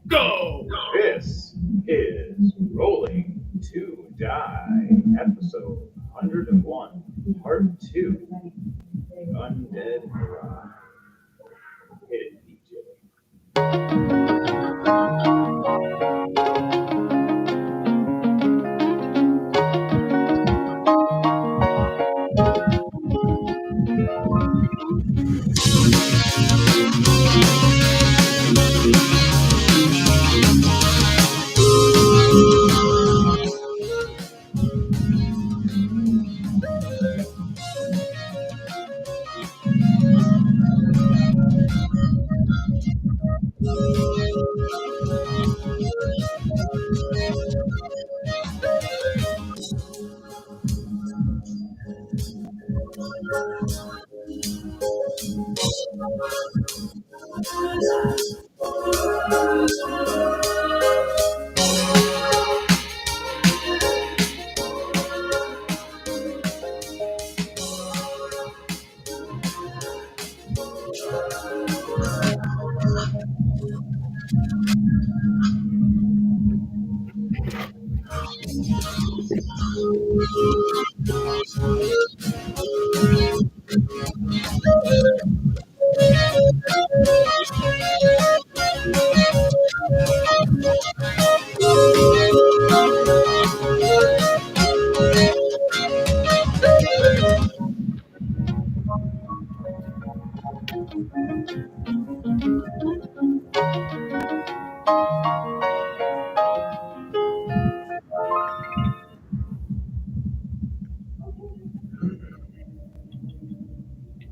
Go! This is Rolling to Die, episode 101, part 2, Undead Boss. Hit it, DJ.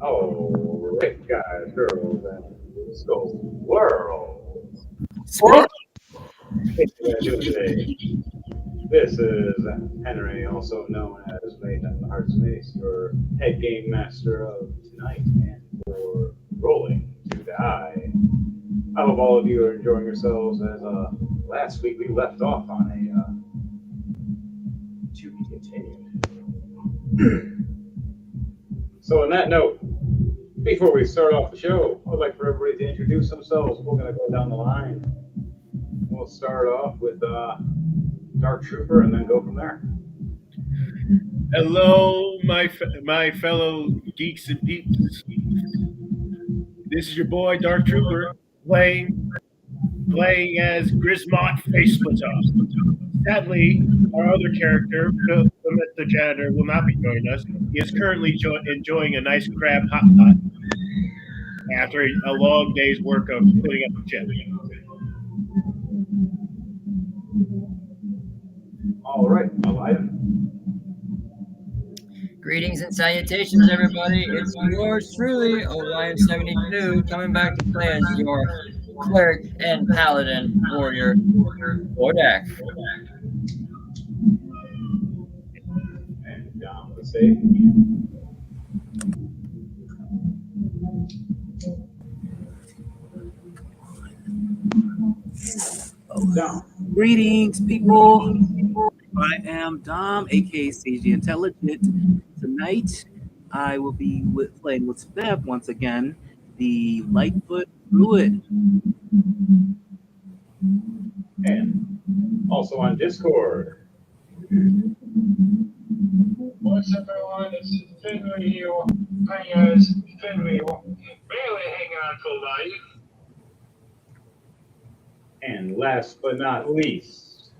Alright, guys, girls, and Skull World. Squirrel? Hey, what are you doing today? This is Henry, also known as Mayhem the Hearts Mace, your head game master of tonight and for Rolling to Die. I hope all of you are enjoying yourselves as last week we left off on a to be continued. So on that note, before we start off the show, I'd like for everybody to introduce themselves. We're going to go down the line. We'll start off with Dark Trooper and then go from there. Hello, my fellow geeks and peeps. This is your boy, Dark Trooper, playing as Grismont Facesplitter. Sadly, our other character, Philip the Janitor, will not be joining us. He is currently enjoying a nice crab hot pot after a long day's work of putting up a chip. All right, Elias. Greetings and salutations, everybody. It's yours truly, Orion72, coming back to play as your cleric and paladin warrior, Ordak. And down the stage. Down. Greetings, people. I am Dom, aka Sage the Intelligent. Tonight, I will be playing with Svev once again, the Lightfoot Druid. And also on Discord. What's up, everyone? This is Finley here. Hi, guys. Finley. Barely hanging on for life. And last but not least,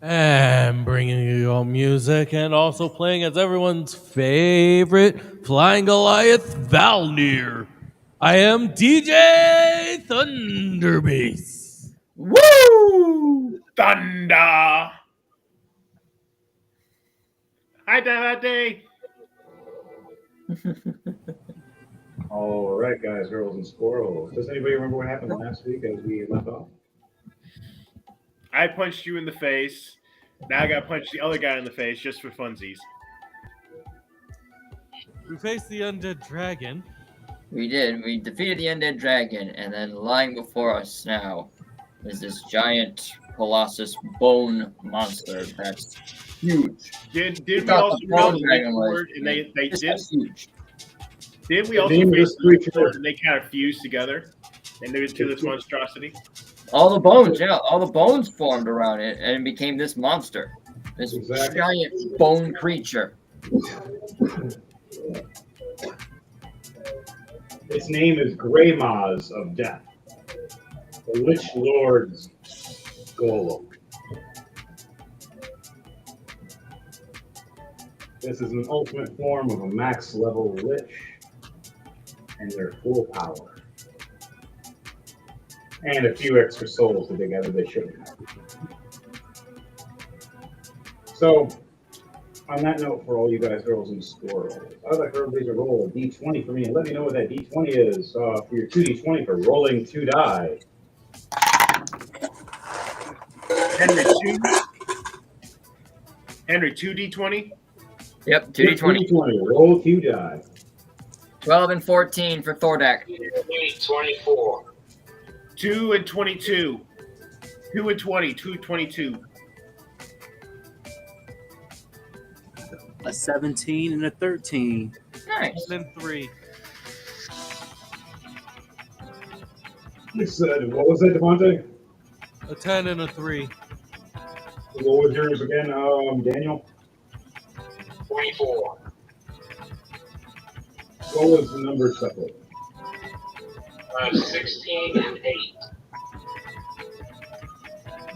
And bringing you your music and also playing as everyone's favorite Flying Goliath, Valnir. I am DJ Thunderbeast. Woo! Thunder! Hi, Daddy! all right, guys, girls, and squirrels. Does anybody remember what happened last week as we left off? I punched you in the face. Now I gotta punch the other guy in the face just for funsies. We faced the undead dragon. We did. We defeated the undead dragon, and then lying before us now is this giant colossus bone monster that's huge. Did we thought also the face bone the dragon was Word and they just did? huge. Did we The also demon face is the creature. Word and they kind of fused together into this monstrosity. All the bones, yeah, all the bones formed around it and it became this monster. This Exactly. giant bone creature. Its name is Greymaz of Death, the Lich Lord's Golem. This is an ultimate form of a max level Lich, and their full power. And a few extra souls that they shouldn't have. So, on that note, for all you guys, girls, and squirrels, I'd like for everybody to roll a d20 for me and let me know what that d20 is for your 2d20 for rolling 2 die. Henry, 2d20? Yep, 2d20. 2d20, roll 2 die. 12 and 14 for Thordak. 24. 2 and 22. 2 and 20. 2 and 22. A 17 and a 13. Nice. Then 3. You said, what was that, Devontae? A 10 and a 3. What was yours again, Daniel? 24. What was the number separate? 16 and 8.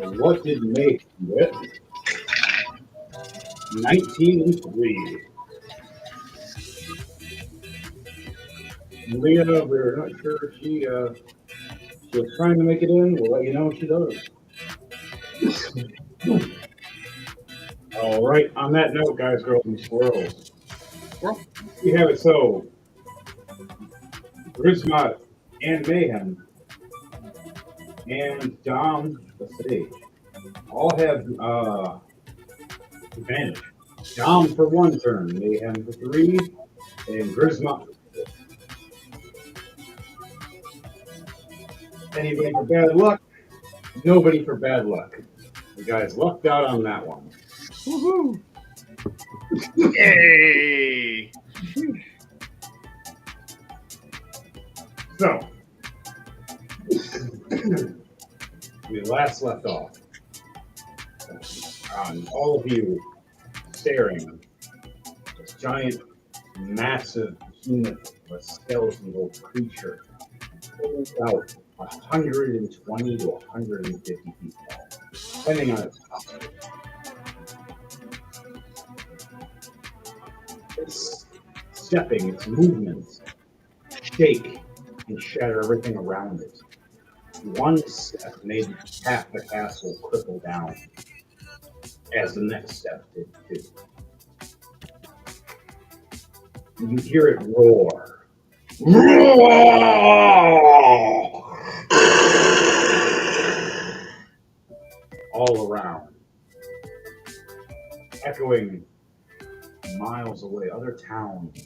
And what did make with 19 and 3? Leah, we're not sure if she was trying to make it in. We'll let you know if she does. All right. On that note, guys, girls, and squirrels, we have it so. Grismot and Mayhem and Dom the Sage all have advantage. Dom for 1 turn, Mayhem for 3, and Grismot for 4. Anybody for bad luck? Nobody for bad luck. You guys lucked out on that one. Woohoo! Yay! So, we last left off on all of you staring at this giant, massive behemoth of a skeletal creature about 120 to 150 feet tall, depending on its posture. Its stepping, its movements shake and shatter everything around it. One step made half the castle cripple down, as the next step did too. You hear it roar. All around, echoing miles away, other towns.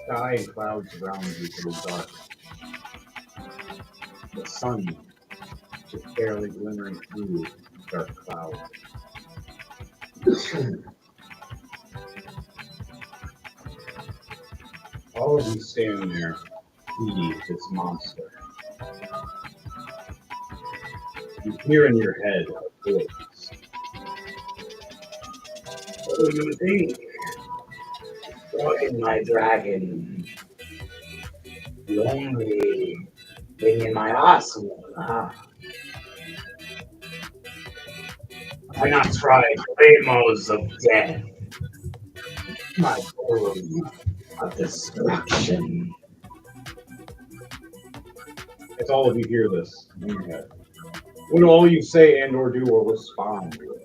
Sky and clouds around you getting dark. The sun just barely glimmering through dark clouds. All of you standing there see this monster. You hear in your head a voice. What do you think? Fucking my dragon. The only thing in my arsenal, huh? Why not try Claymores of Death? My golem of destruction. As all of you hear this in your head, what do all you say and or do or respond with?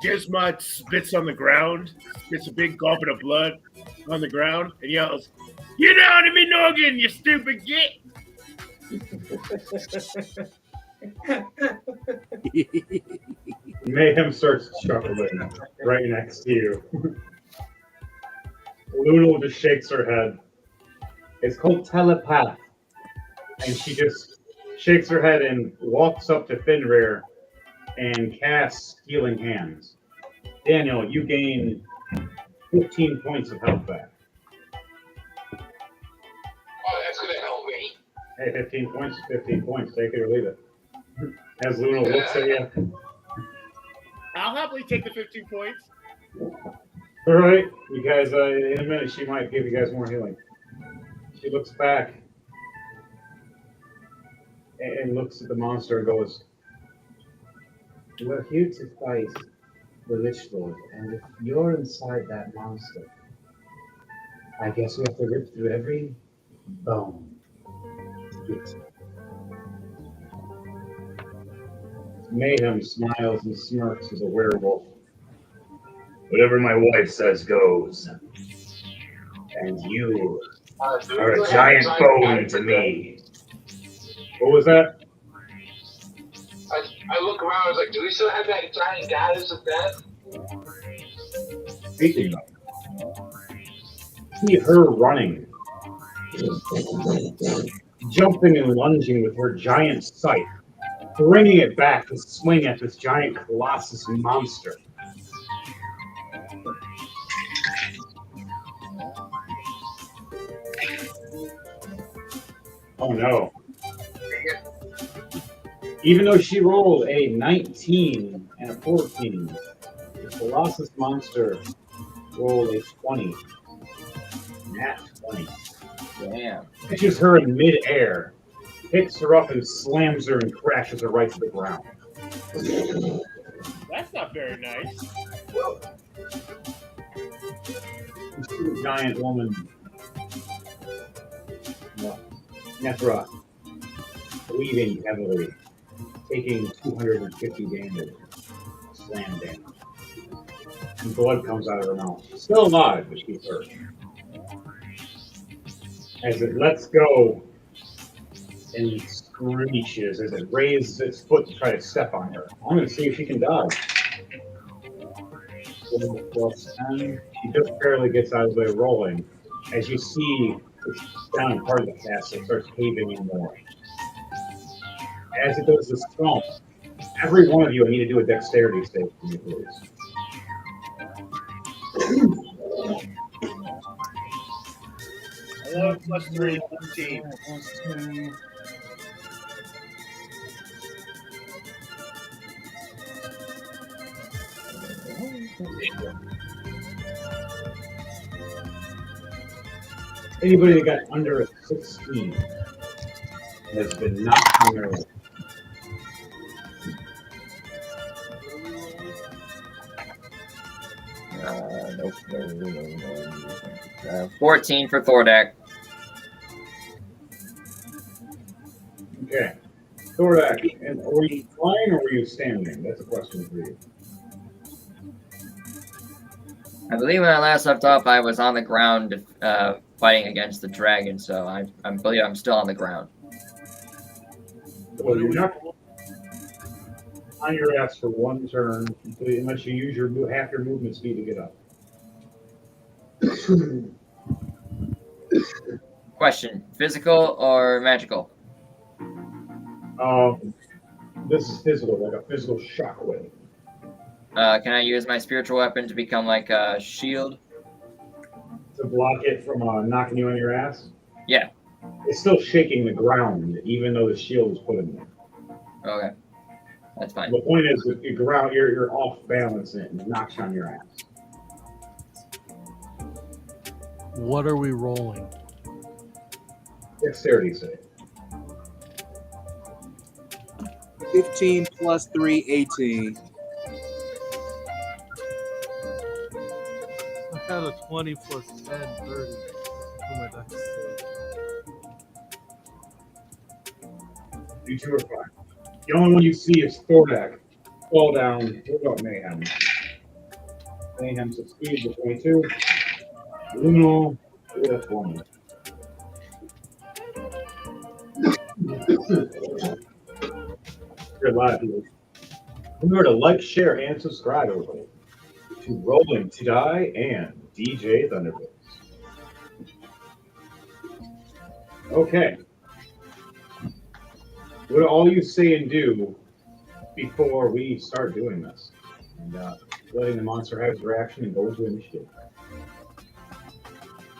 Gizmod spits on the ground, spits a big gulp of blood on the ground, and yells, "Get out of me noggin, you stupid git!" Mayhem starts chuckling right next to you. Luna just shakes her head. It's called telepath. And she just shakes her head and walks up to Fenrir and casts Healing Hands. Daniel, you gain 15 points of health back. Oh, that's gonna help me. Hey, 15 points is 15 points. Take it or leave it. As Luna looks at you. I'll happily take the 15 points. All right, you guys. In a minute, she might give you guys more healing. She looks back and looks at the monster and goes, "We're here to fight the Lich Lord, and if you're inside that monster, I guess we have to rip through every bone to get to it." Mayhem smiles and smirks as a werewolf. "Whatever my wife says goes. And you are a giant bone to me." What was that? I look around. I was like, "Do we still have that giant goddess of death?" Speaking of, see her running, jumping and lunging with her giant scythe, bringing it back to swing at this giant colossus monster. Oh no. Even though she rolled a 19 and a 14, the colossus monster rolled a 20. Nat 20. Damn. Catches her in midair, picks her up and slams her and crashes her right to the ground. That's not very nice. You see the giant woman, Nethra, bleeding heavily, taking 250 damage, slam damage. And blood comes out of her mouth. She's still alive, but she's hurt. As it lets go and screeches as it raises its foot to try to step on her. I'm going to see if she can dodge. 4 plus 10. She just barely gets out of the way rolling. As you see, it's down in part of the castle, it starts caving in more. As it does this stomp, every one of you, I need to do a dexterity save for me, please. Hello, plus 3, 15. Anybody that got under a 16 has been knocked on their way. Nope. 14 for Thordak. Okay. Thordak, and were you flying or were you standing? That's a question for you. I believe when I last left off, I was on the ground fighting against the dragon, so I believe I'm still on the ground. Well, you're not on your ass for one turn unless you use your half your movement speed to get up. Question: physical or magical? This is physical, like a physical shockwave. Can I use my spiritual weapon to become like a shield? To block it from knocking you on your ass? Yeah. It's still shaking the ground, even though the shield is put in there. Okay. That's fine. The point is, if you ground, you're off balance and it knocks you on your ass. What are we rolling? Dexterity save. 15 plus 3, 18. I had a 20 plus 10, 30. Oh my God. You two are fine. The only one you see is Thordak fall down. What about Mayhem? Mayhem succeeds with 22. Luno with 1. You're alive, people. Remember to like, share, and subscribe, everybody, to Rolling to Die and DJ Thunderbolts. Okay. What do all you say and do before we start doing this? And letting the monster have its reaction and go into initiative.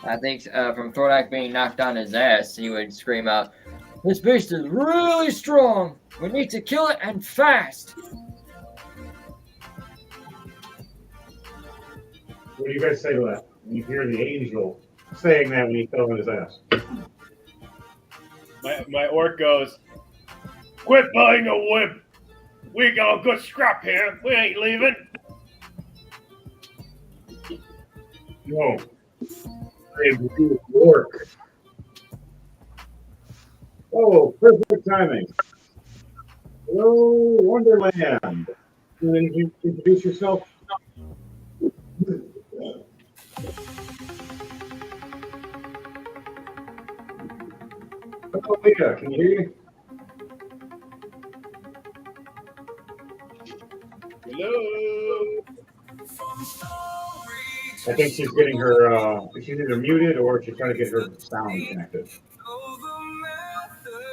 I think from Thordak being knocked on his ass, he would scream out, "This beast is really strong! We need to kill it and fast!" What do you guys say to that? When you hear the angel saying that when he fell on his ass. My orc goes, "Quit buying a whip. We got a good scrap here. We ain't leaving." No. I agree with work. Oh, perfect timing. Hello, Wonderland. Can you introduce yourself? Hello, Leah. Can you hear me? Hello. I think she's getting her, she's either muted or she's trying to get her sound connected. All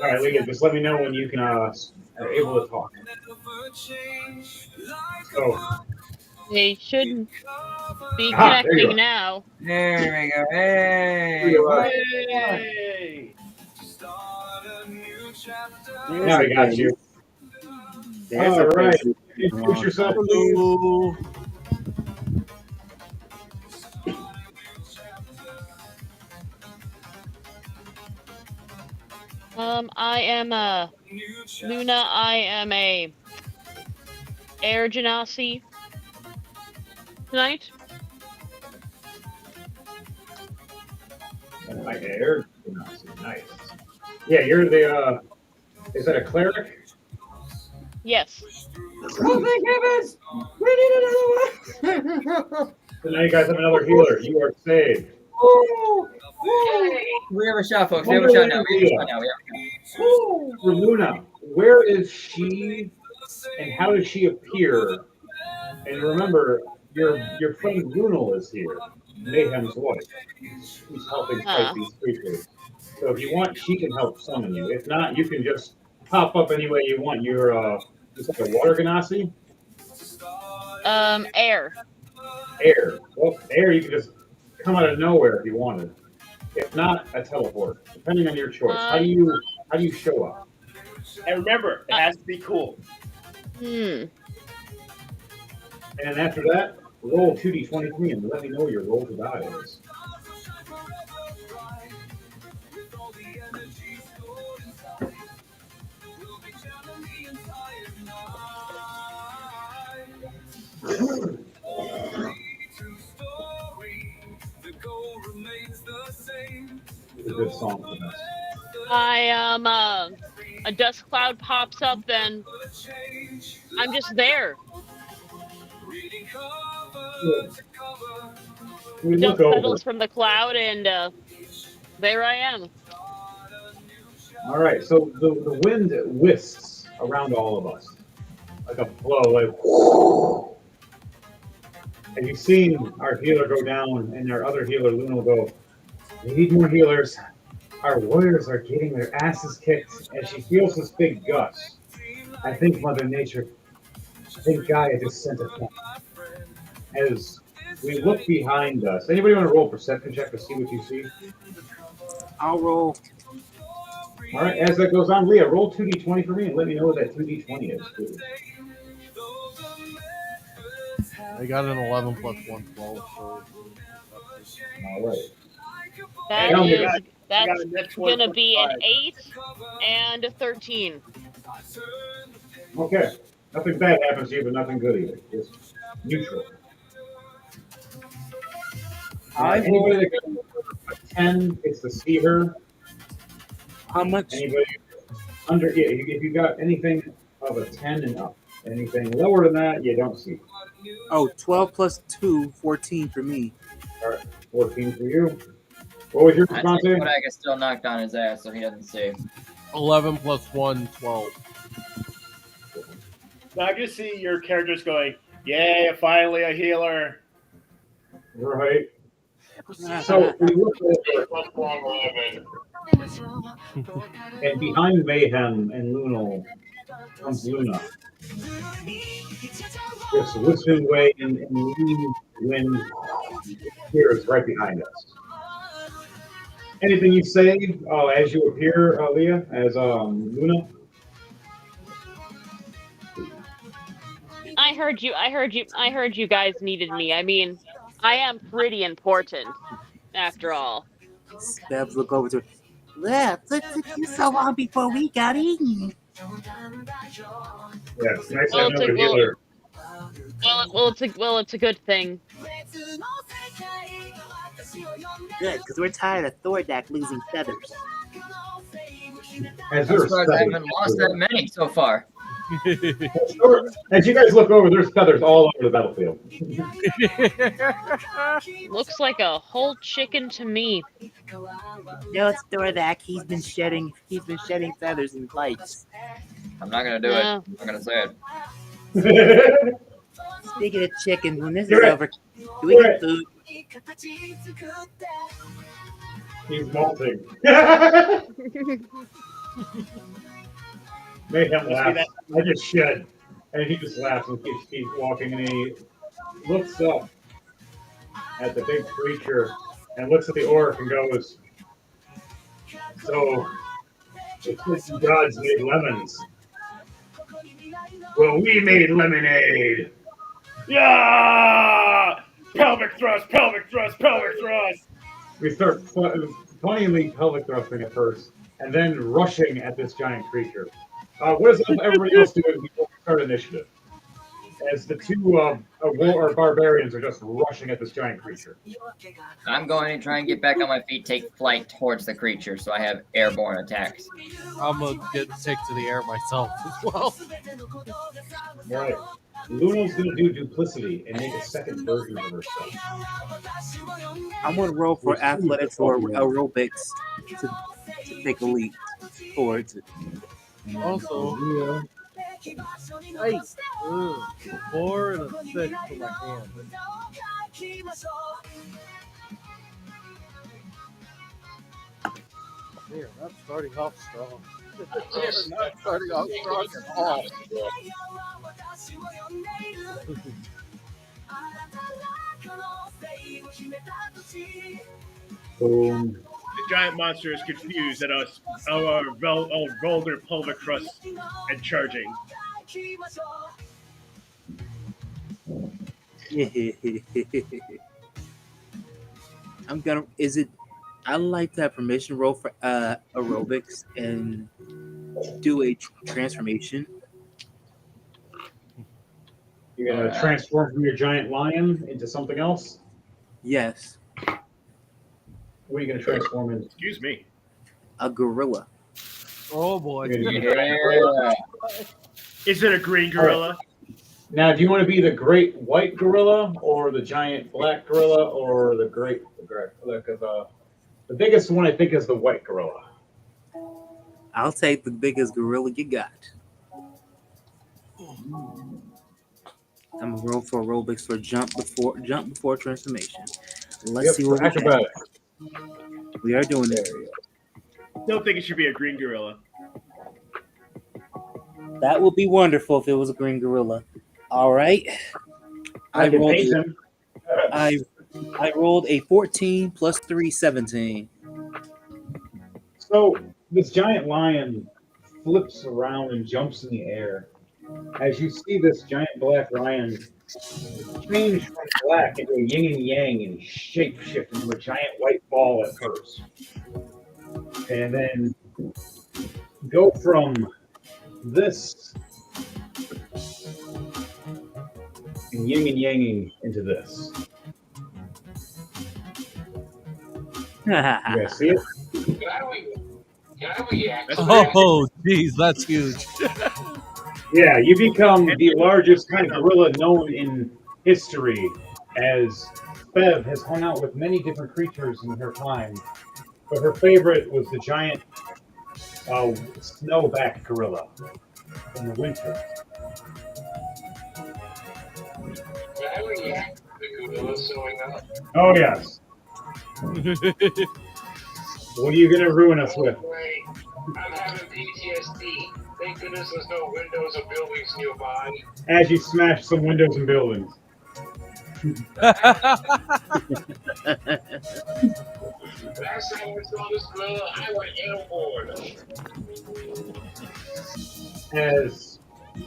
right, Leah, just let me know when you can, are able to talk. So, They should be there you connecting are. now. There we go. Hey! There you are. Hey. Now I got you. All right. Introduce yourself, please. Hello. I am Luna. I am a air genasi tonight. My hair. Nice. Yeah, you're the, is that a cleric? Yes. Oh, thank heavens! We need another one! So now you guys have another healer. You are saved. Woo! Woo! We have a shot, folks. We have a shot now. We have a shot now. For Luna, where is she and how did she appear? And remember, your friend Lunal is here, Mayhem's wife. She's helping fight these creatures. So if you want, she can help summon you. If not, you can just pop up any way you want. You're just like a water ganassi? Air. Air. Well, air you can just come out of nowhere if you wanted. If not, a teleport, depending on your choice. How do you show up? And remember, it has to be cool. And after that, roll 2d20 and let me know your roll to die is. It's a good song for this. I am a dust cloud pops up and I'm just there. We look Dust over. settles from the cloud and there I am. All right, so the wind whisks around all of us like a blow, like. And you've seen our healer go down, and our other healer, Luna, will go, "We need more healers. Our warriors are getting their asses kicked," and she feels this big gust. I think Mother Nature, I think Gaia just sent us down. As we look behind us, anybody want to roll a perception check to see what you see? I'll roll. All right, as that goes on, Leah, roll 2d20 for me and let me know what that 2d20 is, please. I got an 11 plus 1, 12. So All right. That's gonna be an 8 and a 13. Okay. Nothing bad happens to you, but nothing good either. Just neutral. Anybody that got a 10 gets to see her. How much? Anybody under, yeah, if you got anything of a 10 and up, anything lower than that, you don't see. Oh, 12 plus 2, 14 for me. All right, 14 for you. What was your I response? think Kodak is still knocked on his ass, so he doesn't save. 11 plus 1, 12. Now I can see your characters going, "Yeah, finally a healer." Right. So we look at and behind Mayhem and Lunal, comes Luna. Just whistling away and leaves when here is right behind us. Anything you say as you appear, Leah, as Luna? I heard you guys needed me. I mean, I am pretty important, after all. Spebs look over to her. It took you so long before we got eaten. Yeah, it's nice to Well, have it's a another well, healer. it's a good thing. Good, because we're tired of Thordak losing feathers. As I'm there's surprised I feathers haven't lost that many so far. As you guys look over, there's feathers all over the battlefield. Looks like a whole chicken to me. No, it's Thordak. He's been shedding feathers in fights. I'm not gonna do it. No. I'm not gonna say it. Speaking of chickens, when this You're is right. over, do we get food? He's molting. Make him laugh. I just should. And he just laughs and keeps walking, and he looks up at the big creature and looks at the orc and goes, "So, the Christian gods made lemons. Well, we made lemonade." Yeah! Pelvic thrust, pelvic thrust, pelvic thrust. We start funnily pelvic thrusting at first, and then rushing at this giant creature. What does everybody else do before we start initiative? As the two barbarians are just rushing at this giant creature. I'm going to try and get back on my feet, take flight towards the creature, so I have airborne attacks. I'm gonna take to the air myself as well. All right. Luna's going to do duplicity and make a second version of herself. I'm going to roll for athletics or aerobics to take a leap towards it. Also, nice. 4 and a 6 for my hand. They're not starting off strong. They're not starting off strong at all. Boom. The giant monster is confused at us, our vulgar pelvic thrust and charging. I'm gonna. Is it? I like to have permission roll for aerobics and do a transformation. You're going to transform from your giant lion into something else? Yes, What are you going to transform into? Excuse me. a gorilla. Oh boy. Yeah. Is it a green gorilla? Now, do you want to be the great white gorilla, or the giant black gorilla, or the great? The biggest one I think is the white gorilla. I'll take the biggest gorilla you got. I'm gonna roll for aerobics for jump before transformation. Let's see what we got. We are doing it. Don't think it should be a green gorilla. That would be wonderful if it was a green gorilla. All right. I can paint him. I rolled a 14 plus 3, 17. So this giant lion flips around and jumps in the air. As you see this giant black lion change from black into a yin and yang and shape shift into a giant white ball at first. And then go from this and yin and yanging into this. You guys see it? That's pretty Oh, geez, that's huge. Yeah, you become the largest kind of gorilla known in history, as Bev has hung out with many different creatures in her time, but her favorite was the giant snowback gorilla in the winter. Oh, yes. What are you going to ruin us with? I'm having PTSD. They Thank goodness there's no windows or buildings nearby. As you smash some windows and buildings. Last time I saw this gorilla, I went airborne. As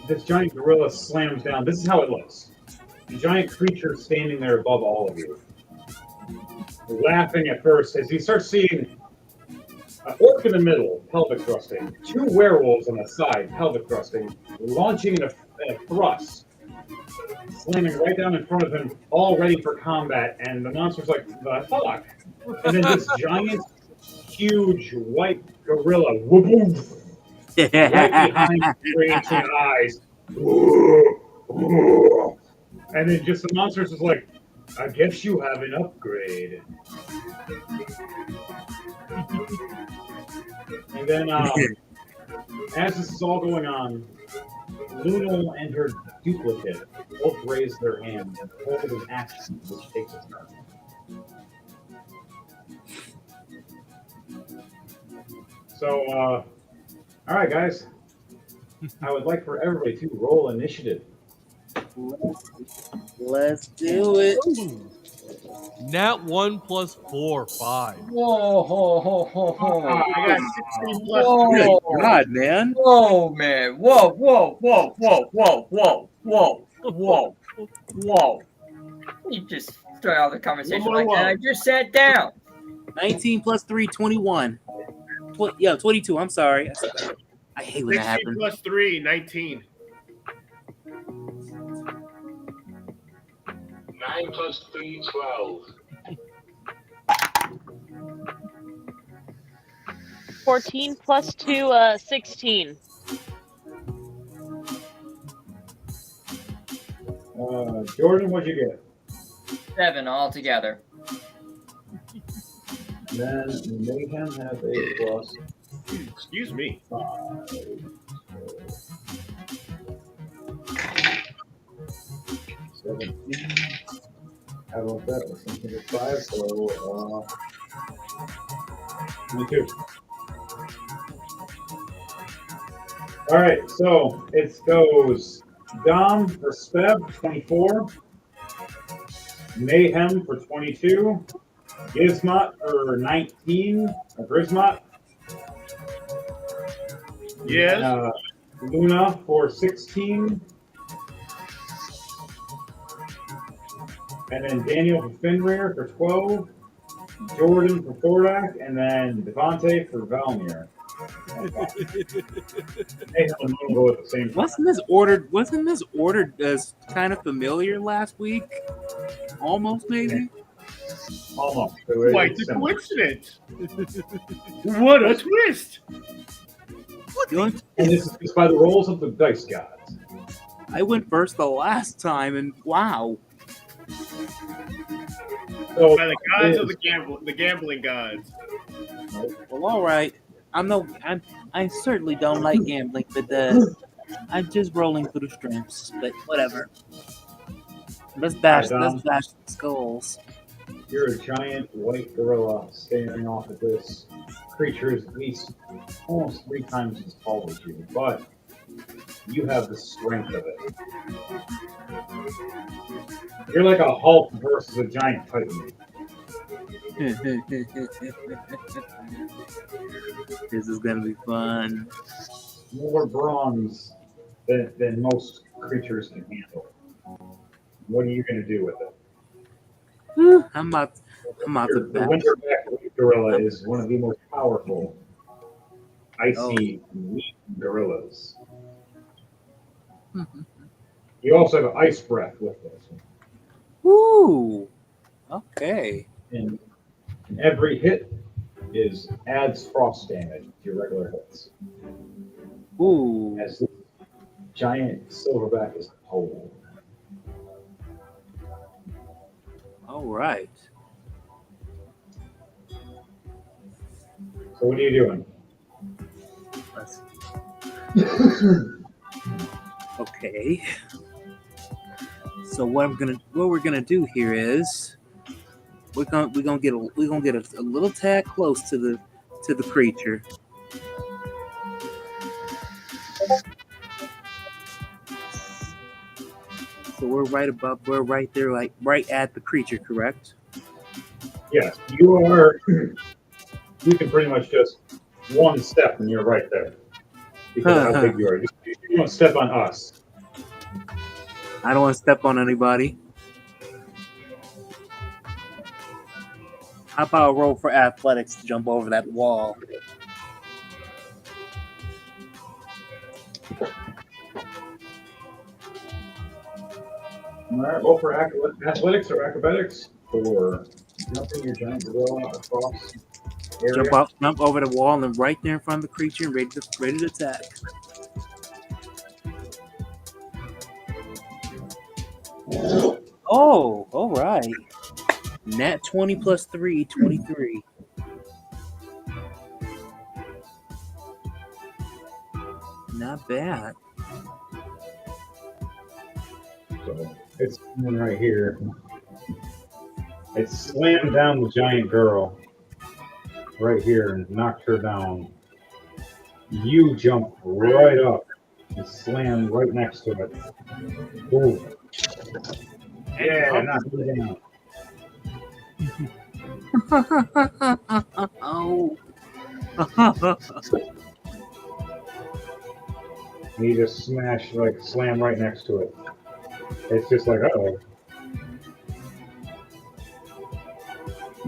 this giant gorilla slams down, this is how it looks. The giant creature standing there above all of you, laughing at first as you start seeing an orc in the middle, pelvic thrusting, two werewolves on the side, pelvic thrusting, launching in a thrust, slamming right down in front of him, all ready for combat, and the monster's like, the fuck? And then this giant, huge, white gorilla, whoop, whoop, right behind the raging eyes. And then just the monster's just like, I guess you have an upgrade. And then, as this is all going on, Luna and her duplicate both raise their hands and hold an action, which takes a turn. So, all right, guys. I would like for everybody to roll initiative. Let's do it. Nat 1 plus 4, 5. Whoa, ho, ho, ho, ho. I got 16 plus Whoa. God, man. Whoa, man. Whoa, whoa, whoa, whoa, whoa, whoa, whoa, whoa, whoa. You just start out the conversation Whoa, like whoa. that. I just sat down. 19 plus 3, 21. 22. I'm sorry. I hate when that 16 happens. plus 3, 19. 9 plus 3, 12. 14 plus 2, 16. Jordan, what'd you get? 7 altogether. Then Mayhem has a plus Excuse me. 5. 17. How about that? That's something with 5, so 22. All right, so it goes Dom for Speb, 24. Mayhem for 22. Gizmot for 19. Grismot. Yes. Luna for 16. And then Daniel for Fenrir for 12. Jordan for Thordak. And then Devontae for Valmir. Mayhem and Luna go at the same time. Wasn't this ordered as kind of familiar last week? Almost, maybe. Almost. Quite the coincidence. What a twist. And this is just by the rolls of the dice gods. I went first the last time, and wow. So, By the gods of the gambling gods. Well, all right. I certainly don't like gambling, but I'm just rolling through the strengths. But whatever. Let's bash the skulls. You're a giant white gorilla standing off of this creature is at least almost 3 times as tall as you, but you have the strength of it. You're like a Hulk versus a giant Titan. This is gonna be fun. More bronze than most creatures can handle. What are you going to do with it? I'm about to The bash. Winterback Wheat Gorilla is one of the most powerful icy wheat gorillas. You also have ice breath with this. Ooh. Okay. And every hit adds frost damage to your regular hits. Ooh. As this giant silverback is cold. All right. So what are you doing? Let's... Okay. So what we're gonna do here is we're gonna get a little tad close to the creature. So we're right there, like right at the creature, correct? Yes, you are. You can pretty much just one step and you're right there because of how big you are. You don't step on us. I don't want to step on anybody. How about a roll for athletics to jump over that wall? All right, roll for athletics or acrobatics for jumping your giant gorilla across area. Jump over the wall and right there in front of the creature and ready to attack. Oh, all right. Nat 20 plus 3, 23. Not bad. So it's coming right here. It slammed down the giant girl right here and knocked her down. You jump right up and slam right next to it. Ooh. Yeah, knock her down. Oh. And you just slam right next to it. It's just like, uh-oh.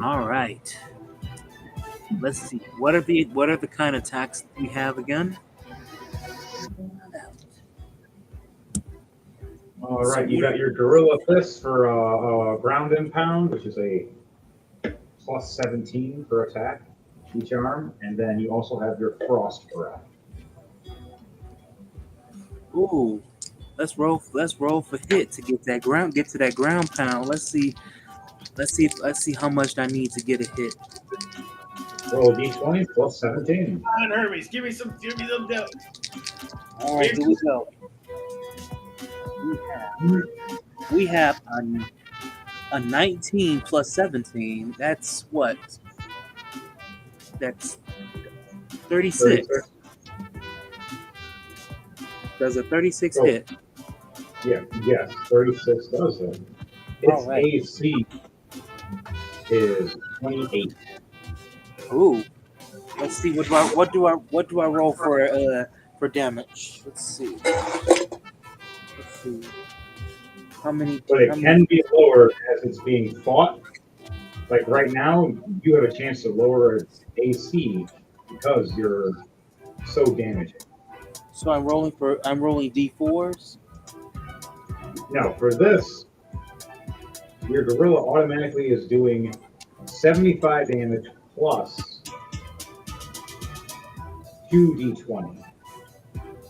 All right. Let's see. What are the kind of attacks we have again? All right, you got your Gorilla Fist for ground and pound, which is a plus 17 for attack each arm, and then you also have your Frost Breath. Ooh. Let's roll for hit to get to that ground pound. Let's see how much I need to get a hit. Roll a d20 plus 17. Come on, Hermes, give me some dough. All right, here we go. We have a 19 plus 17. That's what? That's 36. Does a 36 hit? Yeah, yes, 36 does it. Its right. AC is 28. Ooh. Let's see. What do I roll for damage? Let's see. How many? But it can be lower as it's being fought. Like right now, you have a chance to lower its AC because you're so damaging. So I'm rolling d4s. Now, for this, your gorilla automatically is doing 75 damage plus 2d20.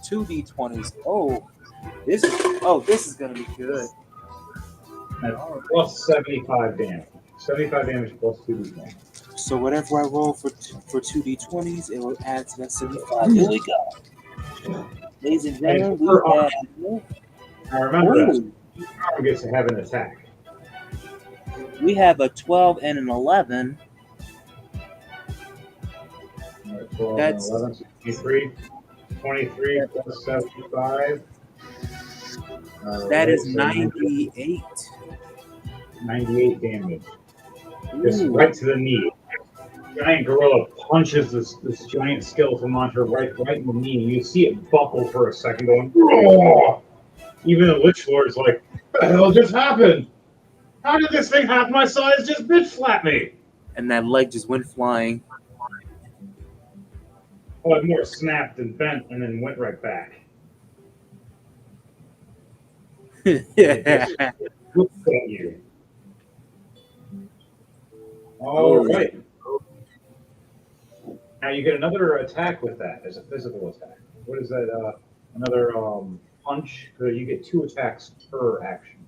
2d20s. This is gonna be good. That's plus 75 damage. 75 damage plus 2d20. So whatever I roll for 2d20s, it will add to that 75. Here we go. Ladies and gentlemen, Now remember that each arm gets to have an attack. we have a 12 and an 11. 12 That's- and 11, so 23 plus 75. That is so 98. 98 damage. Just Ooh. right to the knee. Giant gorilla punches this giant skeleton monster right in the knee. You see it buckle for a second, going, "Roar!" Even the Lich Lord's like, "What the hell just happened? How did this thing half my size just bitch slap me?" And that leg just went flying. Oh, it more snapped and bent and then went right back. Yeah. Looked at you. All right. Now you get another attack with that as a physical attack. What is that? Another punch. So you get 2 attacks per action.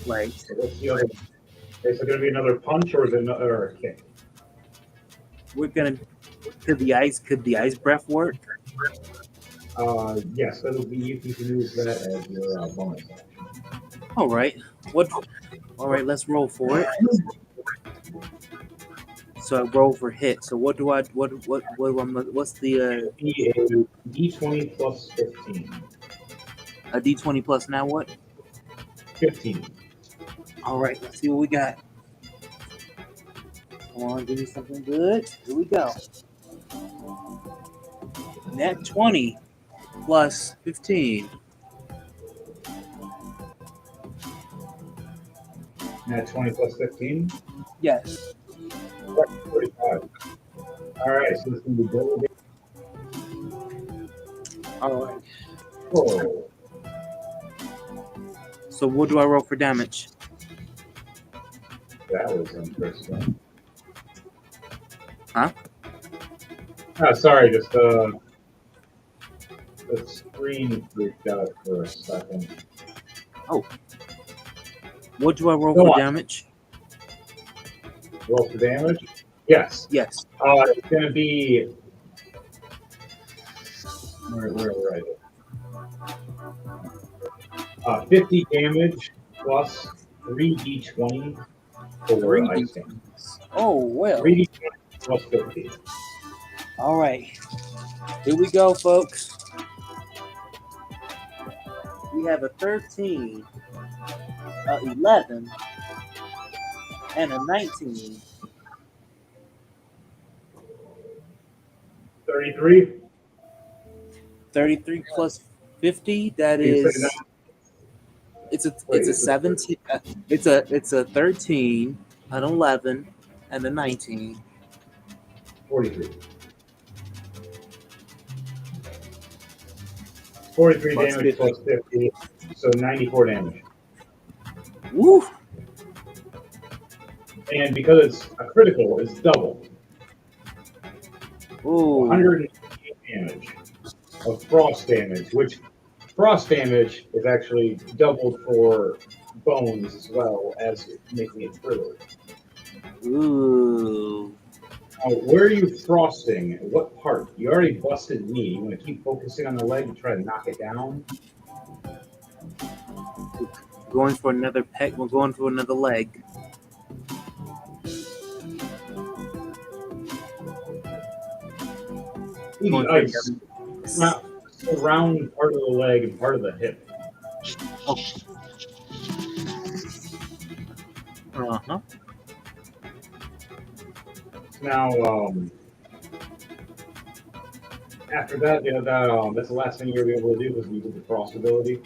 Right. So what's the other? Is it going to be another punch or is it another kick? We're gonna. Could the ice breath work? Yes, that'll be. You can use that as your bonus action. All right. All right. Let's roll for it. So I roll for hit. So what do I what's the Be a D20 plus 15. a D20 plus now what? 15. All right, let's see what we got. Come on, give me something good. Here we go. Net 20 plus 15. Nat 20 plus 15. Yes. 45. All right, so this is going to be double. All right. Oh, So what do I roll for damage? that was interesting. Huh? Sorry, just the screen freaked out for a second. What do I roll Go for on. damage? Roll for damage. Yes. Yes. It's going to be. Where are you? 50 damage plus 3d20 for 3D. ice damage. Oh well. 3d20 plus 50. All right. Here we go, folks. We have a 13, a 11, and a 19. 33. 33 plus 50. That You say is. that? It's a Wait, it's a it's a 17. It's a 13, an 11, and a 19. 43. 43 Plus damage 50. plus 50, so 94 damage. Woo! And because it's a critical, it's double. Ooh. 108 damage of frost damage, which frost damage is actually doubled for bones as well as making it brittle. Ooh. Now, where are you frosting? What part? You already busted knee. You want to keep focusing on the leg and try to knock it down? Going for another peg. We're going for another leg. Going for Ice. Around part of the leg and part of the hip. Uh-huh. Now, after that, that's the last thing you're going to be able to do because you did the frost ability.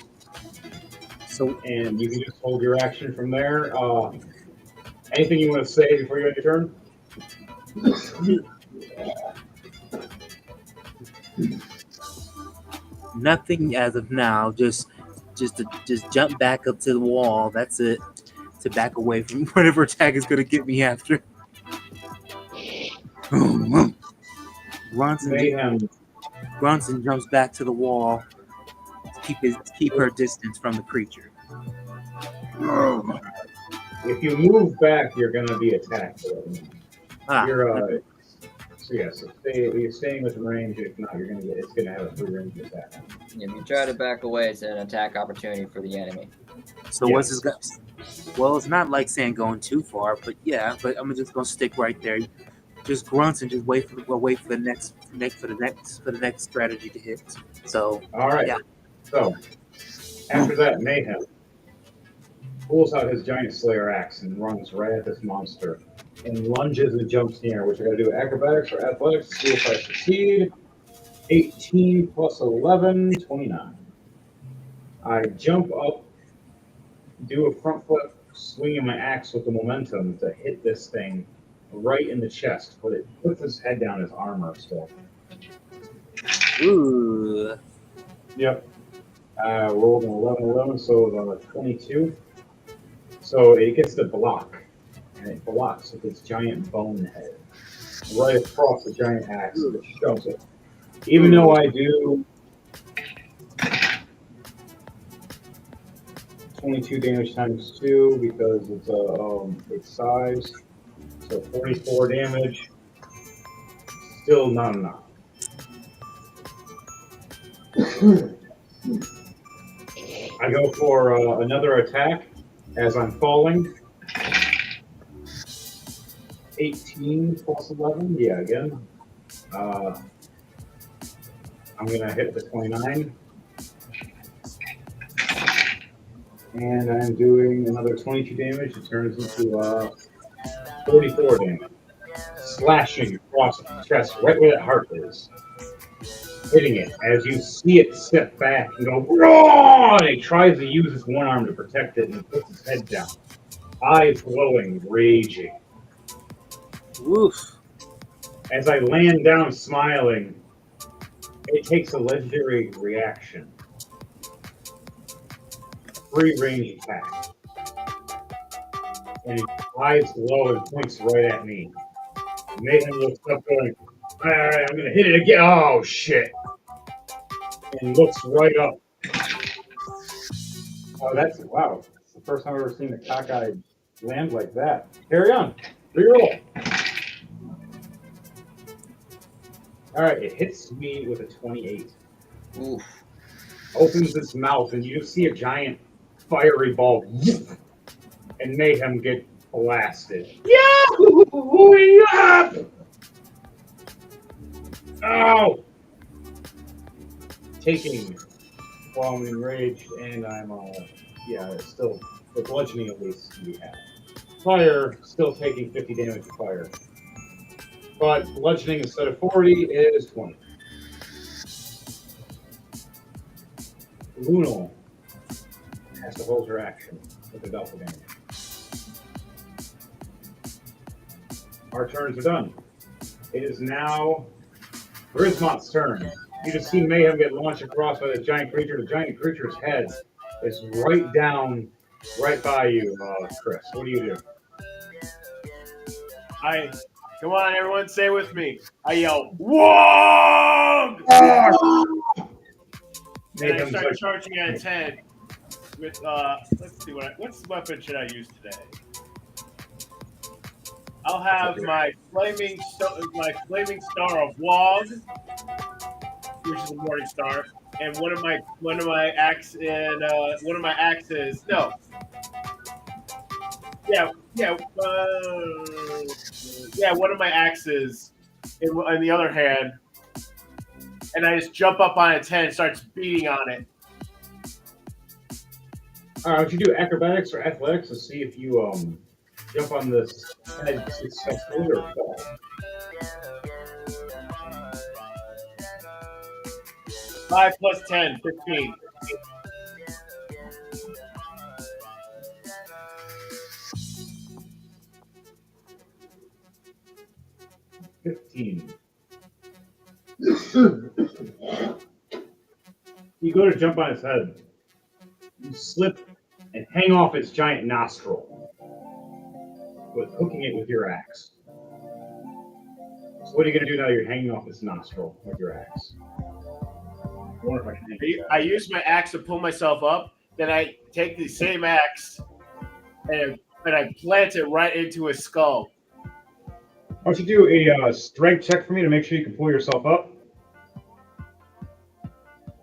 So And you can just hold your action from there. Anything you want to say before you end your turn? nothing as of now. Just jump back up to the wall. That's it. To back away from whatever attack is going to get me after. Mayhem. Bronson jumps back to the wall to keep her distance from the creature. If you move back, you're going to be attacked. Okay. So yes, if you're staying within range. If not, it's going to have a free range attack. If you try to back away, it's an attack opportunity for the enemy. So what's his guts? Well, it's not like saying going too far, but yeah. But I'm just gonna stick right there. Just grunts and just wait for the next strategy to hit. So All right. Yeah. So after that, Mayhem pulls out his giant slayer axe and runs right at this monster and lunges and jumps near, which I got to do acrobatics or athletics to see if I succeed. 18 plus 11, 29. I jump up, do a front flip, swinging my axe with the momentum to hit this thing right in the chest, but it puts his head down his armor still. Ooh. Yep. I rolled an 11, so it was on a 22. So it gets to block, and it blocks with its giant bone head right across the giant axe that shoves it. Even though I do 22 damage times 2 because it's size, so 44 damage. Still not enough. I go for another attack as I'm falling. 18 plus 11. Yeah, again. I'm going to hit the 29. And I'm doing another 22 damage. It turns into 44 damage. Slashing across the chest, right where that heart is. Hitting it as you see it step back and go, "Roar!" And it tries to use its one arm to protect it and puts its head down. Eyes glowing, raging. Oof. As I land down smiling, it takes a legendary reaction. Free range attack. And its eyes glow and points right at me. Nathan looks up going, "Alright, I'm gonna hit it again." Oh shit. And looks right up. Oh, that's wow. It's the first time I've ever seen a cockeyed land like that. Carry on. Reroll. Alright, it hits me with a 28. Oof. Opens its mouth and you see a giant fiery ball and Mayhem get blasted. Yahoo! Up! Oh! Taking while I'm enraged and I'm still the bludgeoning at least we have. Fire still taking 50 damage of fire. But bludgeoning instead of 40 is 20. Lunal has to hold her action with the doppelganger. Our turns are done. It is now Grismont's turn. You just see Mayhem get launched across by the giant creature. The giant creature's head is right down, right by you, Chris. What do you do? Come on, everyone, say it with me. I yell, "Whoa!" And I start charging at 10 with let's see what's weapon should I use today? I'll have my flaming star of Wog, which is a morning star, and one of my axes. No, one of my axes in the other hand, and I just jump up on a 10 and starts beating on it. All right, would you do acrobatics or athletics to see if you jump on this head successfully or fall? Five plus 10, 15. You go to jump on his head. You slip and hang off its giant nostril with hooking it with your axe. So what are you going to do now you're hanging off its nostril with your axe? I use my axe to pull myself up. Then I take the same axe and I plant it right into his skull. Why don't you do a strength check for me to make sure you can pull yourself up?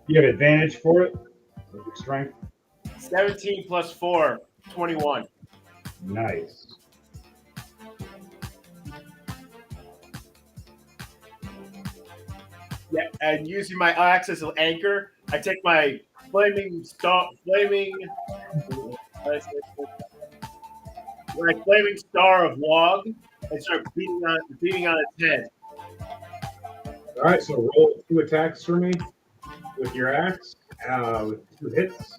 You have advantage for it with your strength. 17 plus 4, 21. Nice. Yeah, and using my axe as an anchor, I take my flaming star of Wog and start beating on its head. All right, so roll 2 attacks for me with your axe with 2 hits.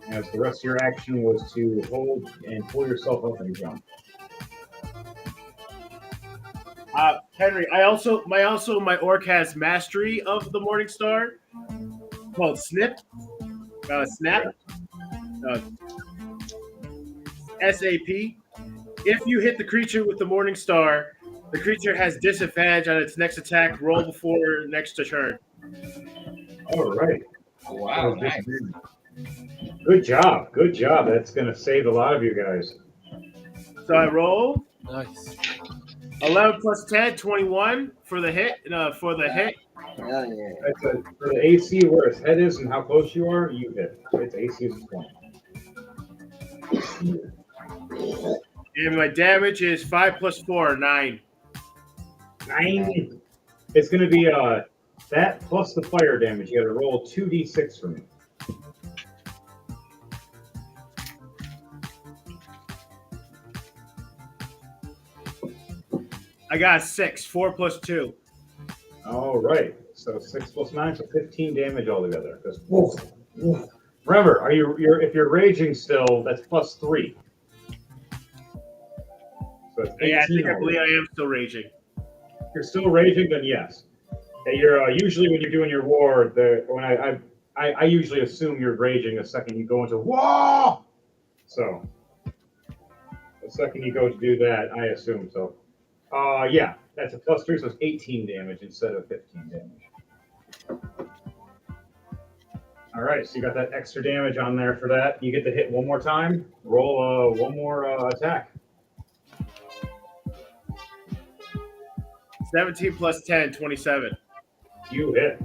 As the rest of your action was to hold and pull yourself up and jump. Henry, my orc has mastery of the Morning Star called Snap. SAP. If you hit the creature with the Morning Star, the creature has disadvantage on its next attack roll before next turn. All right. Wow, nice. Good job. Good job. That's going to save a lot of you guys. So I roll Nice. 11 plus 10, 21 for the hit. For the hit. Hell yeah. For the AC where its head is and how close you are, you hit. Its AC is 20. And my damage is 5 plus 4, 9. 9. It's going to be that plus the fire damage. You got to roll 2d6 for me. I got 6, 4 plus 2. All right. So 6 plus 9, so 15 damage altogether. Remember, if you're raging still, that's plus 3. So it's 18 Yeah, I think I altogether. believe I am still raging. If you're still raging, then yes. You're usually when you're doing your war, I usually assume you're raging the second you go into war. So the second you go to do that, I assume so. Yeah, that's a plus 3, so it's 18 damage instead of 15 damage. All right, so you got that extra damage on there for that. You get to hit one more time. Roll one more attack. 17 plus 10, 27. You hit.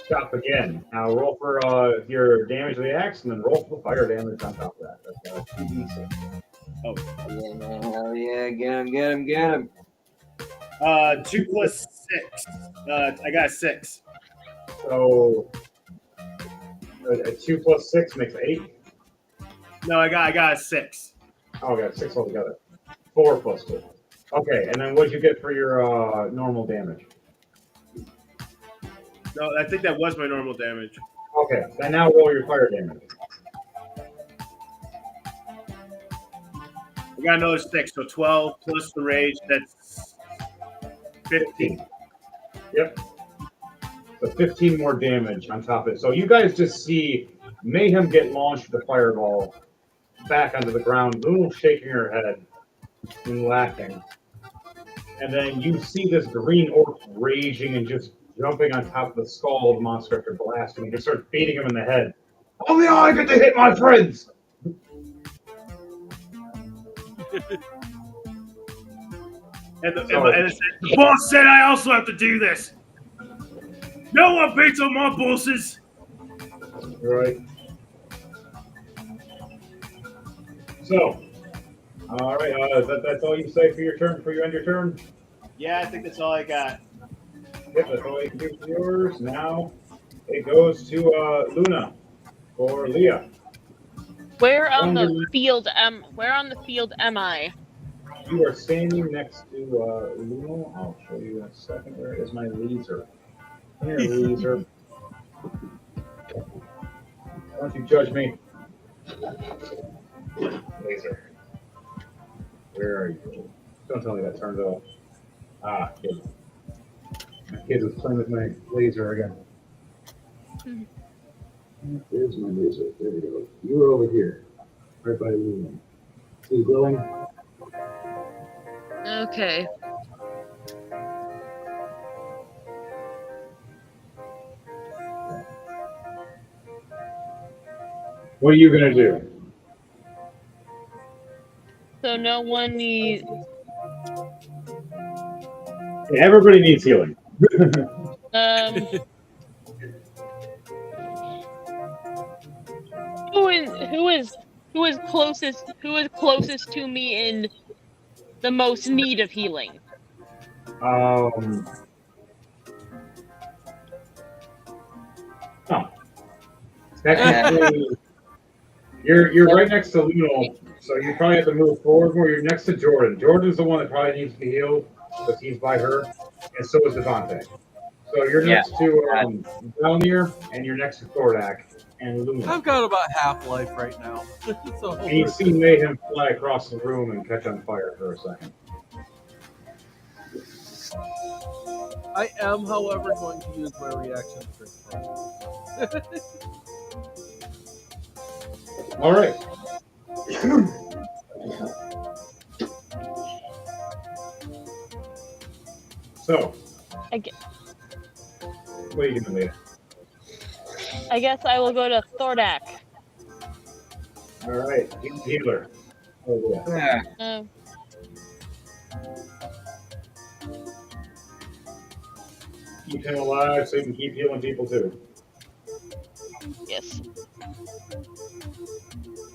Stop again. Now roll for your damage of the axe, and then roll for the fire damage on top of that. That's 2d6. Oh. Yeah, hell yeah, get him. 2 plus 6. I got 6. So 2 plus 6 makes 8. No, I got a 6. Oh, I got 6 altogether. 4 plus 2. Okay, and then what'd you get for your normal damage? No, I think that was my normal damage. Okay, then now roll your fire damage. I got another 6, so 12 plus the rage, that's 15. Yep. So 15 more damage on top of it. So you guys just see Mayhem get launched with a fireball back onto the ground, Luna shaking her head and laughing. And then you see this green orc raging and just jumping on top of the skull of the monster after blasting and just start beating him in the head. Only I get to hit my friends! And the boss said I also have to do this. No one beats on my bosses. Right. So, all right. That's all you say for your turn. Before you end your turn. Yeah, I think that's all I got. Yep, that's all you can do for yours. Now it goes to Luna or Leah. Where on the field am I? You are standing next to Luna. I'll show you in a second. Where is my laser? Here, laser. Don't you judge me. Laser. Where are you? Don't tell me that turned off. Ah, kid. My kid was playing with my laser again. There's my laser. There we go. You were over here, right by Luna. See glowing? Okay. What are you gonna do? So no one needs. Yeah, everybody needs healing. Who is closest to me in the most need of healing? Technically, you're right next to Luna, so you probably have to move forward more. You're next to Jordan. Jordan's the one that probably needs to be healed because he's by her, and so is Devontae. So you're next to Valnir, and you're next to Thordak and Luna. I've got about half life right now. So And you see Mayhem fly across the room and catch on fire for a second. I am, however, going to use my reaction to drink. All right. So, what are you doing, Leah? I guess I will go to Thordak. All right, healer. Oh, yeah. Keep him alive so you can keep healing people too. Yes.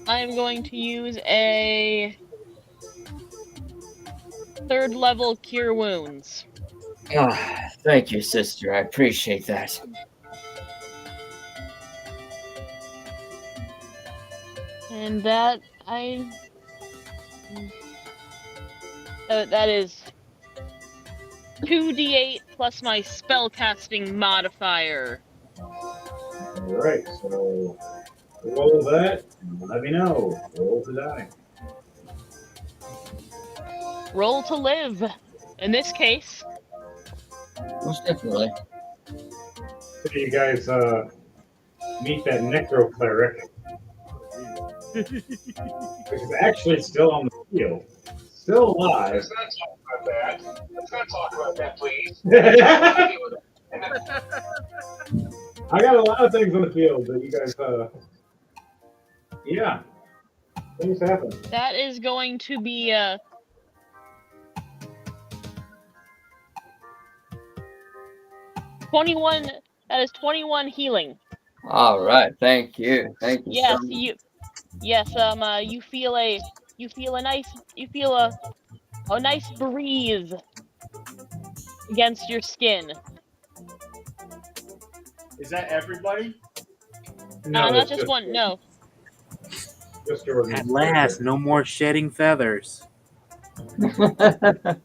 I'm going to use a 3rd level cure wounds. Ah, thank you, sister. I appreciate that. And that that is 2d8 plus my spellcasting modifier. Alright, so roll that and let me know. Roll the die. Roll to live. In this case, Most definitely. So you guys meet that necro cleric, which is actually still on the field. Still alive. Let's not talk about that. Let's not talk about that, please. I got a lot of things on the field that you guys yeah. Things happen. that is going to be 21. That is 21 healing. All right. Thank you. Thank you Yes, so much. you feel a nice breeze against your skin. Is that everybody? No, Not it's just one. No, Just your At last, no more shedding feathers. I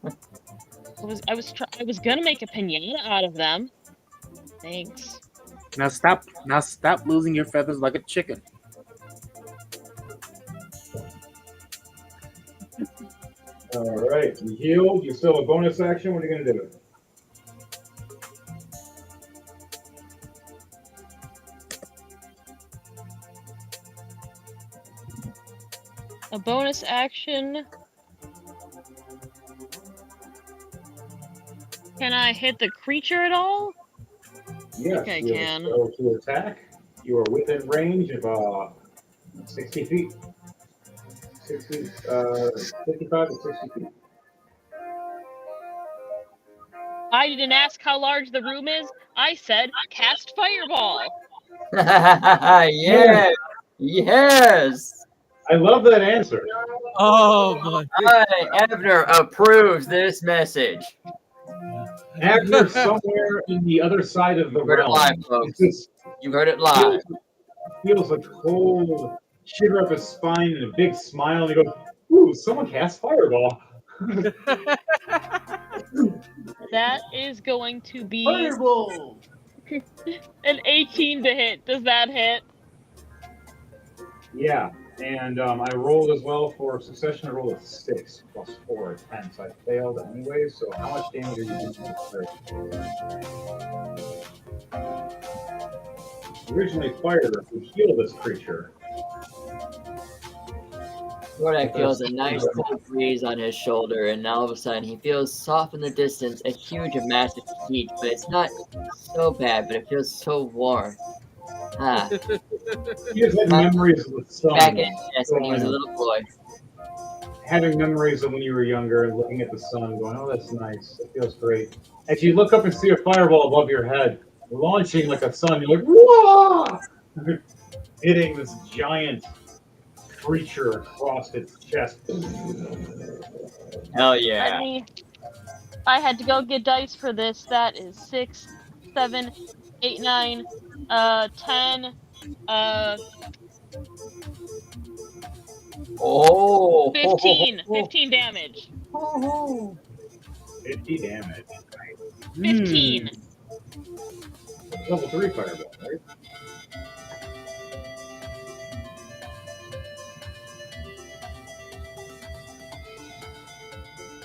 was gonna make a pinata out of them. Thanks. Now stop losing your feathers like a chicken. Alright, you healed, you still have a bonus action, what are you gonna do? A bonus action. Can I hit the creature at all? Yes, Okay, you can. go to attack. You are within range of 60 feet. 60, 55 to 60 feet. I didn't ask how large the room is. I said cast fireball. Yeah. Yes. I love that answer. Oh my! Abner approves this message. Abner somewhere in the other side of the You heard it realm. live, folks. It just You heard it live. feels a cold shiver up his spine and a big smile. And he goes, "Ooh, someone cast fireball." That is going to be Fireball! an 18 to hit. Does that hit? Yeah, and I rolled as well for succession. I rolled a 6 plus 4 is 10, so I failed anyway. So how much damage are you doing to the creature? Originally fire to heal this creature. Rodak feels a nice cold breeze on his shoulder, and all of a sudden he feels soft in the distance, a huge massive heat, but it's not so bad, but it feels so warm. Ah, He has had memories of the sun. back in his chest when he was a little boy. Having memories of when you were younger and looking at the sun, going, "Oh, that's nice. It feels great." As you look up and see a fireball above your head, launching like a sun, you're like, "Whoa!" Hitting this giant creature across its chest. Hell yeah. I had to go get dice for this. That is 6, 7, 8, 9, 10, Oh. 15 damage. 50 damage. 15. Level 3 fireball, right?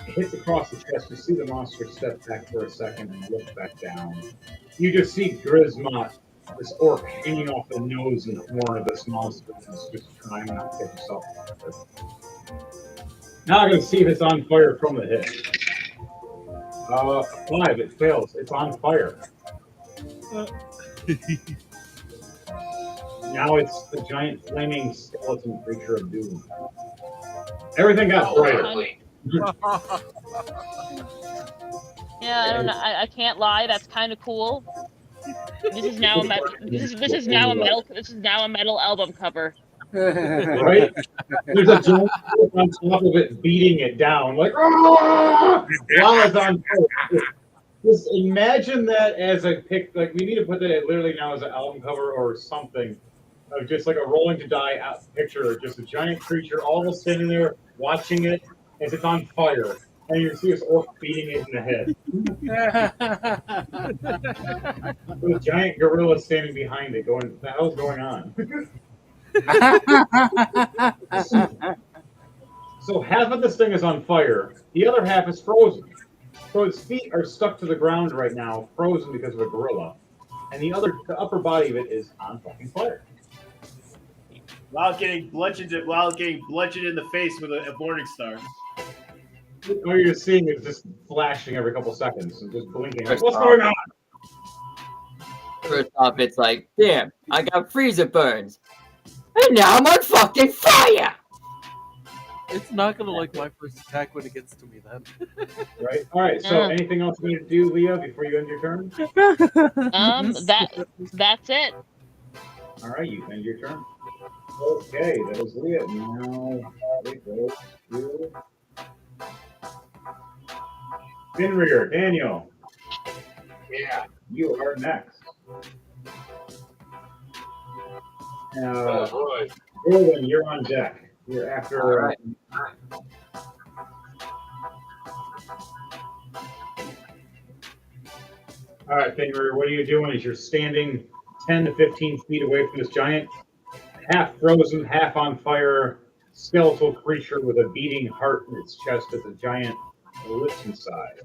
It hits across the chest. You see the monster step back for a second and look back down. You just see Grismot, this orc, hanging off the nose and horn of this monster, and it's just trying not to get himself. Now I'm going to see if it's on fire from the hit. 5, it fails. It's on fire. Now it's the giant flaming skeleton creature of doom. Everything got brighter. Yeah, I don't know. I can't lie. That's kind of cool. This is now a metal. This is now a metal album cover. Right? There's a giant wolf on top of it beating it down, like "Ah!" while it's on fire. Just imagine that as a pic. Like we need to put that literally now as an album cover or something, of just like a rolling to die picture, of just a giant creature all standing there watching it as it's on fire, and you see this orc beating it in the head. With a giant gorilla standing behind it, going, "What the hell's going on?" So half of this thing is on fire, the other half is frozen. So its feet are stuck to the ground right now, frozen because of a gorilla, and the upper body of it is on fucking fire. While getting bludgeoned in the face with a morning star. All you're seeing is just flashing every couple seconds and just blinking. Like, First what's off- going on? First off, it's like, damn, I got freezer burns. And now I'm on fucking fire! It's not gonna like my first attack when it gets to me then. Right. All right. So, Yeah. anything else you need to do, Leah, before you end your turn? That's it. All right, you end your turn. Okay, that was Leah. Now it goes to Finrear. Daniel, Yeah. you are next. Oh boy. Roland, you're on deck. You're after. All right. All right, Finrear, what are you doing? Is you're standing 10 to 15 feet away from this giant, half frozen, half on fire, skeletal creature with a beating heart in its chest as a giant Lich inside.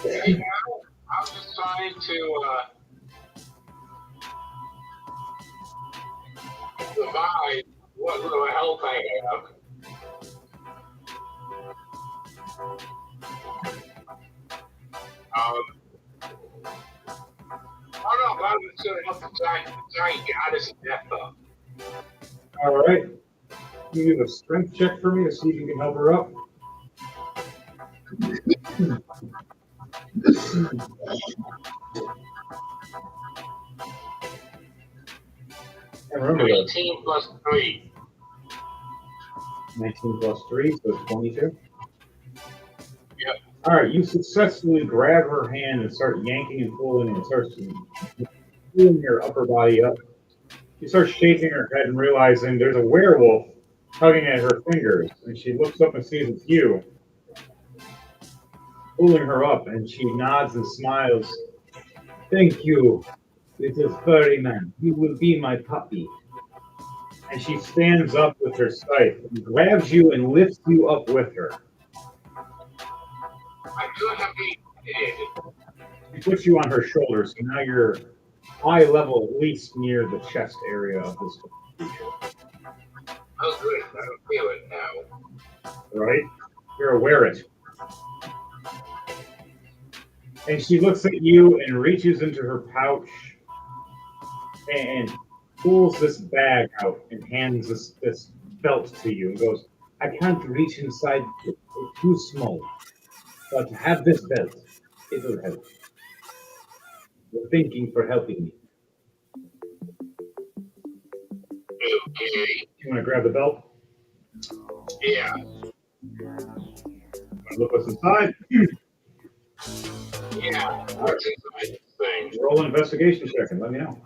Right now, I'm just trying to survive what little health I have. Oh no, I'm just gonna help the giant goddess of death up. All right. You do a strength check for me to see if you can help her up. And remember, 18 plus 3. 19 plus 3, so it's 22. Yep. All right, you successfully grab her hand and start yanking and pulling, and it starts pulling your upper body up. She starts shaking her head and realizing there's a werewolf tugging at her fingers, and she looks up and sees it's you, pulling her up, and she nods and smiles. Thank you, little furry man. You will be my puppy. And she stands up with her scythe and grabs you and lifts you up with her. I do have a head. She puts you on her shoulders, so now you're eye level, at least near the chest area of this creature. Oh good, I don't feel it now. Right? You're aware of it. And she looks at you and reaches into her pouch and pulls this bag out and hands this belt to you and goes, I can't reach inside, it's too small. But have this belt. It will help. You're thanking for helping me. Okay. You want to grab the belt? Yeah. Look what's inside. Yeah. What's inside this thing? Roll an investigation check and let me know.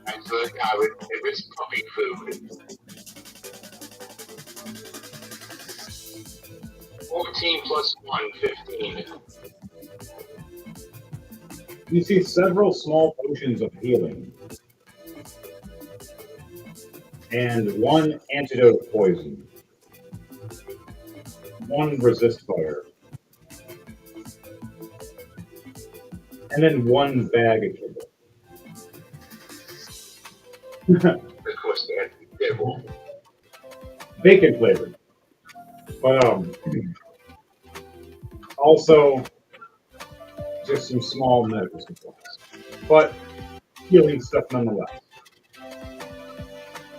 I feel like I would, if it's puppy food. 14 plus 1, 15. You see several small potions of healing. And one antidote of poison. One resist fire. And then one bag of kibble. Of course, they had to be devil. Bacon flavored. But also just some small medical supplies. But healing stuff nonetheless.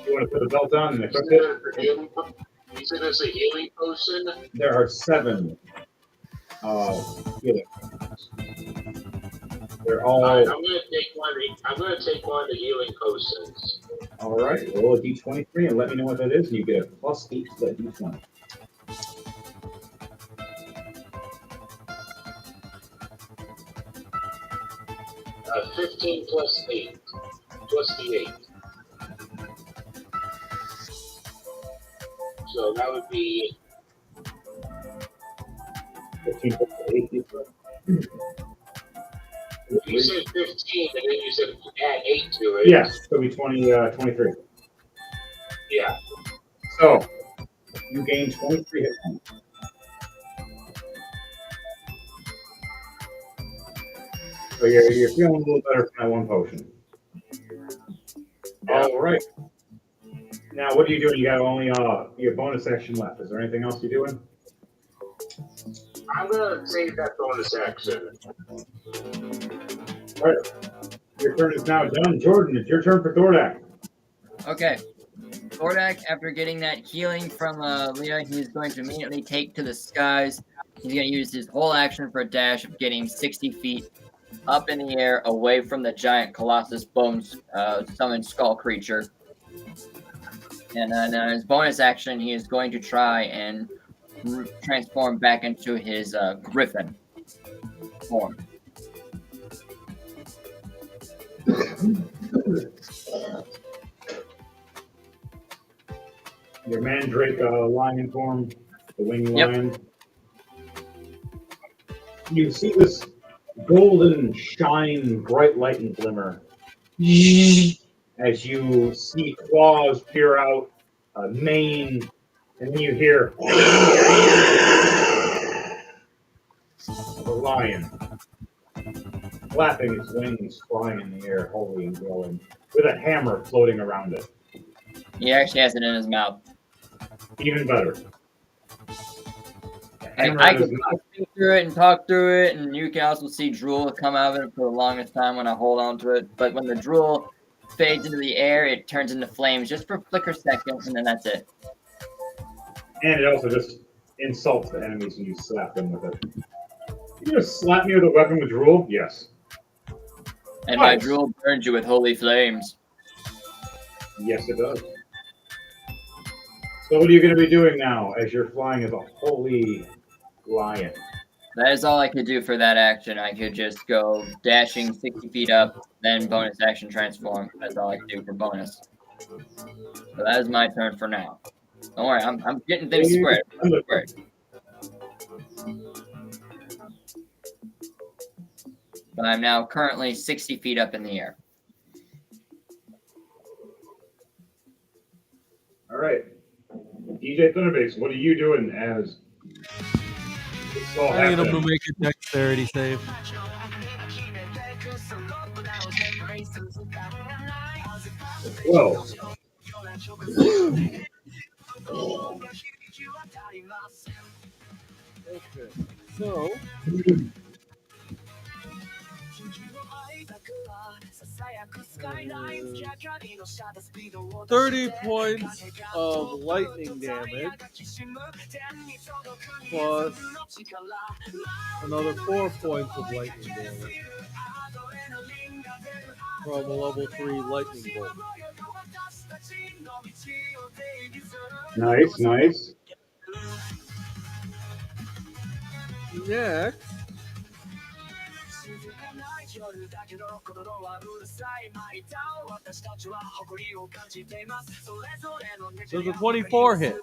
You want to put the belt on and equip it? You said it's a healing potion? There are 7 healing potions. They're all. I'm gonna take one. I'm gonna take one of the healing potions. All right. Roll a d23 and let me know what that is, and you get a +8 to that d20. 15 plus 8 plus the 8. So that would be 15 plus 8. you said 15, and then you said add 8 to it. Yes, so it'll be 23. Yeah. So you gain 23 hit points. So you're feeling a little better from that one potion. Yeah. All right. Now, what are you doing? You got only your bonus action left. Is there anything else you're doing? I'm gonna save that bonus action. All right. Your turn is now done. Jordan, it's your turn for Thordak. Okay. Thordak, after getting that healing from Leah, he's going to immediately take to the skies. He's going to use his whole action for a dash of getting 60 feet up in the air away from the giant Colossus Bones summoned skull creature. And then his bonus action, he is going to try and transform back into his griffin form. Your Mandrake lion form, the winged lion. You see this golden shine, bright light and glimmer as you see claws peer out, mane, and then you hear the lion flapping its wings, flying in the air, holy and glowing, with a hammer floating around it. He actually has it in his mouth. Even better. I can speak through it and talk through it, and you can also see drool come out of it for the longest time when I hold on to it. But when the drool fades into the air, it turns into flames just for a flicker second, and then that's it. And it also just insults the enemies when you slap them with it. You just slap me with a weapon with drool? Yes. And my drool burns you with holy flames. Yes, it does. So what are you going to be doing now as you're flying as a holy lion? That is all I could do for that action. I could just go dashing 60 feet up, then bonus action transform. That's all I could do for bonus. So that is my turn for now. Don't worry, I'm getting things squared. But I'm now currently 60 feet up in the air. All right. DJ Thunderbase, what are you doing as it's all I need him happening? to make a dexterity save. Whoa. Okay. So 30 points of lightning damage plus another 4 points of lightning damage from a level 3 lightning bolt. Nice, nice. Next, does a 24 hit?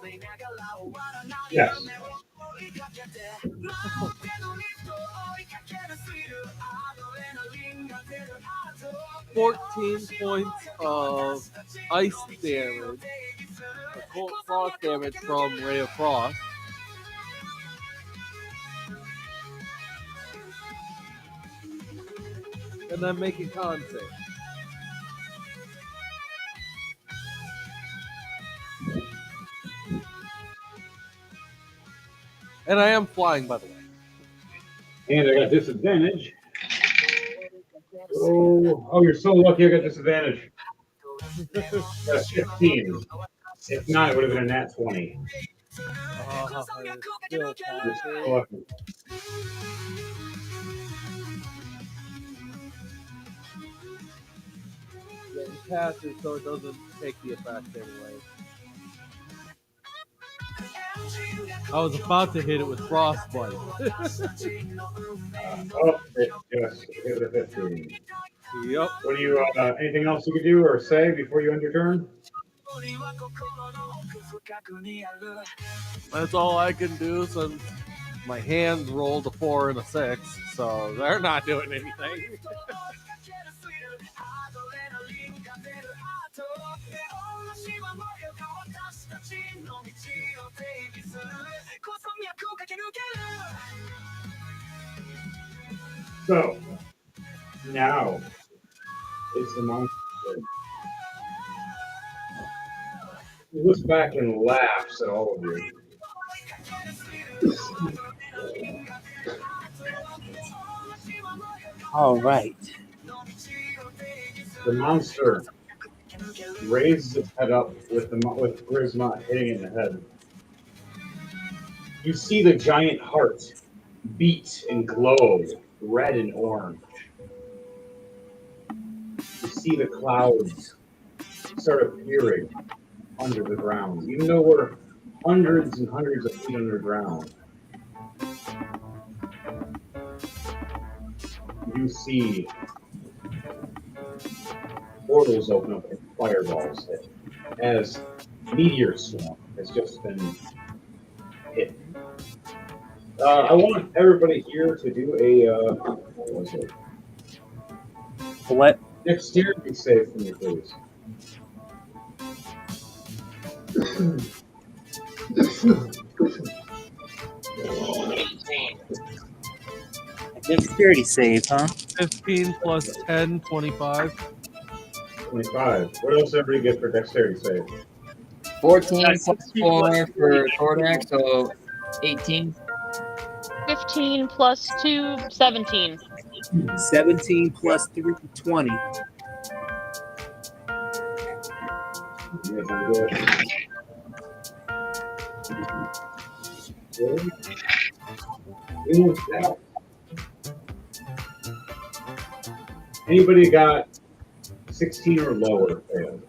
Yes. 14 points of ice damage, cold frost damage from Ray of Frost. And then make a con save. And I am flying, by the way. And I got disadvantage. Oh, you're so lucky I got disadvantage. That's 15. If not, it would have been a nat 20. Still You're so lucky. passive, so it doesn't take the effect anyway. I was about to hit it with frostbite. Oh, it just hit a 15. Yep. What do you, anything else you could do or say before you end your turn? That's all I can do since my hand rolled a 4 and a 6, so they're not doing anything. So, now, it's the monster. He looks back and laughs at all of you. All right. The monster raises its head up with Grisma hitting it in the head. You see the giant heart beat and glow red and orange. You see the clouds start appearing under the ground, even though we're hundreds and hundreds of feet underground. You see portals open up and fireballs hit as meteor swarm has just been hit. I want everybody here to do a what was it? What? Dexterity save for me, please. Dexterity save, huh? 15 plus 10, 25. 25. What else did everybody get for dexterity save? 14 plus 16 4 for 3. Kordak, so 18. 15 plus 2, 17. 17 plus 3, 20. You guys are good. Really? You know that. Anybody got 16 or lower failed?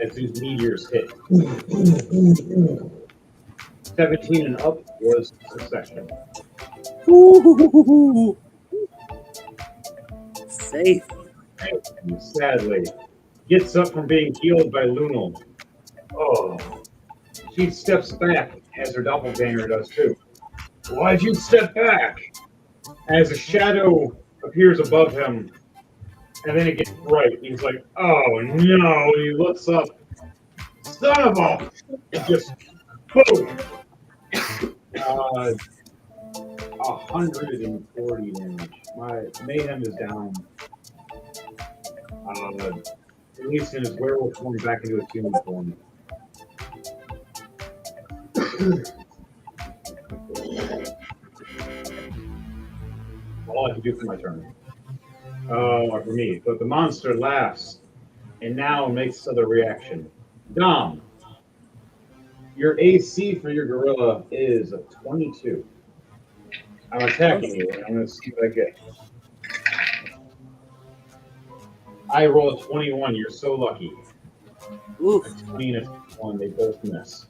As these meteors hit. 17 and up was succession. Ooh. Safe. And sadly, gets up from being healed by Lunal. Oh. She steps back as her doppelganger does too. Why'd you step back? As a shadow appears above him, and then it gets bright. He's like, oh no. He looks up. Son of a. It just boom. 140 damage. My mayhem is down. At least in his werewolf form back into his human form. All I can do for my turn. For me. But the monster laughs and now makes another reaction. Dom, your AC for your gorilla is a 22. I'm attacking you, and I'm going to see what I get. I roll a 21. You're so lucky. Oof. A 20 and a 21, they both miss.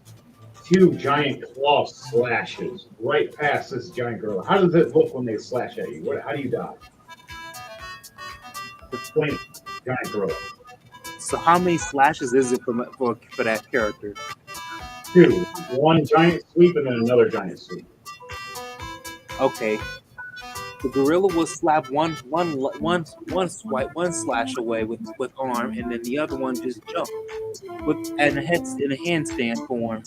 2 giant claw slashes right past this giant gorilla. How does it look when they slash at you? How do you die? The 20 giant gorilla. So how many slashes is it for that character? 2. 1 giant sweep and then another giant sweep. Okay. The gorilla will slap one slash away with arm, and then the other one just jump in a handstand form.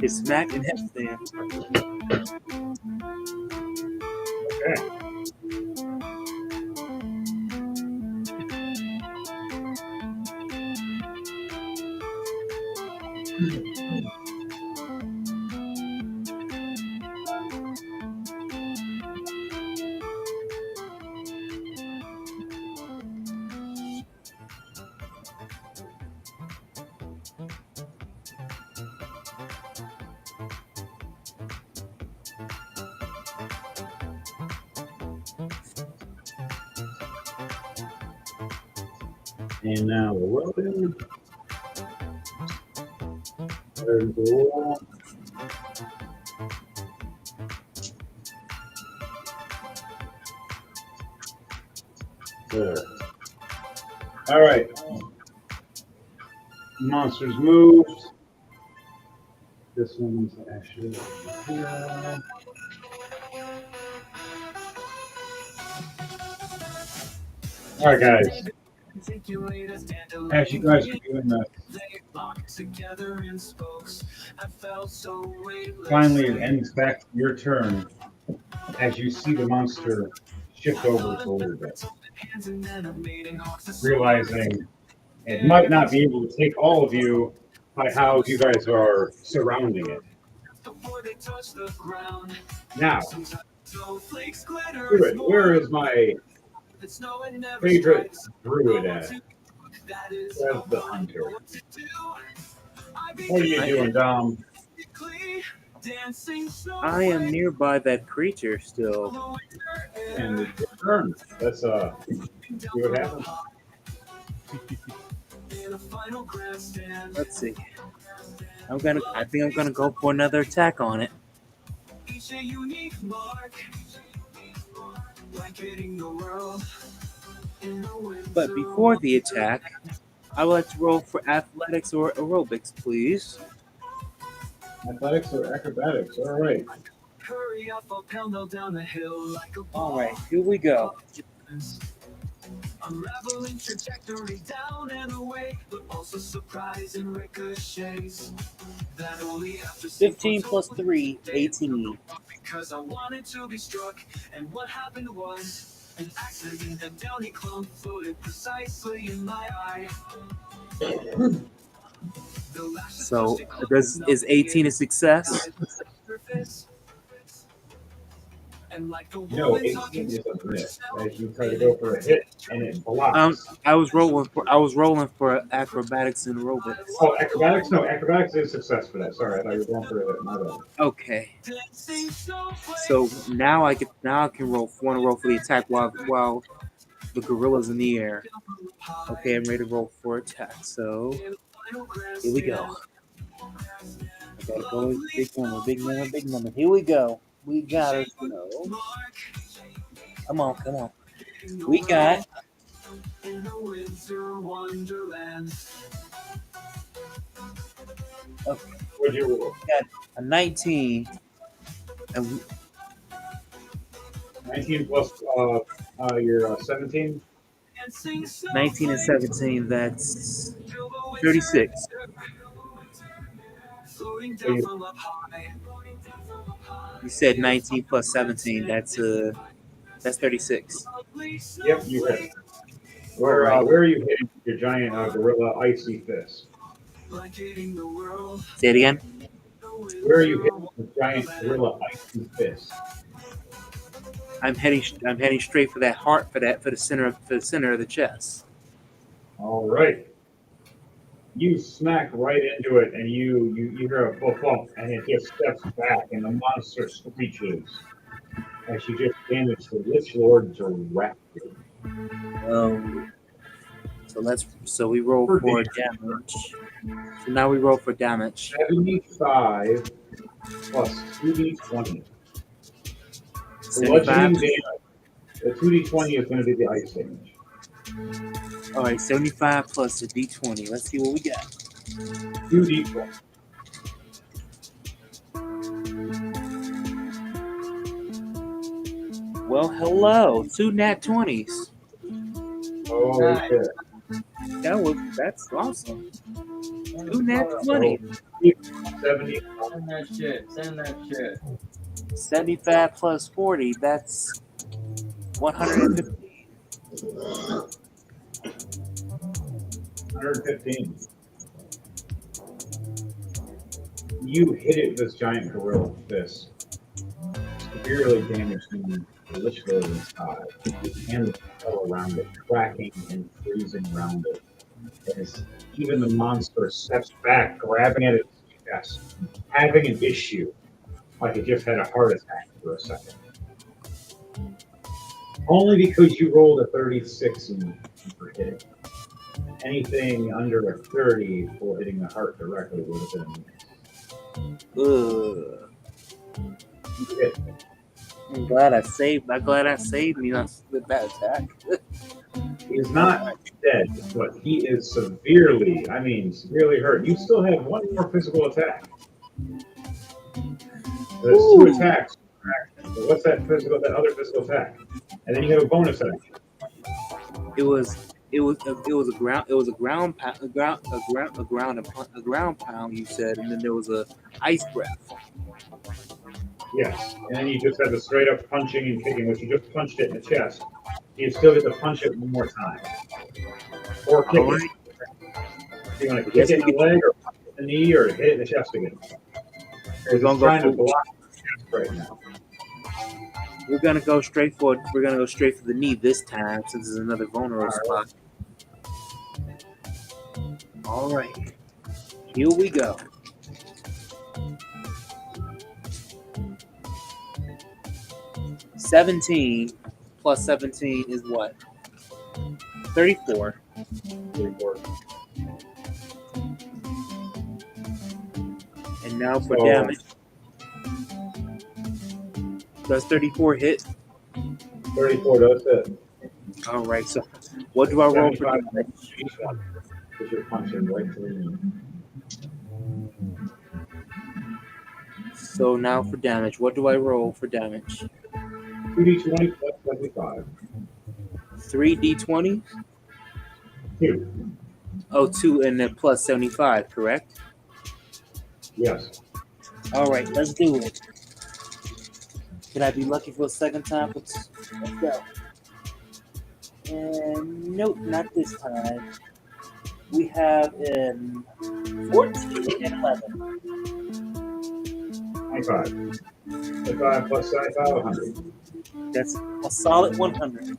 It's smack and headstand. Okay. And now we're rolling. There's the roll. There. All right. Monsters moved. This one's actually here. All right, guys. As you guys are doing this, finally it ends back to your turn as you see the monster shift over a little bit, realizing it might not be able to take all of you by how you guys are surrounding it. Now, Druid, where is my favorite druid at? Where's the hunter? What are you doing, Dom? I am nearby that creature still. And it's your turn. Let's see what happens. Let's see. I think I'm gonna go for another attack on it. But before the attack, I would like to roll for athletics or aerobics, please. Athletics or acrobatics? All right. All right, here we go. Unraveling trajectory down and away, but also surprise and ricochets. That only after 15 plus 3, 18. because I wanted to be struck, and what happened was an accident. A downy clone floated precisely in my eye. So is 18 a success? No, 18 is a miss as you try to go for a hit and it blocks. I was rolling for acrobatics and aerobics. Oh, acrobatics? No, acrobatics is a success for that. Sorry, I thought you were going for a hit. My bad. Okay. So now I can want to roll for the attack while the gorilla's in the air. Okay, I'm ready to roll for attack. So here we go. I gotta go big number. Here we go. We got it. No. Come on. We got okay. What'd you roll? We got a 19. And 19 plus your 17? 19 and 17, that's 36. You said 19 plus 17, that's 36. Yep, you hit. Where are you hitting your giant gorilla icy fist? Say it again. Where are you hitting the giant gorilla icy fist? I'm heading straight for that heart for the center of the chest. All right. You smack right into it, and you hear a bump, and it just steps back, and the monster screeches as you just damaged the Lich Lord directly. So we roll for damage. So now we roll for damage. 75 plus 2d20. 75. Damage. The 2d20 is going to be the ice damage. All right, 75 plus a d20. Let's see what we got. 2d20. Well, hello, 2 nat 20s. Oh shit! That's awesome. 2 nat 20. 70. Send that shit. 75 plus 40. That's 115. 115. You hit it with this giant gorilla fist. Severely damaging the Lich Lord inside and the metal around it, cracking and freezing around it. As even the monster steps back, grabbing at its chest, having an issue, like it just had a heart attack for a second. Only because you rolled a 36 and you hit it. anything under a 30 for hitting the heart directly would have been Ugh. hit. I'm glad I saved me with that attack. He's not dead, but he is severely hurt. You still have one more physical attack. There's two attacks. So what's that other physical attack? And then you have a bonus action. It was a ground pound. You said, and then there was a ice breath. Yes. And then you just have the straight up punching and kicking, which you just punched it in the chest. You still get to punch it one more time. Or kick it. Do you want to kick it in the leg or punch it in the knee or hit it in the chest again? We're trying to block the chest right now. We're gonna go straight for the knee this time, since it's another vulnerable spot. All right, here we go. $17 plus 17 is what? 34. 34. And now for damage. Does 34 hit? 34 does hit. All right. So, what do I roll for damage? Because you're punching right to the knee. So now for damage, what do I roll for damage? 2d20 plus 75. 3d20? 2. Oh, 2 and then plus 75, correct? Yes. All right, let's do it. Can I be lucky for a second time? Let's go. And nope, not this time. We have 14 and 11. 25. 25 plus 75, 100. That's a solid 100.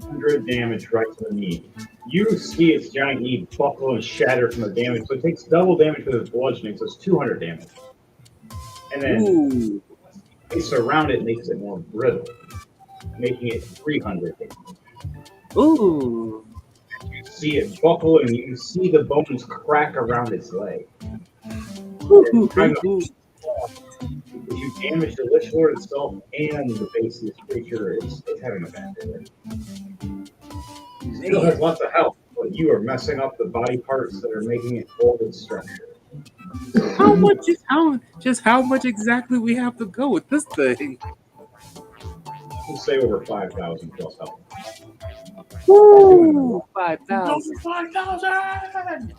100 damage right to the knee. You see its giant knee buckle and shatter from the damage, so it takes double damage because it's bludgeoning, so it's 200 damage. And then ice around it makes it more brittle, making it 300 damage. Ooh. You see it buckle and you see the bones crack around its leg. If you damage the Lich Lord itself and the base of this creature, it's having a bad day. It still has lots of health, but you are messing up the body parts that are making it hold its structure. How much exactly we have to go with this thing? We'll say over 5,000 plus health. Woo! 5,000. 5,000!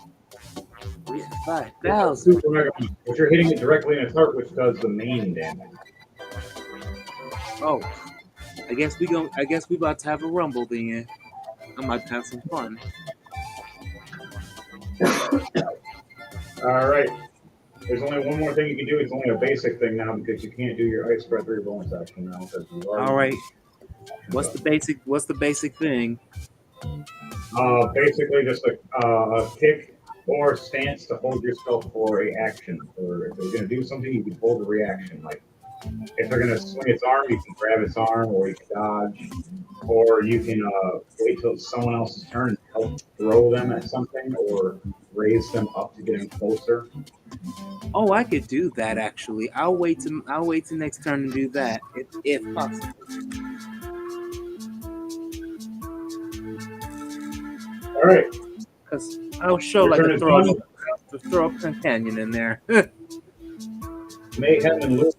5,000. But you're hitting it directly in its heart, which does the main damage. Oh, I guess we about to have a rumble then. I might have some fun. All right. There's only one more thing you can do. It's only a basic thing now because you can't do your ice breath or your bonus action now. All right. What's the basic thing? Basically just a kick or stance to hold yourself for a action. Or if they're going to do something, you can hold a reaction. Like if they're going to swing its arm, you can grab its arm, or you can dodge, or you can wait till it's someone else's turn and help throw them at something, or raise them up to get them closer. Oh, I could do that actually. I'll wait till next turn to do that if possible. All right. Because I'll show like a throw up companion in there. Mayhem and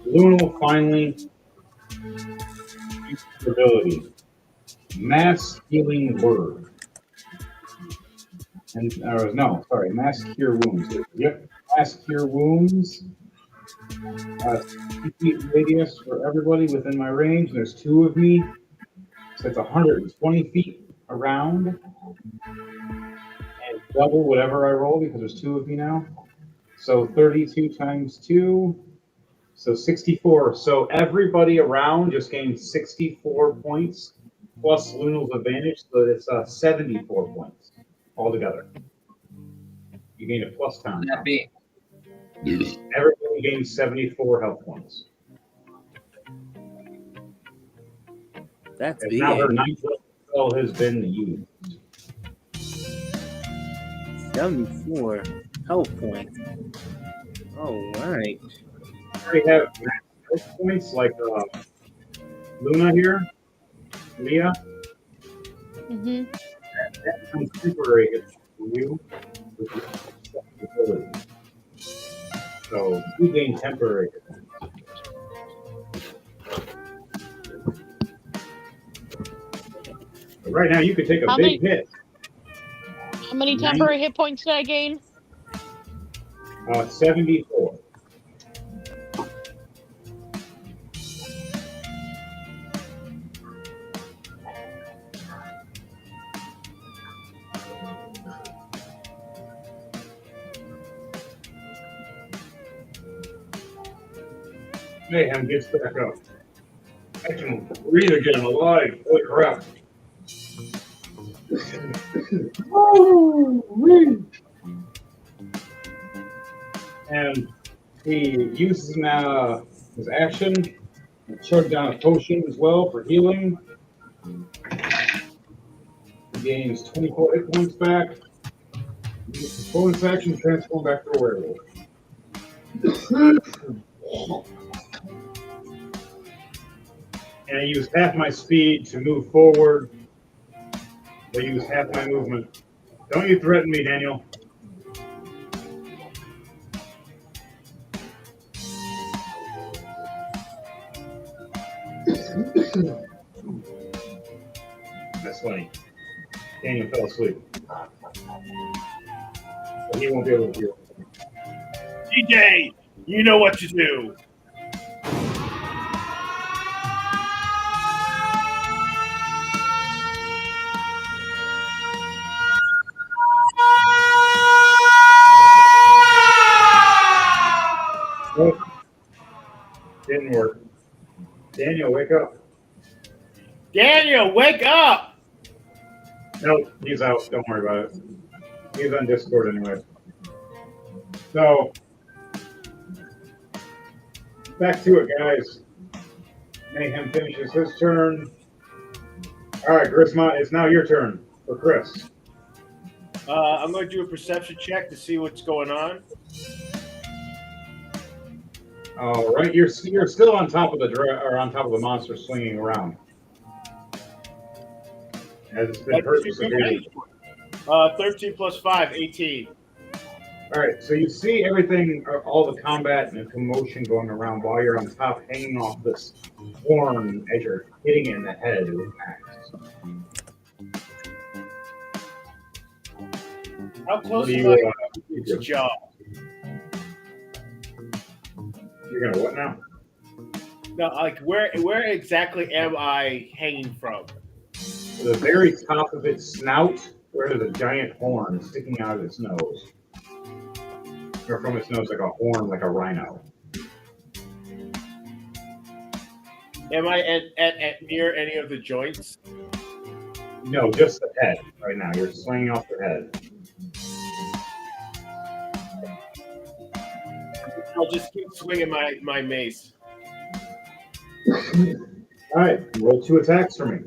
Luna will finally use her ability. Mass Healing Word. Mass Cure Wounds. Yep, Mass Cure Wounds. 60 feet radius for everybody within my range. There's 2 of me. So it's 120 feet around. And double whatever I roll because there's 2 of me now. So 32 times 2. So 64. So everybody around just gained 64 points plus Luna's advantage. So it's 74 points altogether. You gain a plus count. That be Everybody gains 74 health points. That's It's big. now her 9th spell has been used. 74 health points. All right. I already have max health points like Luna here, Leah. Mhm. That becomes temporary hit for you with your ability. So you gain temporary hit points. But right now, you could take a How big many hit. how many temporary hit points did I gain? 74. Mayhem gets back up. I can breathe again, I'm alive. Holy crap. And he uses now his action to chug down a potion as well for healing. He gains 24 hit points back. He gets his bonus action to transform back to a werewolf. And I use half my speed to move forward. I use half my movement. Don't you threaten me, Daniel. That's funny. Daniel fell asleep. But he won't be able to hear. DJ, you know what to do. Nope. Didn't work. Daniel, wake up. Daniel, wake up! Nope, he's out. Don't worry about it. He's on Discord anyway. So, back to it, guys. Mayhem finishes his turn. All right, Grisma, it's now your turn for Chris. I'm going to do a perception check to see what's going on. All right, you're still on top of the monster swinging around. As it's been hurt severely. 13 plus 5, 18. All right, so you see everything, all the combat and the commotion going around while you're on top, hanging off this horn as you're hitting it in the head with an axe. How close What do am you, I to its jaw? You're gonna what now? No, like where exactly am I hanging from? The very top of its snout, where there's a giant horn sticking out of its nose. Or from its nose, like a horn, like a rhino. Am I at near any of the joints? No, just the head right now. You're swinging off the head. I'll just keep swinging my mace. All right, roll 2 attacks for me.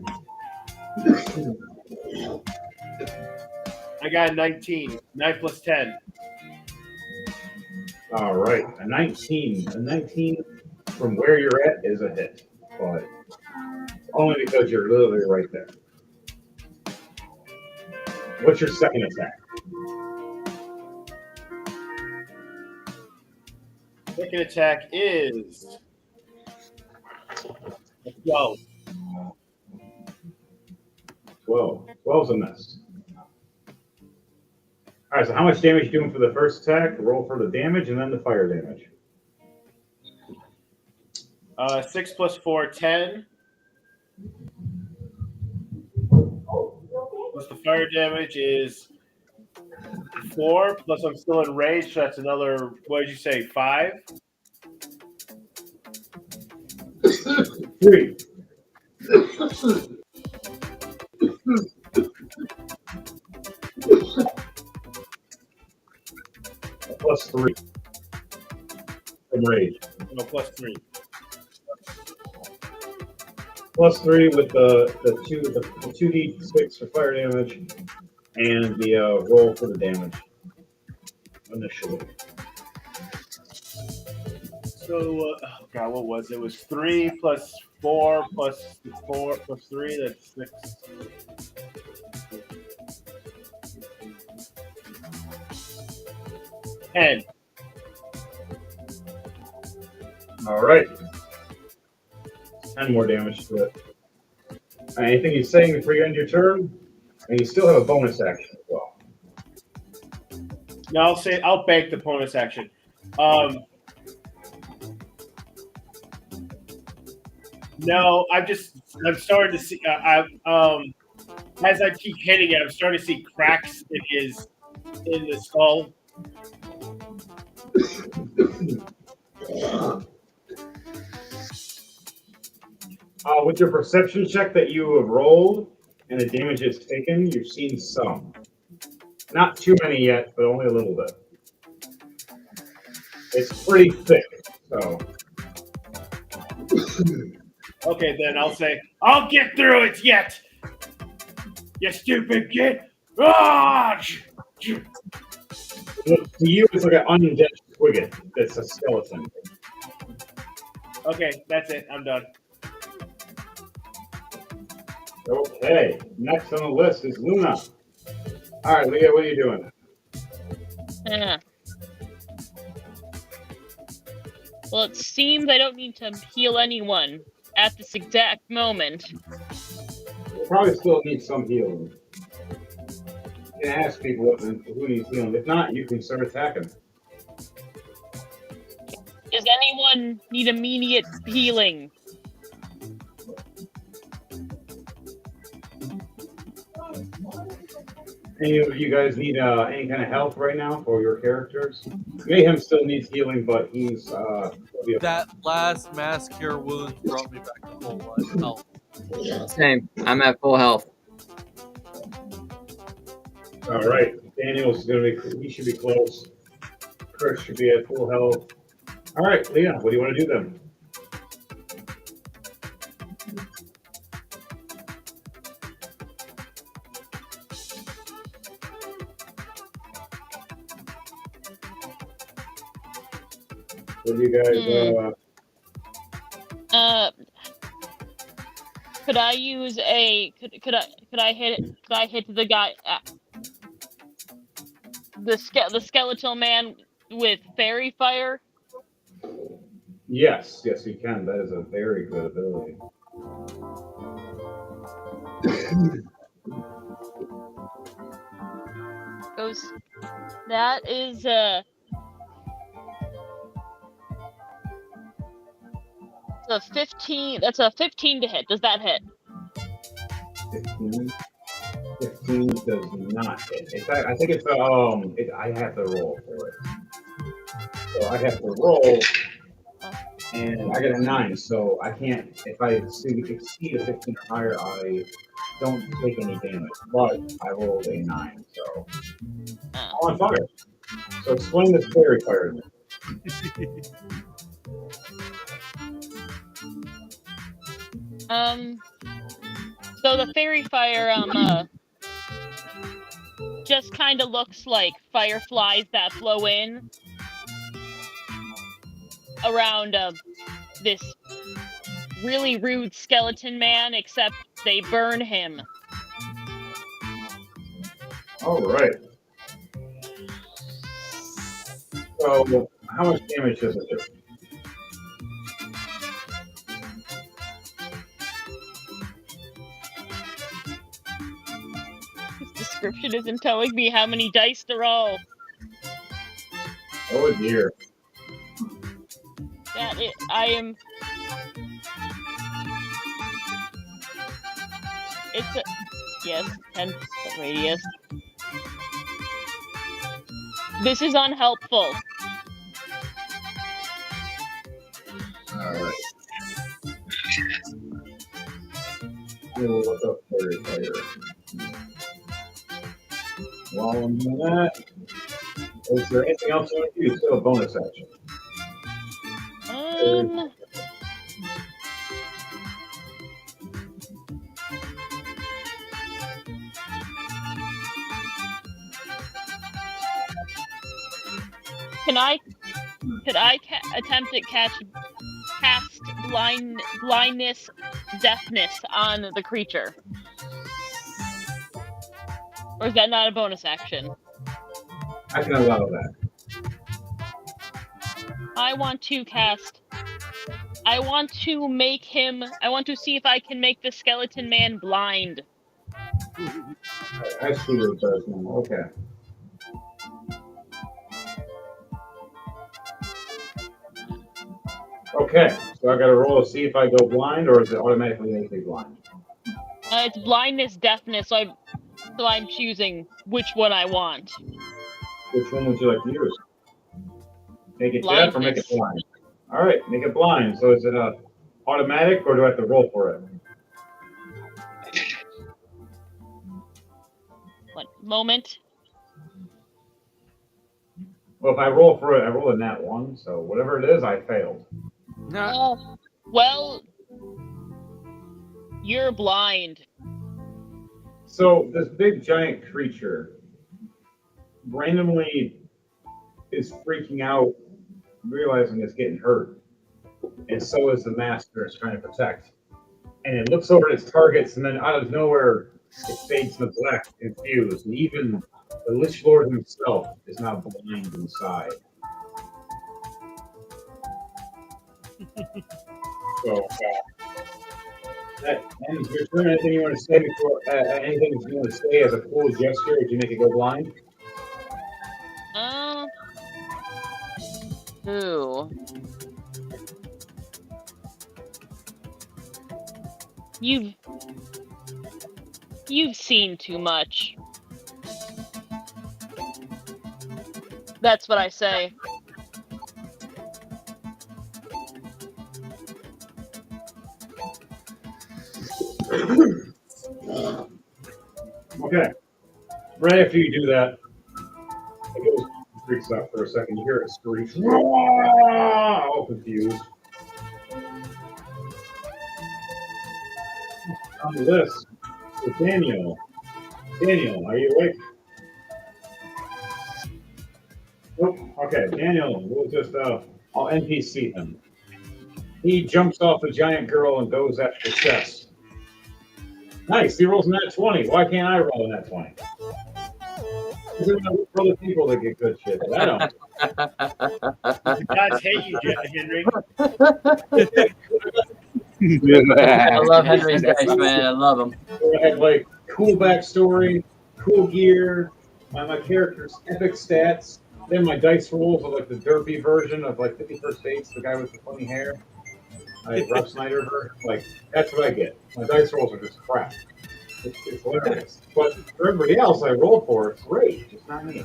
I got a 19. 9 plus 10. All right, a 19. A 19 from where you're at is a hit, but only because you're literally right there. What's your second attack? Second attack is 12. 12. 12's a miss. All right, so how much damage you doing for the first attack? Roll for the damage and then the fire damage. 6 plus 4, 10. Plus the fire damage is 4. Plus I'm still in range, so that's another, what did you say, 5? 3. Plus 3. From rage. No, plus 3. +3 with the 2d6 for fire damage, and the roll for the damage initially. So, oh god, what was it? It was 3 plus 4 plus 4 plus 3. That's 6. 10. All right. 10 more damage to it. Anything he's saying before you end your turn? And you still have a bonus action as well. No, I'll bank the bonus action. No, I'm starting to see. As I keep hitting it, I'm starting to see cracks in the skull. With your perception check that you have rolled and the damage it's taken, you've seen some. Not too many yet, but only a little bit. It's pretty thick, so. Okay, then I'll say, I'll get through it yet! You stupid kid! Ah! To you, it's like an undead squigget. It's a skeleton. Okay, that's it. I'm done. Okay, next on the list is Luna. All right, Leah, what are you doing? Yeah. Well, it seems I don't need to heal anyone at this exact moment. We'll probably still need some healing. You can ask people who needs healing. If not, you can start attacking. Does anyone need immediate healing? Any of you guys need any kind of help right now for your characters? Mayhem still needs healing, but he's That last mass cure wound brought me back to full health. Same. I'm at full health. all right. Daniel's he should be close. Chris should be at full health. All right, Leah, what do you want to do then? What do you guys? Could I use a? Could I hit the guy? The skeletal man with fairy fire? Yes, you can. That is a very good ability. Goes. That is a 15. That's a 15 to hit. Does that hit? 15. 15 does not hit. In fact, I think it's I have to roll for it. So I have to roll, and I get a 9. So I can't. If I exceed a 15 or higher, I don't take any damage. But I rolled a 9, so I'm on fire. So explain this fairy fire to me. So the fairy fire just kind of looks like fireflies that blow in around this really rude skeleton man, except they burn him. All right. So how much damage does it do? This description isn't telling me how many dice to roll. Oh dear. I am. It's a yes, 10-foot radius. This is unhelpful. All right. We'll look up fairy fire. While I'm doing that, is there anything else you want to do? Still a bonus action. Could I attempt to cast blindness, deafness on the creature? Or is that not a bonus action? I can allow that. I want to make him. I want to see if I can make the skeleton man blind. I see what it does now. Okay. Okay, so I got to roll to see if I go blind, or is it automatically make me blind? It's blindness, deafness. So I'm choosing which one I want. Which one would you like to use? Make it deaf or make it Blindness. blind? All right, make it blind. So is it automatic, or do I have to roll for it? One moment. Well, if I roll for it, I roll a nat 1, so whatever it is, I failed. Oh, well, you're blind. So this big giant creature randomly is freaking out, realizing it's getting hurt. And so is the master it's trying to protect. And it looks over at its targets, and then out of nowhere, it fades to black, confused. And even the Lich Lord himself is now blind inside. So, that ends your turn. Anything you want to say before? Anything you want to say as a cool gesture? Would you make it go blind? Ooh. You've seen too much. That's what I say. Okay. Right after you do that, it goes freaks out for a second. You hear it screech, all confused. On the list is Daniel. Daniel, are you awake? Nope. Okay, Daniel, we'll just I'll NPC him. He jumps off the giant girl and goes at the chest. Nice, he rolls a nat 20. Why can't I roll a nat 20? Because I'm gonna look for other people that get good shit, but I don't. The gods hate you, Henry. I love Henry's dice, man. I love him. I have like cool backstory, cool gear, my character's epic stats. Then my dice rolls are like the derpy version of like 51st Dates, the guy with the funny hair. Like Rob Snyder version. Like that's what I get. My dice rolls are just crap. It's hilarious. But for everybody else I roll for, it's great. Just not me.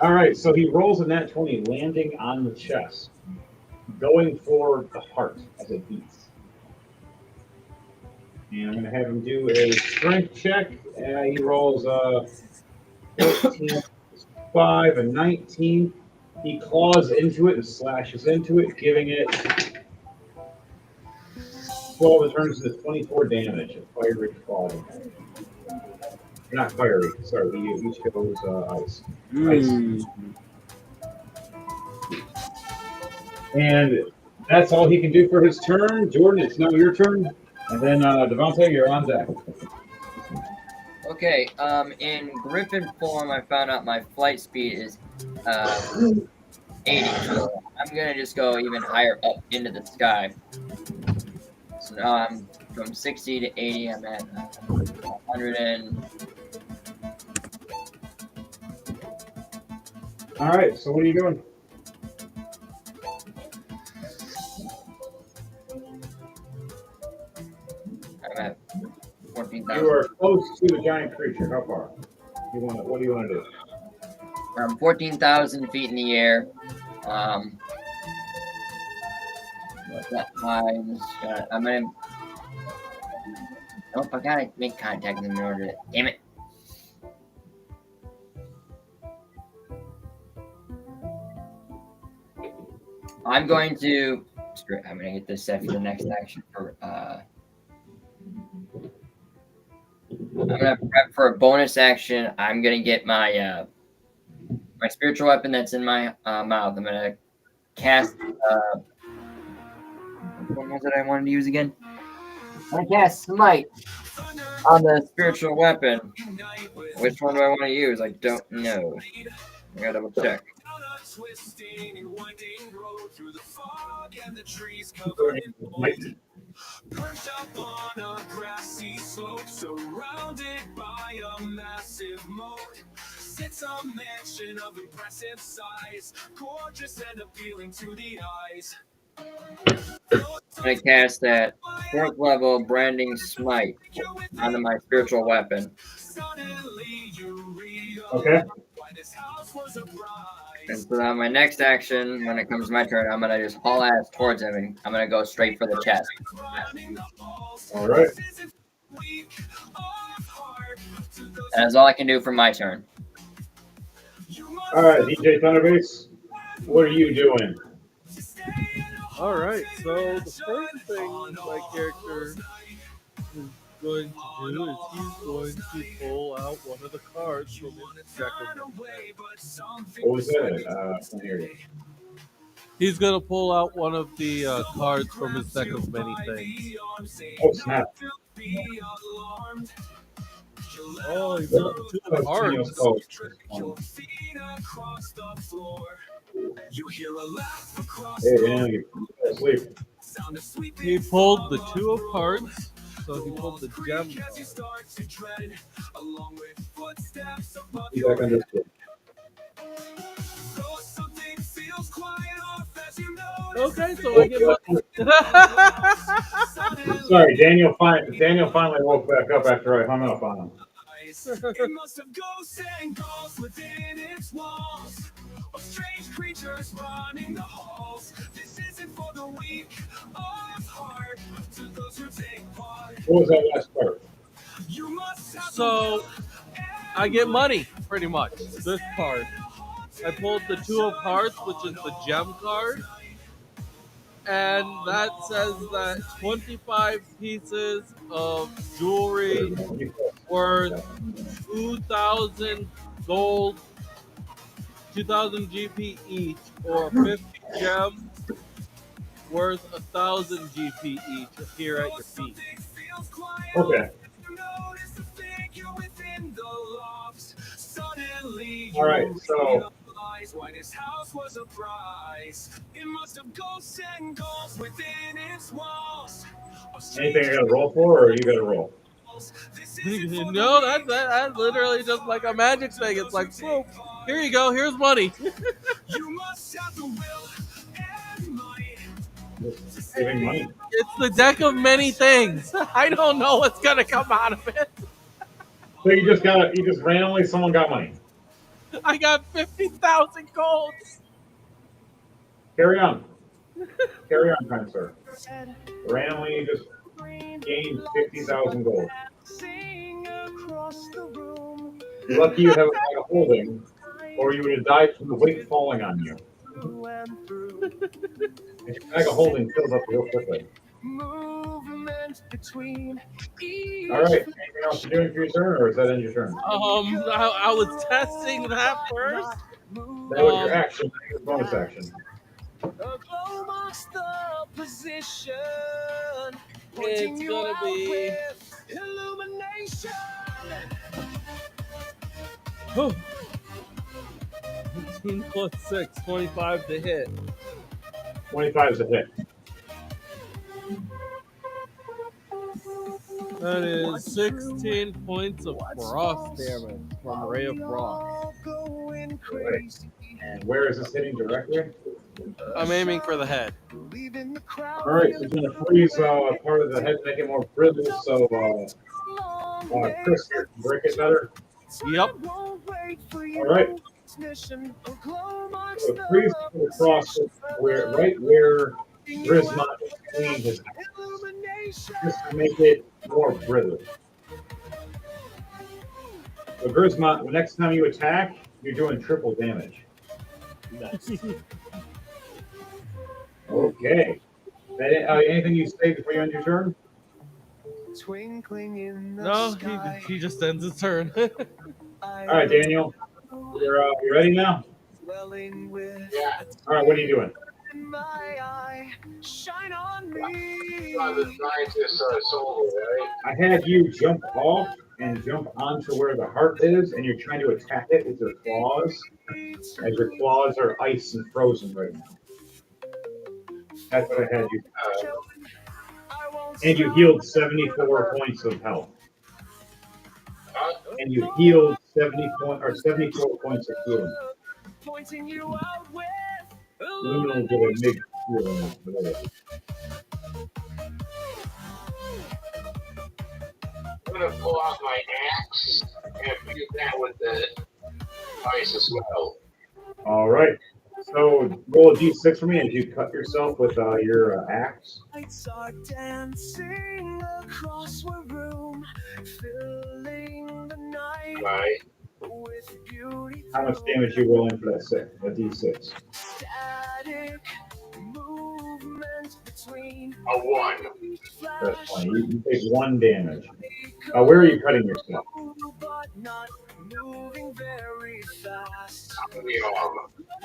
All right, so he rolls a nat 20, landing on the chest, going for the heart as it beats. And I'm going to have him do a strength check. He rolls 14, 5, and 19. He claws into it and slashes into it, giving it 12 turns into 24 damage of fiery claw damage. Not fiery, sorry, he each goes ice. Ice. And that's all he can do for his turn. Jordan, it's now your turn. And then Devontae, you're on deck. Okay, in Griffin form, I found out my flight speed is 80. So I'm gonna just go even higher up into the sky. So now I'm from 60 to 80. I'm at 100 and. All right. So what are you doing? I'm at 14,000. You are close to the giant creature. How far? What do you want to do? I'm 14,000 feet in the air. What's that times? I'm gonna. Nope, I gotta make contact with them in order to. Damn it. I'm going to. I'm gonna get this set for the next action for. I'm gonna prep for a bonus action. I'm gonna get my my spiritual weapon that's in my mouth. I'm gonna cast. What was it I wanted to use again? I'm gonna cast Smite on the spiritual weapon. Which one do I want to use? I don't know. I gotta double check. Perched up on a grassy slope, surrounded by a massive moat, sits a mansion of impressive size, gorgeous and appealing to the eyes. I'm gonna cast that 4th level branding smite onto my spiritual weapon. Okay. And so on my next action, when it comes to my turn, I'm gonna just haul ass towards him and I'm gonna go straight for the chest. All right. That's all I can do for my turn. All right, DJ Thunderbase, what are you doing? All right. So the first thing my character is going to do is he's going to pull out one of the cards from his deck of many things. What was that? I can't hear you. He's going to pull out one of the cards from his deck of many things. Oh, snap. Oh, he pulled two That's Daniel's cards. code. Hey, Daniel, you fell asleep. He pulled the 2 of hearts, so he pulled the gem card. He's back on Discord. Okay, so I get my... Sorry, Daniel finally woke back up after I hung up on him. It must have ghosts and ghosts within its walls, of strange creatures running the halls. This isn't for the weak of heart, to those who take part. What was that last part? You must have So I get money, pretty much. This card. I pulled the 2 of hearts, which is the gem card. And that says that 25 pieces of jewelry worth 2,000 gold, 2,000 GP each, or 50 gems worth 1,000 GP each appear at your feet. Okay. All right, so His house was a prize. It must have ghosts and ghosts within its walls. anything I got to roll for, or you got to roll? No, that's literally just like a magic thing. It's like, whoa, here you go, here's money. You must have the will and might. Just saving money. It's the deck of many things. I don't know what's gonna come out of it. So you just randomly someone got money. I got 50,000 gold. Carry on, kind sir. Randomly, you just gained 50,000 gold. Lucky you have a bag of holding, or you would have died from the weight falling on you. And your bag of holding fills up real quickly. All right. Anything else you're doing for your turn, or is that end your turn? I was testing that first. That was your action. Your bonus action. It's gonna be. Whew. 18 plus 6, 25 to hit. 25 is a hit. That is 16 points of frost damage from Ray of Frost. Right. And where is this hitting directly? I'm aiming for the head. All right, so you're going to freeze part of the head, make it more brittle, so Chris here can break it better. Yep. All right. So freeze across right where Grismont is between his eyes, just to make it more brittle. So Grismont, the next time you attack, you're doing triple damage. Nice. Okay. Anything you say before you end your turn? No, he just ends his turn. All right, Daniel. You ready now? Dwelling with Yeah. All right, what are you doing? in my eye, shine on me. The scientist soldier, right? I had you jump off and jump onto where the heart is, and you're trying to attack it with your claws, as your claws are ice and frozen right now. That's what I had you. I won't And you stop healed 74 points of health. And you healed 74 points of healing. pointing you out with Luminal did a big healing for that. I'm gonna pull out my axe and beat that with the ice as well. All right. So roll a d6 for me as you cut yourself with your axe. lights are dancing across the room, filling the night Right. with beauty. How much damage you rolling for that a d6? Static movement between A 1. That's funny. You take 1 damage. Where are you cutting yourself? but not moving very fast. On the arm.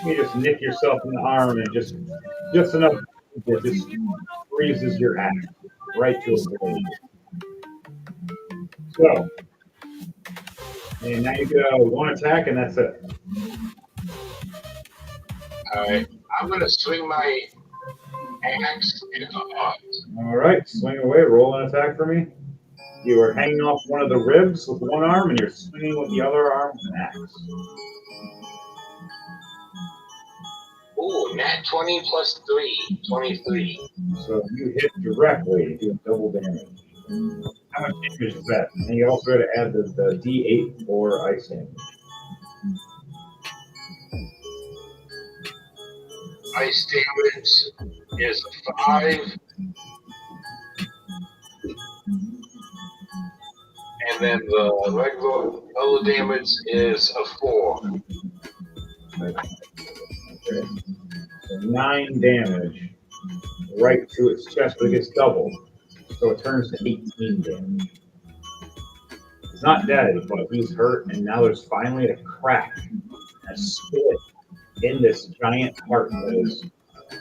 You just nick yourself in the arm and just enough that just freezes your axe right to a blade. So, and now you get 1 attack, and that's it. Alright. I'm gonna swing my axe and All right, swing away. Roll an attack for me. You are hanging off one of the ribs with one arm, and you're swinging with the other arm with an axe. ooh, nat 20 plus 3. 23. So if you hit directly, you do double damage. How much damage is that? And you also got to add the D8 for ice damage. Ice damage is a 5. And then the regular damage is a 4. Okay. So 9 damage right to its chest, but it gets doubled. So it turns to 18 damage. He's not dead, but he's hurt, and now there's finally a crack, a split in this giant heart that is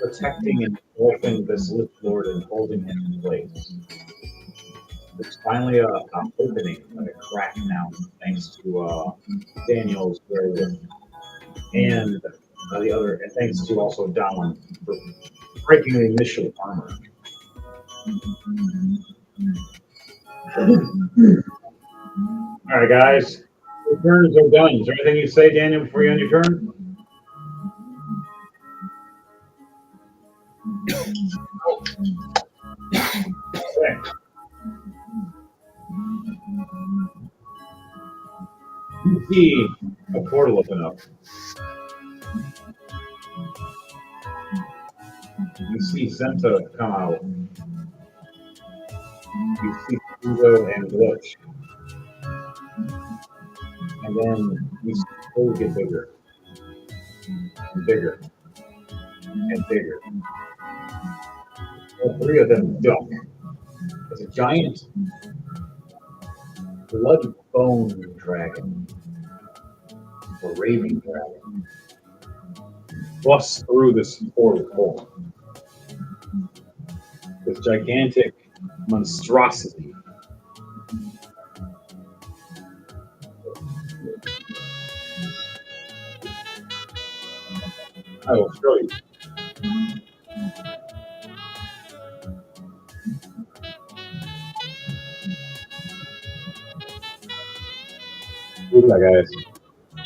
protecting and engulfing this Lich Lord and holding him in place. There's finally a opening, like a crack now, thanks to Daniel's grave and the other, and thanks to also Dallin for breaking the initial armor. All right, guys. Your turns are done. Is there anything you say, Daniel, before you end your turn? Okay. You see a portal open up. You see Zenta come out. You see Hugo and Lich. And then you see Cole get bigger. And bigger. And bigger. All 3 of them duck. It's a giant blood bone dragon. A raving dragon. Busts through this portal hole. This gigantic monstrosity. I will show you. Look at that, guys.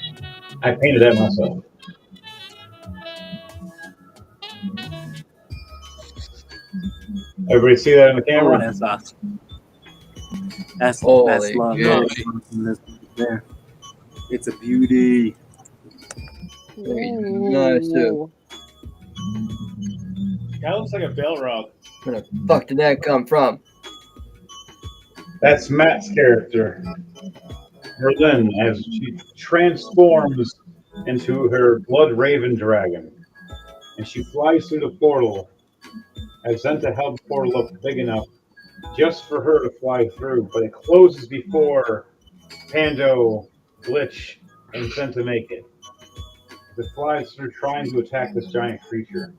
I painted that myself. Everybody see that in the Oh, camera? that's awesome. That's the Holy best love gosh. there. It's a beauty. Nice too. That looks like a Balrog. Where the fuck did that come from? That's Matt's character. Berlin, as she transforms into her blood raven dragon. And she flies through the portal. As Zenta held the portal up big enough just for her to fly through, but it closes before Pando, Glitch, and Zenta make it. The flies are trying to attack this giant creature.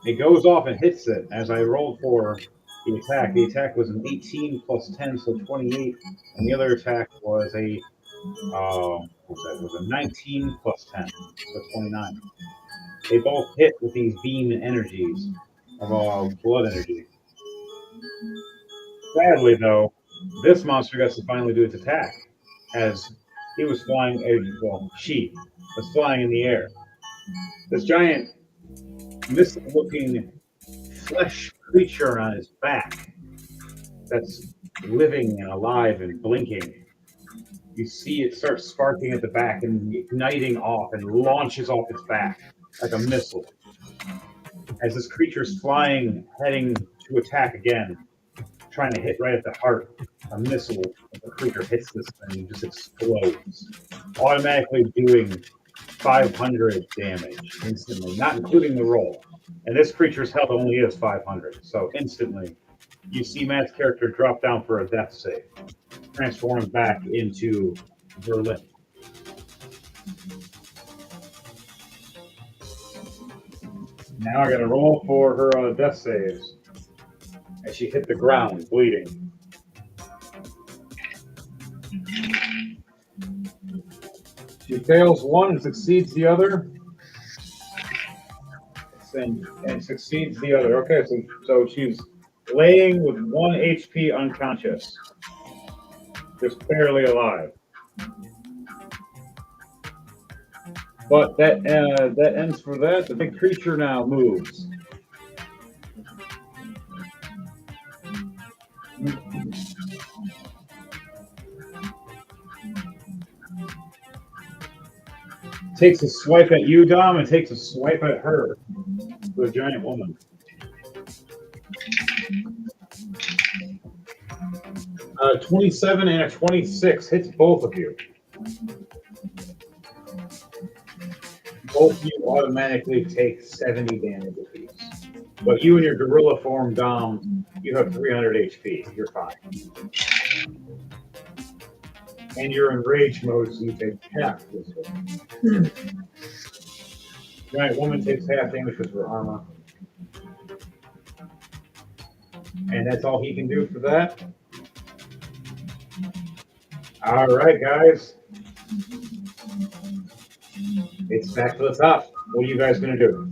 It goes off and hits it as I rolled for the attack. The attack was an 18 plus 10, so 28, and the other attack was a what was that? It was a 19 plus 10, so 29. They both hit with these beam energies of blood energy. Sadly, though, this monster gets to finally do its attack, as he was flying. She was flying in the air. This giant, missing-looking flesh creature on his back that's living and alive and blinking. You see it start sparking at the back and igniting off and launches off its back like a missile. As this creature's flying, heading to attack again, trying to hit right at the heart, a missile of the creature hits this thing and just explodes, automatically doing 500 damage instantly, not including the roll. And this creature's health only is 500, so instantly you see Matt's character drop down for a death save, transform back into Berlin. Now I gotta roll for her death saves. As she hit the ground, bleeding. She fails one and succeeds the other. And succeeds the other. Okay, so she's laying with 1 HP unconscious. Just barely alive. But that ends for that. The big creature now moves. Takes a swipe at you, Dom, and takes a swipe at her, the giant woman. A 27 and a 26 hits both of you. Both of you automatically take 70 damage apiece. But you and your gorilla form, Dom, you have 300 HP. You're fine. And you're in rage mode, so you take half this one. Giant woman takes half damage with her armor. And that's all he can do for that. All right, guys. It's back to the top. What are you guys going to do?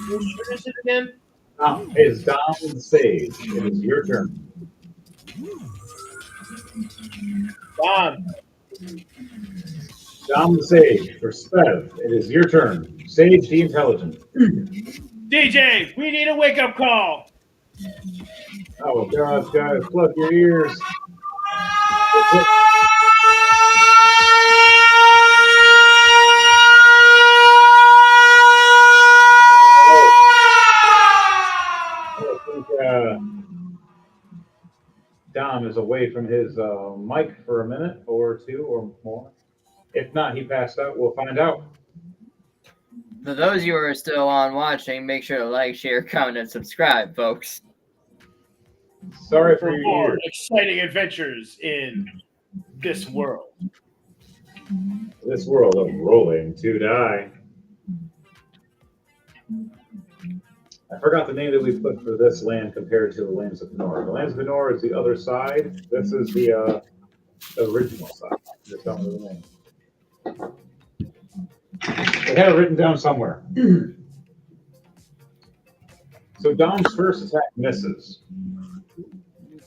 Whose turn is it again? It's Dom and Sage. It is your turn. Dom. Dom the Sage for Spev. It is your turn. Sage the Intelligent. DJ, we need a wake-up call. Oh, gosh, guys, plug your ears. Dom is away from his mic for a minute or two or more. If not, he passed out. We'll find out. For those of you who are still on watching, make sure to like, share, comment, and subscribe, folks. Sorry for for your more ears. exciting adventures in this world. This world of rolling to die. I forgot the name that we put for this land compared to the lands of Nor. The lands of Nor is the other side. This is the original side. Just don't know the name. I had it written down somewhere. So Dom's first attack misses,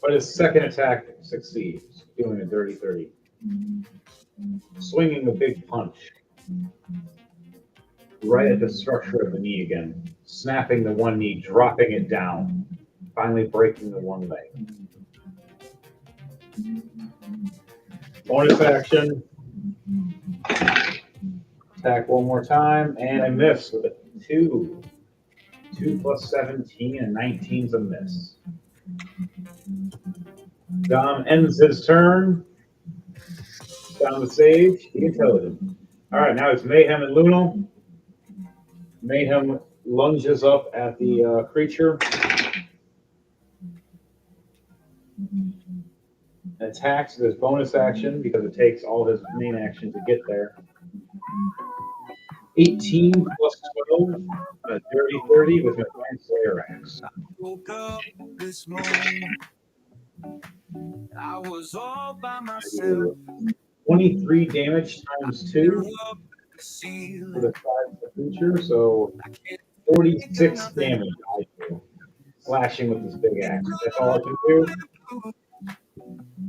but his second attack succeeds, doing a dirty 30. Swinging a big punch right at the structure of the knee again, snapping the one knee, dropping it down, finally breaking the one leg. Bonus action. Attack one more time, and I miss with a 2. 2 plus 17, and 19's a miss. Dom ends his turn. down the stage, the intelligent. All right, now it's Mayhem and Luno. Mayhem lunges up at the creature. Attacks with his bonus action because it takes all his main action to get there. 18 plus 12, a dirty 30 with my Grand Slayer axe. Woke up this morning. I was all by myself. 23 damage times 2 Up at the ceiling. for the 5 creature, so 46 damage I do. Slashing with this big axe. That's all I can do.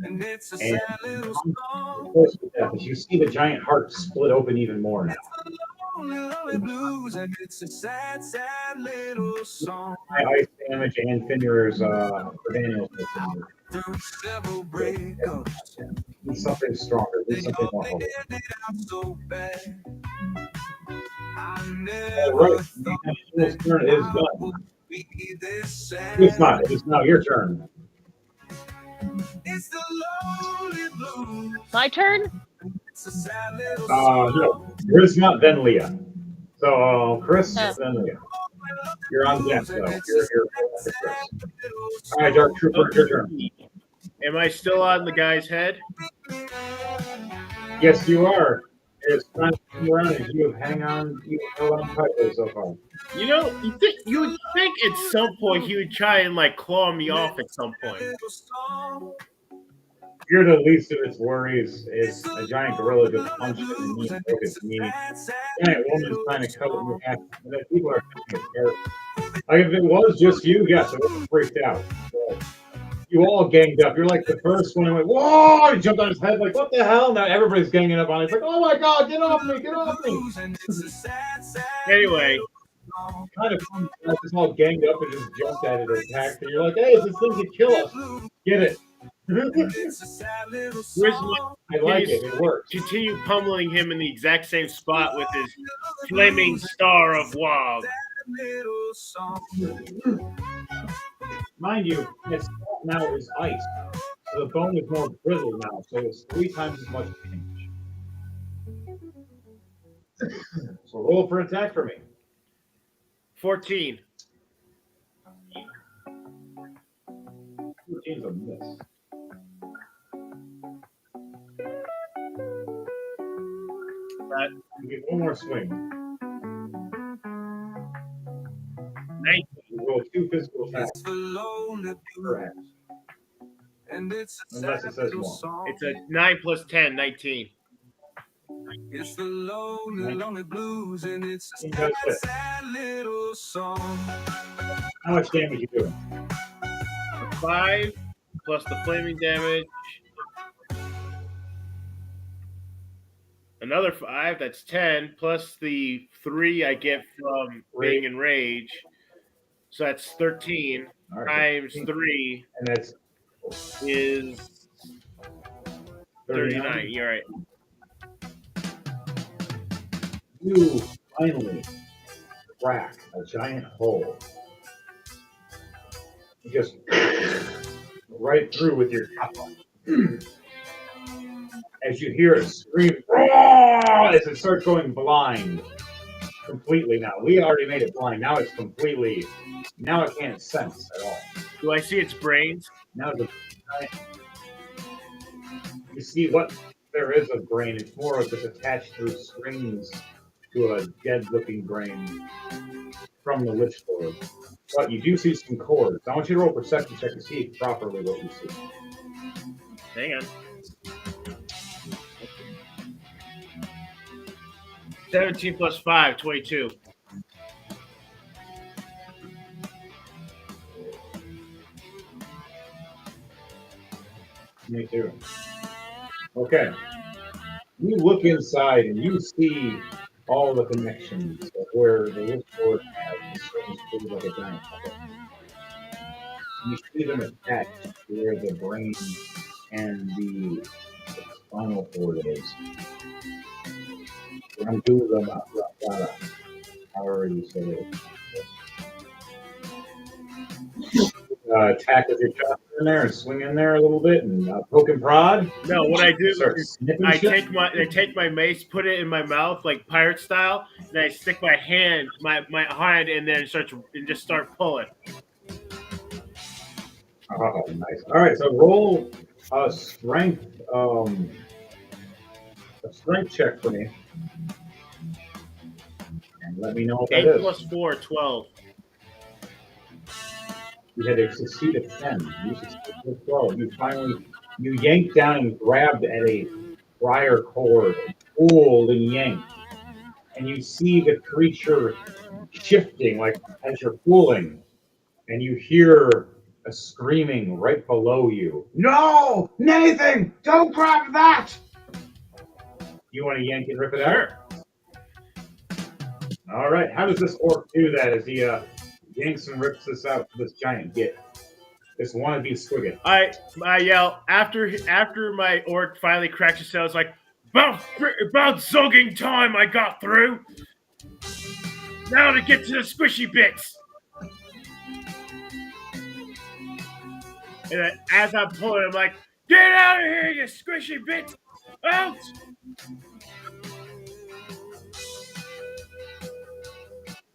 And it's a And sad little song. close to death, as you see the giant heart split open even more now. Lonely, lonely blues, and it's a sad, sad little song. My ice damage and Finrier's for Daniel's. Through several breakups, Need something stronger. Need they something all more holy. ended out so bad. I All never right, thought Daniel's turn is I done. would be this sad. It's not. It's now your turn. It's the lonely blues. My turn? It's a sad little song. No, Grisma, then Leah. So Chris, Yeah. then Leah. You're on deck, though. You're Chris. All right, All Dark Trooper, your turn. Am I still on the guy's head? Yes, you are. It's time to come around and you hang on. You held on tightly so far. You know, you would think at some point he would try and like claw me off at some point. You're the least of its worries. Is a giant gorilla just punched him and he broke his knee. Giant woman's trying to cut it in half. People are taking it apart. Like if it was just you, yes, it would have freaked out. So, you all ganged up. You're like the first one who went, whoa! He jumped on his head, like, what the hell? Now everybody's ganging up on it. It's like, oh my god, get off me, get off me. Anyway, Kind of fun. Like, it's all ganged up and just jumped at it and attacked it. You're like, hey, this thing could kill us. Get it. Grisma, I like it. It works. continue pummeling him in the exact same spot with his flaming star of Wog. Mind you, its now is ice. So the bone is more brittle now, so it's 3 times as much damage. So roll for attack for me. 14. 14's a miss. You get one more swing. 19. You roll 2 physical attacks. It's the lonely Correct. and it's a Unless sad it says little more. song. It's a 9 plus 10, 19. It's the lonely, lonely blues, and it's a That's sad, it. sad little song. How much damage you doing? 5 plus the flaming damage. Another 5, that's 10, plus the 3 I get from being enraged. So that's 13 All right. times 3 And that's is 39. You're right. You finally crack a giant hole. You just right through with your top on. As you hear it scream, "Roar!" as it starts going blind completely now. We already made it blind. Now it's completely, now it can't sense at all. Do I see its brains? Now the you see what there is of brain. It's more of just attached through strings to a dead-looking brain from the Lich Lord. But you do see some cords. I want you to roll a perception check to see properly what you see. Hang on. 17 plus 5, 22. Me too. Okay. You look inside and you see all the connections of where the Lich Lord has the strings through like a giant puppet. You see them attached to where the brain and the spinal cord is. However you say it. attack with your chopper in there and swing in there a little bit and poke and prod? No, what I do Start is snipping I shit? take my mace, put it in my mouth like pirate style, and I stick my hand in there and just start pulling. Oh, nice. All right, so roll a strength check for me, and let me know what that 8 is. plus 4, 12. You had to succeed at 10. You succeeded at 12. You yanked down and grabbed at a briar cord, and pulled and yanked, and you see the creature shifting like as you're pulling, and you hear a screaming right below you. No! Nathan! Don't grab that! You want to yank and rip it out? Sure. All right. How does this orc do that as he yanks and rips this out to this giant git? This wannabe squigget. I yell after my orc finally cracks his tail. It's like about zogging time. I got through. Now to get to the squishy bits. And then as I'm pulling, I'm like, "Get out of here, you squishy bits! Out!"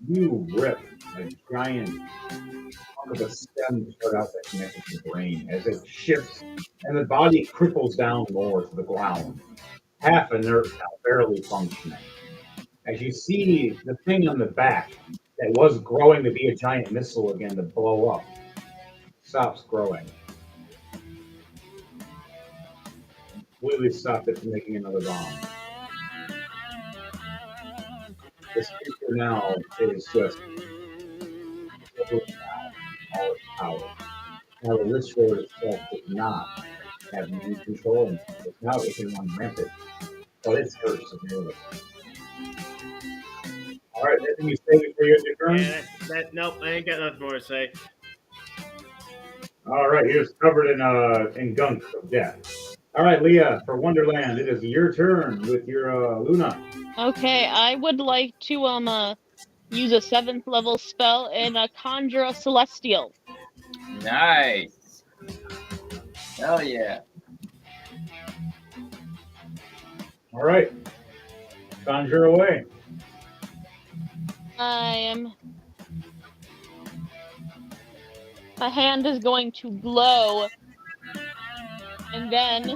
You rip a giant chunk of a stem part out that connects to the brain as it shifts and the body cripples down lower to the ground, half inert now, barely functioning. As you see the thing on the back that was growing to be a giant missile again to blow up stops growing. Completely stopped it from making another bomb. This creature now is just all its power. Now the Lich Lord itself does not have any control, and now it can run rampant, but it's hurt severely. All right, anything you say before you end your turn? Yeah, nope, I ain't got nothing more to say. All right, you're just covered in gunk of death. All right, Leah, for Wonderland, it is your turn with your Luna. Okay, I would like to use a 7th level spell and conjure a celestial. Nice. Hell yeah. All right, conjure away. My hand is going to glow, and then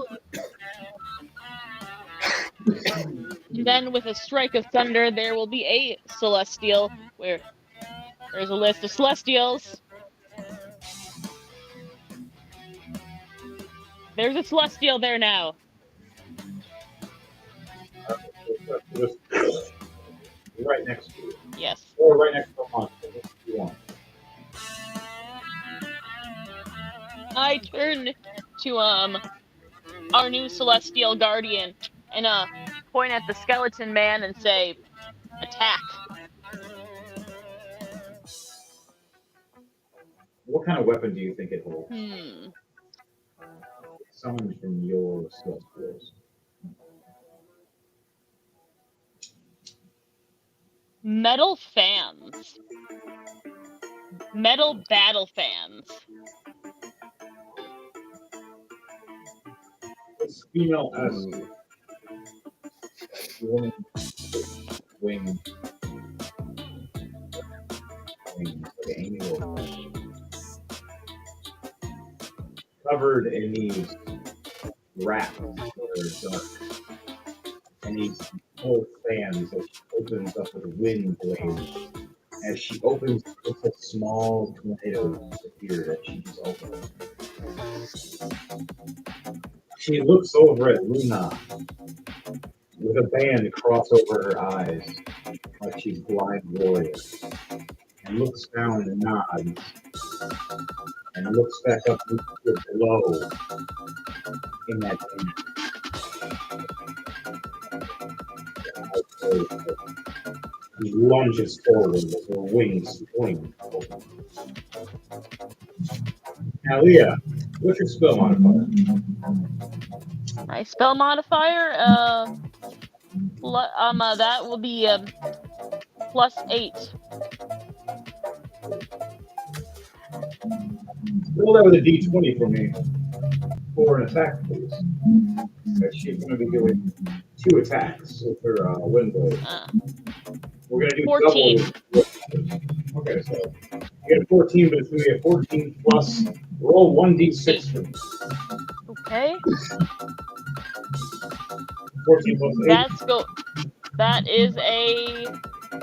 with a strike of thunder, there will be a celestial. Where there's a list of celestials. There's a celestial there now. Just right next to you. Yes. Or right next to the monster. Which you want. I turn to our new celestial guardian and point at the skeleton man and say, "Attack." What kind of weapon do you think it holds? Hmm. Summoned from your celestials. Metal fans. Metal battle fans. It's female-esque. Woman with wings. Like angel. Covered in these wraps that are dark. And these full fans that she opens up with wind blades. As she opens, it's a small tornado disappear that she just opens. She looks over at Luna with a band cross over her eyes, like she's blind warrior, and looks down and nods, and looks back up with the glow in that band. He lunges forward with her wings swing. Now, Leah, what's your spell modifier? My spell modifier, that will be +8. Roll that with a d20 for me for an attack, please. She's going to be doing 2 attacks with her wind blade. We're going to do 14. double. Okay, so you get a 14, but it's going to be a 14 plus. Roll 1d6 for me. Okay. 14 plus 8. That is a. I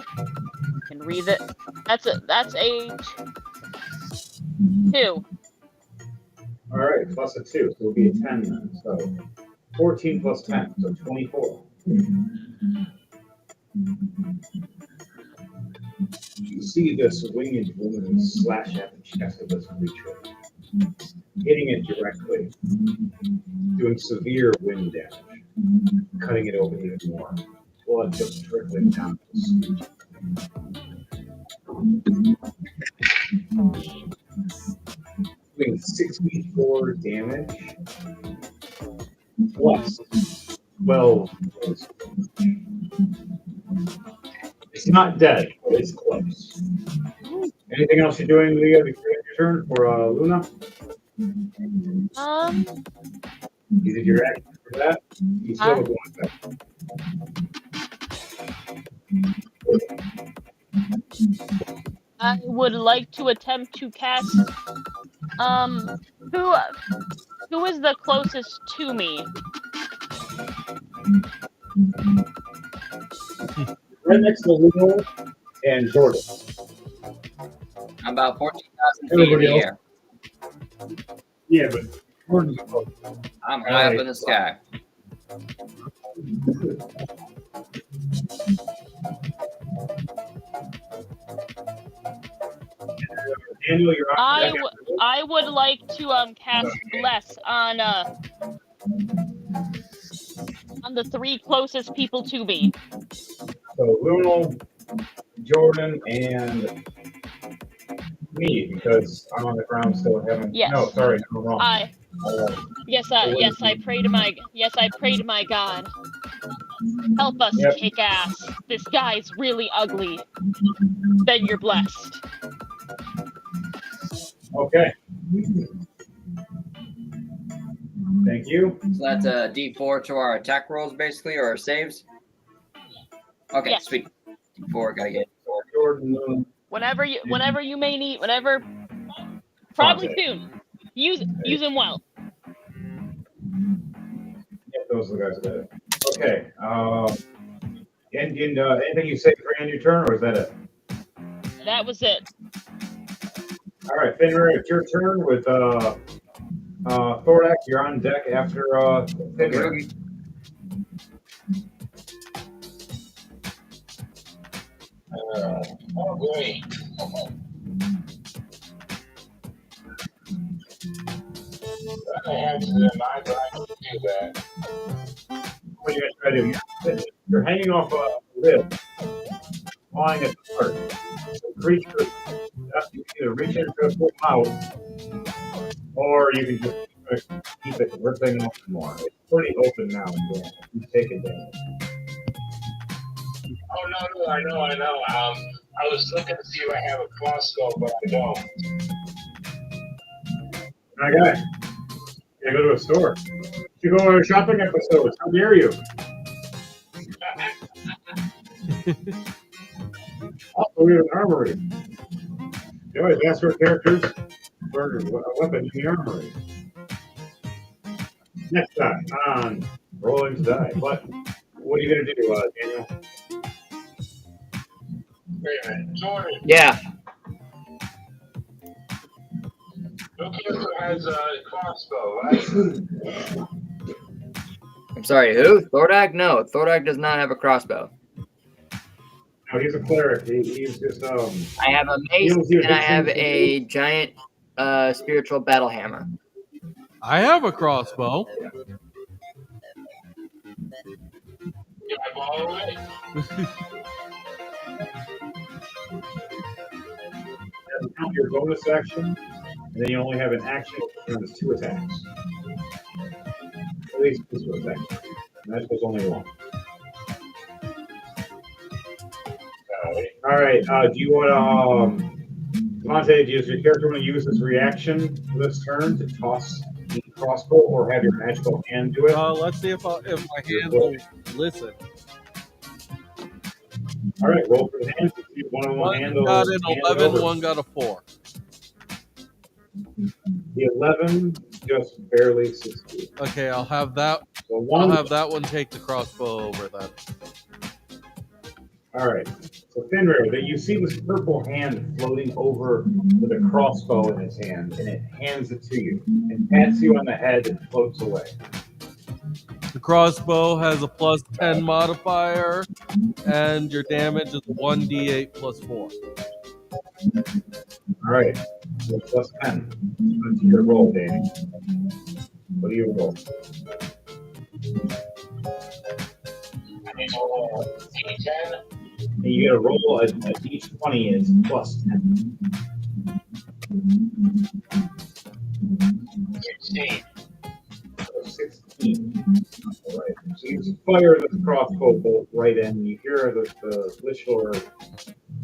can read it. That's a 2. All right, plus a 2, so it'll be a 10 then. So 14 plus 10, so 24. You see this winged woman slash at the chest of this creature, hitting it directly, doing severe wind damage, cutting it open even more. Blood just trickling down the doing 64 damage, plus 12. It's not dead, but it's close. Anything else you're doing, Leah, before your turn for Luna? You did your action for that? You still have one attack. I would like to attempt to cast. Who is the closest to me? Right next to Luna and Jordan. I'm about 14,000 feet in Everybody the else? air. Yeah, but Jordan's close. I'm high up in the sky. Daniel, you're on. I would like to cast bless on the 3 closest people to me. So Luna, Jordan, and me, because I'm on the ground still haven't. Yes. No, sorry, I'm wrong. Yes, I pray to my God. Help us kick ass. This guy's really ugly. Then you're blessed. Okay. Thank you. So that's a D4 to our attack rolls, basically, or our saves. Okay, Yes. sweet. D4, gotta get Jordan. Whenever you may need, probably soon. Use them well. Yeah, those are the guys that. Okay. And anything you say for end your turn, or is that it? That was it. All right, Fenrir, it's your turn with Thorak. You're on deck after Fenrir. Oh, great. I had to mind, but I can do that. What are you guys trying to do? You're hanging off a lid, flying at the heart. The creature, you can either reach in and pull out, or you can just keep it ripping off more. It's pretty open now. Yeah. You take it down. Oh, no, I know. I was looking to see if I have a crossbow, but I don't. My guy, you go to a store. You go to a shopping episode. How dare you? Also, we have an armory. You always ask for characters for a weapon in the armory. Next time on Rolling to Die. But what are you going to do, Daniel? Wait a minute. Jordan, Yeah. no character has a crossbow, right? I'm sorry, who? Thordak? No, Thordak does not have a crossbow. No, he's a cleric. He's just I have a mace and I have a giant spiritual battle hammer. I have a crossbow. Yeah, I borrow it. Count your bonus action, and then you only have an action that turns 2 attacks. At least 2 attacks. And that was only 1. All right. Do you want to, Monte? Does your character want to use this reaction this turn to toss the crossbow or have your magical hand do it? Let's see if my hand will listen. All right, roll for the hand. See if one of them One handle got an hand it 11, over. one got a 4. The 11 just barely succeeds. Okay, I'll have that. So I'll one. have that one take the crossbow over then. All right. So Fenrir, that you see this purple hand floating over with a crossbow in his hand, and it hands it to you and pats you on the head and floats away. The crossbow has a plus 10 modifier, and your damage is 1d8 plus 4. All right. So plus 10. That's your roll, Danny. What do you roll? I need to roll a D10. And you get a roll a d20 is plus 10. 16. So 16. All right. So you fire this crossbow bolt right in. You hear the Lich Lord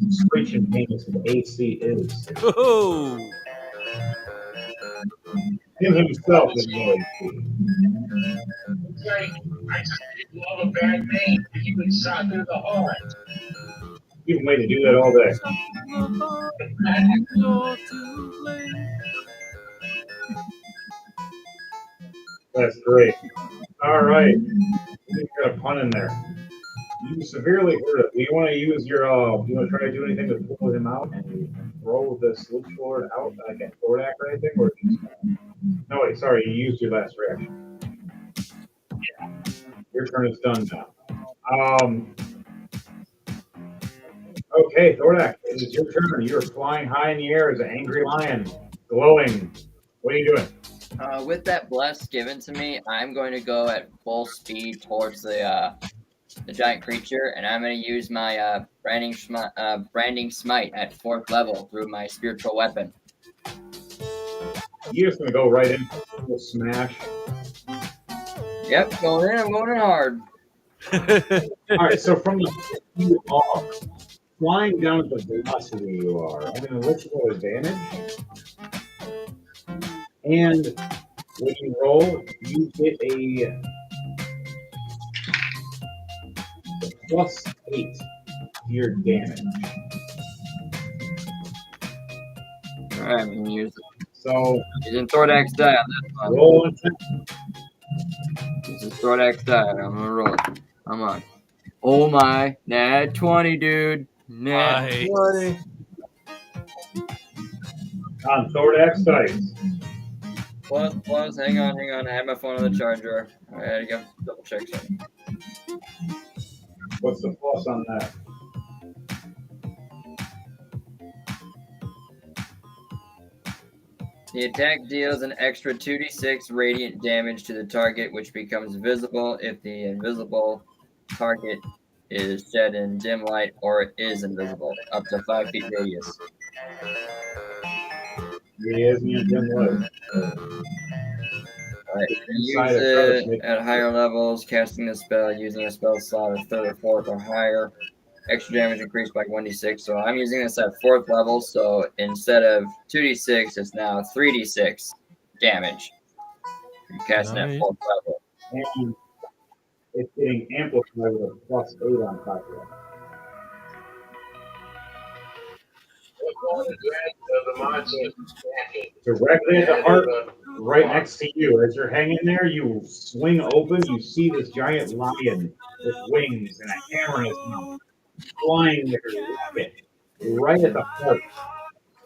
screeching pain as his AC is. Oh! Him himself is no AC. It's like, I just didn't love a bad name. He would shot through the heart. You've been waiting to do that all day. That's great. All right. You got a pun in there. You severely hurt it. Do you want to use your, you want to try to do anything to pull him out and throw this Lich Lord out like a Thordak or anything? Or no, wait, sorry, you used your last reaction. Yeah. Your turn is done now. Okay, Thordak, it is your turn. You're flying high in the air as an angry lion, glowing. What are you doing? With that bless given to me, I'm going to go at full speed towards the giant creature, and I'm going to use my branding smite at 4th level through my spiritual weapon. You're just going to go right in, full smash. Yep, going in. I'm going in hard. All right, so from the you are flying down at the velocity you are, having a literal advantage, and when you roll, you get a plus 8 to your damage. All right, I'm going to use it. So Using Thordak's die on this one. roll and Using Thordak's die. I'm going to roll it. Come on. Oh my. Nat 20, dude. Nat Nice. 20. on Thordak's dice. Plus, hang on. I have my phone on the charger. I gotta go double check something. What's the plus on that? The attack deals an extra 2d6 radiant damage to the target, which becomes visible if the invisible target is shed in dim light or is invisible, up to 5 feet radius. He is in dim light. Alright, use Inside of it Coach, at higher levels, casting the spell using a spell slot of 3rd or 4th or higher. Extra damage increased by 1d6. So I'm using this at 4th level, so instead of 2d6, it's now 3d6 damage. You're casting at Nice. 4th level. And it's getting amplified with a plus 8 on top of it. The monster. Directly at the heart, right next to you. As you're hanging there, you swing open, you see this giant lion with wings and a hammer in his mouth, flying with a rocket right at the heart.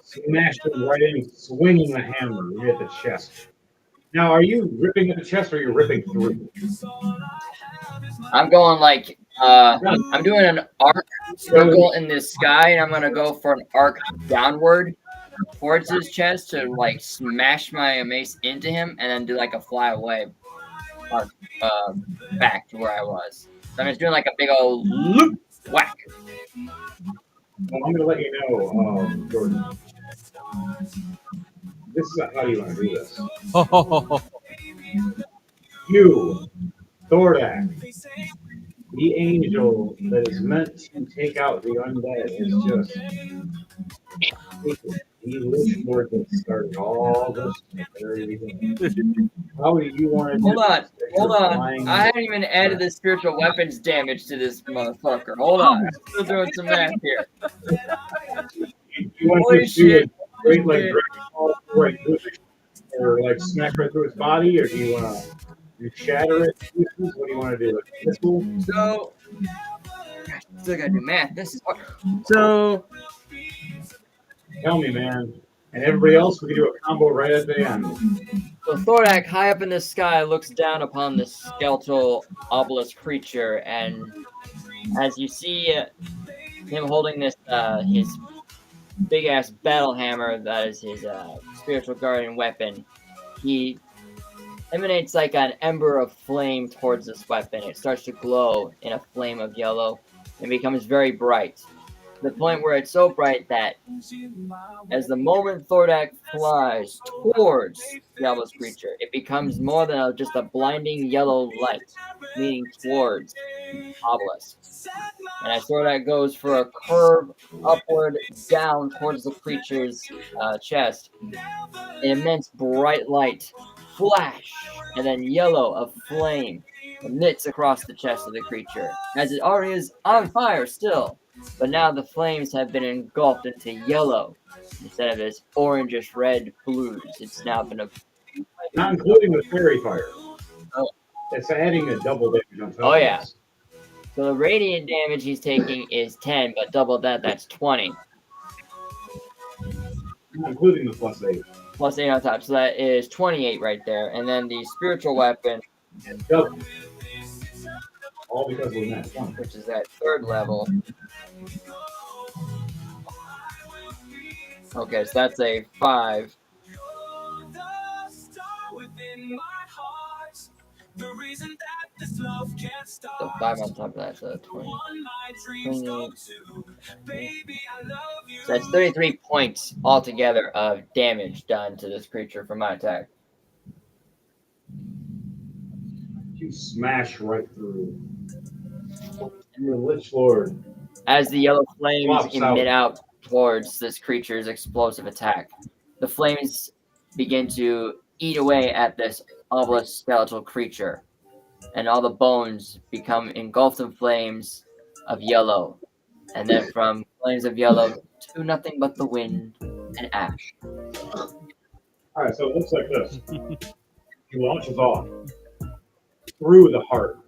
Smashed him right in, swinging the hammer right at the chest. Now, are you ripping at the chest or are you ripping through? I'm going like, I'm doing an arc circle in the sky, and I'm going to go for an arc downward towards his chest to like smash my mace into him and then do like a flyaway arc back to where I was. So I'm just doing like a big old loop whack. Well, I'm going to let you know, Jordan. This is how you want to do this. You, Thordak, the angel that is meant to take out the undead, is just taken. He the Lich Lord that started all this from the very beginning. How do you want to do Hold on, this? hold You're on. flying I haven't even added the spiritual weapons damage to this motherfucker. Hold on. Still doing some math here. You want to Holy just do shit. it straight like Dragon Ball right through the or like smack right through his body, or do you want to shatter it? To pieces? What do you want to do? Like missile? So, gosh, still gotta do math. This is hard. So, Tell me, man. And everybody else, we can do a combo right at the end. so Thorak, high up in the sky, looks down upon this skeletal obelisk creature, and as you see him holding this his big ass battle hammer that is his spiritual guardian weapon, he emanates like an ember of flame towards this weapon. It starts to glow in a flame of yellow and becomes very bright. To the point where it's so bright that as the moment Thordak flies towards the obelisk creature, it becomes more than just a blinding yellow light, leaning towards obelisk. And as Thordak goes for a curve upward down towards the creature's chest, an immense bright light flash and then yellow of flame emits across the chest of the creature, as it already is on fire still, but now the flames have been engulfed into yellow instead of this orangish red blues. It's now been a Not including the fairy fire. Oh. It's adding a double damage on top Oh, of yeah. this. So the radiant damage he's taking is 10, but double that, that's 20. Not including the plus 8. Plus 8 on top, so that is 28 right there. And then the spiritual weapon, And double. All because of that 20. which is at 3rd level. Okay, so that's a 5. So 5 on top of that, so 20. 28. So that's 33 points altogether of damage done to this creature from my attack. You smash right through. And the Lich Lord. As the yellow flames Flops emit out. out towards this creature's explosive attack, the flames begin to eat away at this obelisk skeletal creature, and all the bones become engulfed in flames of yellow, and then from flames of yellow to nothing but the wind and ash. Alright, so it looks like this. He launches off through the heart.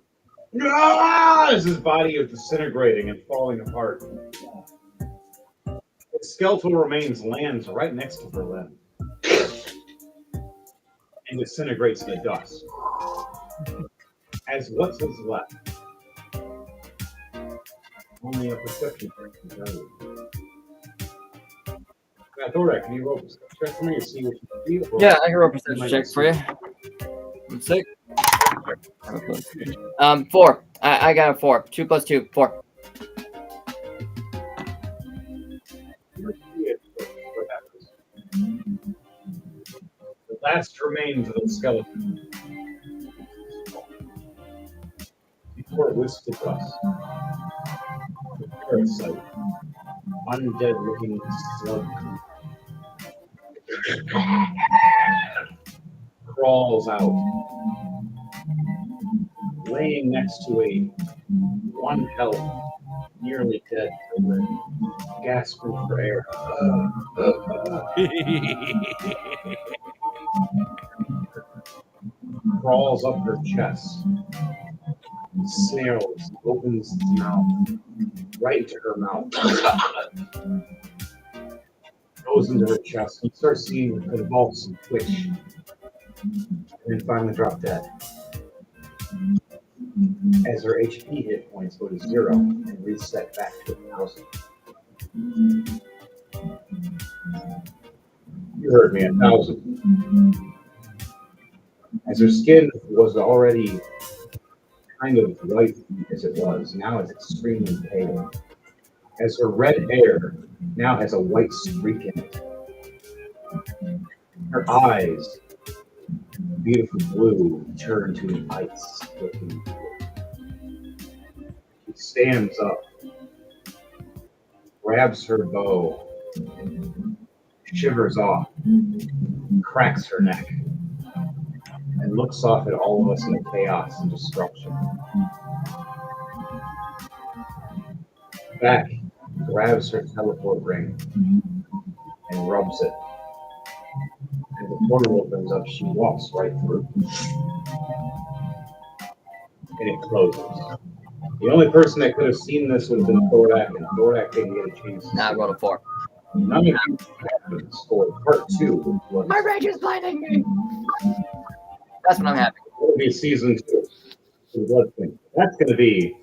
As his body is disintegrating and falling apart. His skeletal remains lands right next to Berlin and disintegrates to dust. As what's his left? Only a perception check can tell you. Now, Thorak, can you roll a perception check for me to see what you feel? Yeah, I can roll a perception check for you. 1 sec. 4. I got a 4. 2 plus 2, 4. What happens? The last remains of the skeleton. Before it whisks to dust. The parasite. Undead looking slug. Crawls out. Laying next to a one health, nearly dead Berlin, gasping for air. Crawls up her chest. Snails, opens its mouth, right into her mouth. Goes into her chest. You start seeing her convulse and twitch. And then finally drop dead. As her HP hit points go to 0 and reset back to 1,000. You heard me, 1,000. As her skin was already kind of white as it was, now it's extremely pale. As her red hair now has a white streak in it. Her eyes, beautiful blue, turn to an ice looking blue. She stands up, grabs her bow, shivers off, cracks her neck, and looks off at all of us in the chaos and destruction. Back grabs her teleport ring and rubs it. And the portal opens up, she walks right through. And it closes. The only person that could have seen this would have been Thorak, and Thorak didn't get a chance to Nah, I see rolled a 4. None of you happens for part 2. My rage is blinding me. That's what I'm happy. It'll be season 2. of Blood Thing. That's going to be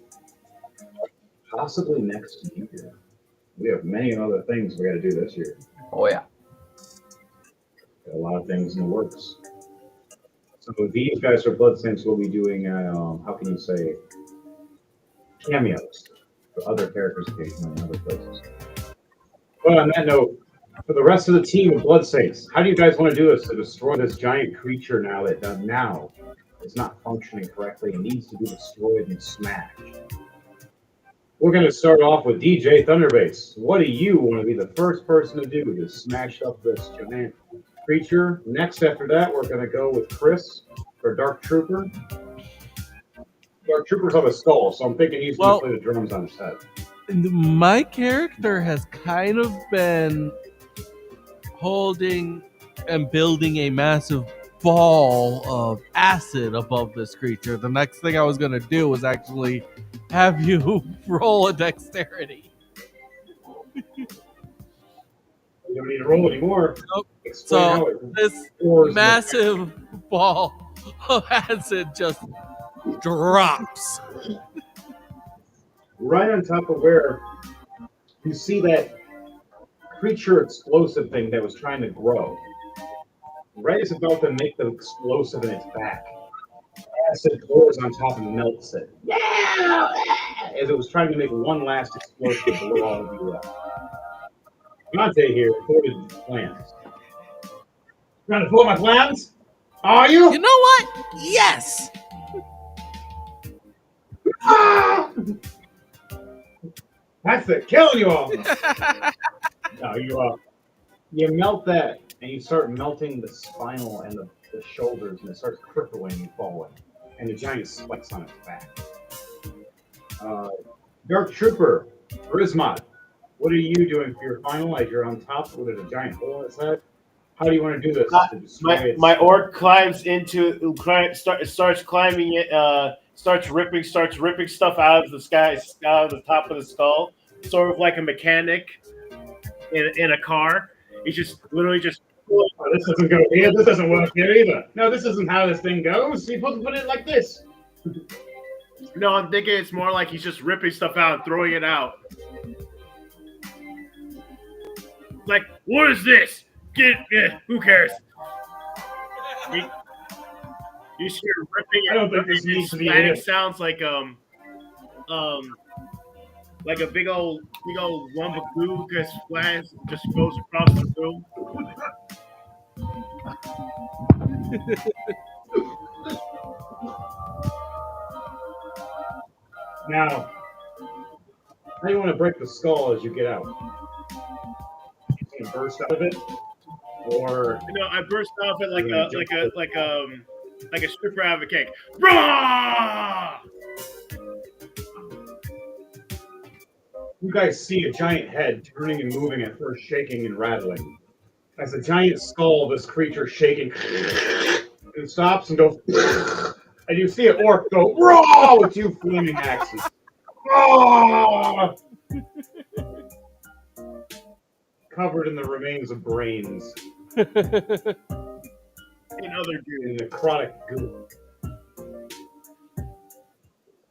possibly next year. We have many other things we got to do this year. Oh yeah. Got a lot of things in the works. So these guys for Bloodstains will be doing, how can you say, cameos for other characters occasionally in other places. But on that note, for the rest of the team of Bloodstains, how do you guys want to do this to destroy this giant creature now that now is not functioning correctly and needs to be destroyed and smashed? We're going to start off with DJ Thunderbase. What do you want to be the first person to do to smash up this giant creature? Next, after that, we're going to go with Chris for Dark Trooper. Dark Trooper's on a skull, so I'm thinking he's going to play the drums on his head. My character has kind of been holding and building a massive ball of acid above this creature. The next thing I was going to do was actually have you roll a dexterity. You don't need to roll anymore. Nope. So this massive ball of acid just drops right on top of where you see that creature explosive thing that was trying to grow. Right as about to make the explosive in its back. Acid pours on top and melts it. Yeah! As it was trying to make one last explosion to blow all of you up. Dante here recorded plans. Trying to pull my plans? Are you? You know what? Yes! Ah! That's it, killing you all. No, you melt that, and you start melting the spinal and the shoulders, and it starts crippling and falling, and the giant spikes on its back. Dark Trooper, Grismot, what are you doing for your final as you're on top with a giant hole in its head? How do you want to do this? My orc climbs into, starts climbing it, starts ripping stuff out of the sky, out of the top of the skull, sort of like a mechanic in a car. He's just literally just. Oh, this doesn't go here. This doesn't work here either. No, this isn't how this thing goes. You're supposed to put it like this. No, I'm thinking it's more like he's just ripping stuff out and throwing it out. Like, what is this? Who cares? You see her ripping. I don't think this needs to be. It sounds like like a big old lump of goo just goes across the room. Now, how do you want to break the skull as you get out? You can burst out of it, or I burst off it like a stripper out of a cake. Rah! You guys see a giant head turning and moving, at first shaking and rattling. As a giant skull, this creature shaking, it stops and goes, and you see an orc go raw with two flaming axes. Raw! Covered in the remains of brains. And other goo. In necrotic goo.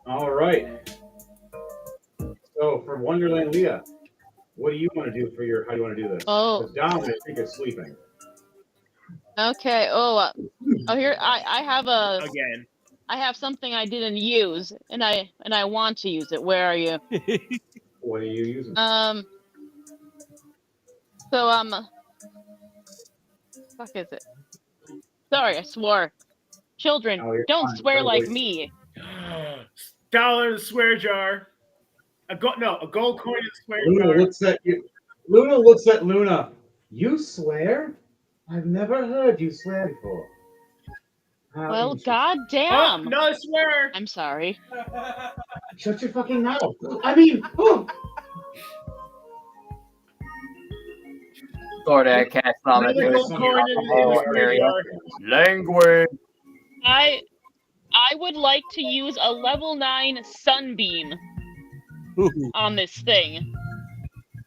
All right. So, from Wonderland Leah, what do you want to do for how do you want to do this? Oh. Dom, I think, is sleeping. Okay. Here I have Again. I have something I didn't use, and I want to use it. Where are you? What are you using? Fuck is it? Sorry, I swore. Children, don't swear like me. Dollar in the swear jar. A gold coin in the swear Luna jar. looks at you. Luna looks at Luna You swear? I've never heard you swear before. How Well, interesting. Oh, goddamn. no swear. I'm sorry. Shut your fucking mouth. I mean, oh, Thordak casts vomit through Medical his corn in the whole area. graveyard. Language. I would like to use a level 9 sunbeam Ooh. on this thing.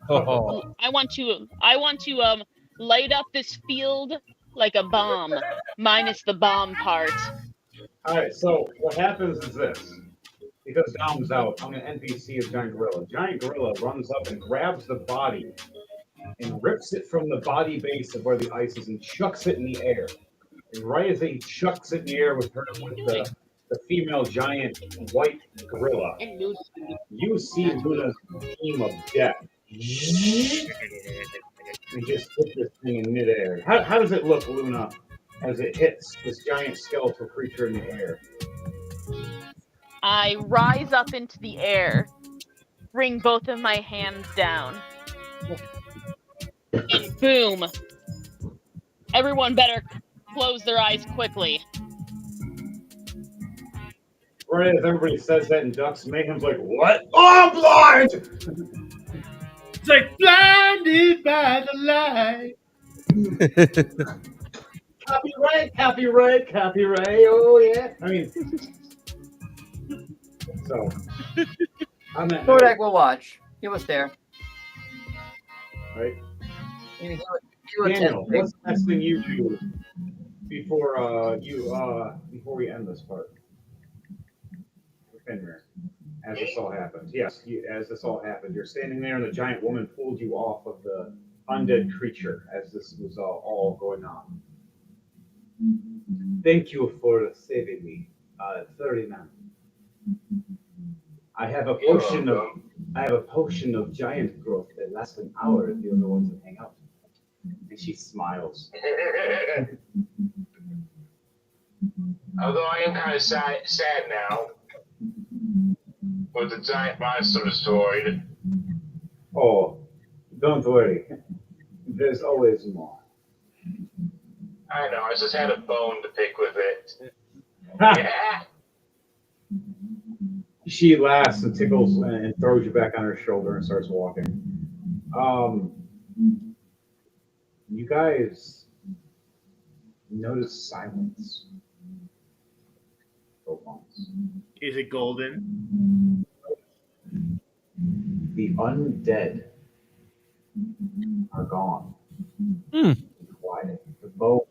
Oh. I want to light up this field like a bomb, minus the bomb part. all right. So what happens is this: because Dom's out, I'm an NPC of Giant Gorilla. Giant Gorilla runs up and grabs the body and rips it from the body base of where the ice is and chucks it in the air. And right as he chucks it in the air with the female giant white gorilla, you see Luna's beam of death. And just hit this thing in midair. How does it look, Luna, as it hits this giant skeletal creature in the air? I rise up into the air, bring both of my hands down, and boom! Everyone better close their eyes quickly. Right as everybody says that and ducks, Mayhem's like, "What? Oh, I'm blind!" It's like blinded by the light. Copyright. Oh yeah. I mean, so on that note, Thordak will watch. He was there. right? He would Daniel, test what's the next thing you do before before we end this part? Fenrir, as this all happened. Yes, as this all happened, you're standing there, and the giant woman pulled you off of the undead creature as this was all going on. Thank you for saving me, 30 men. I have a potion of giant growth that lasts an hour if you're the ones that hang out. And she smiles. Although I am kind of sad now with the giant monster destroyed. Oh, don't worry. There's always more. I know, I just had a bone to pick with it. Yeah. She laughs and tickles and throws you back on her shoulder and starts walking. You guys notice silence for once. Is it golden? The undead are gone. Quiet. The bones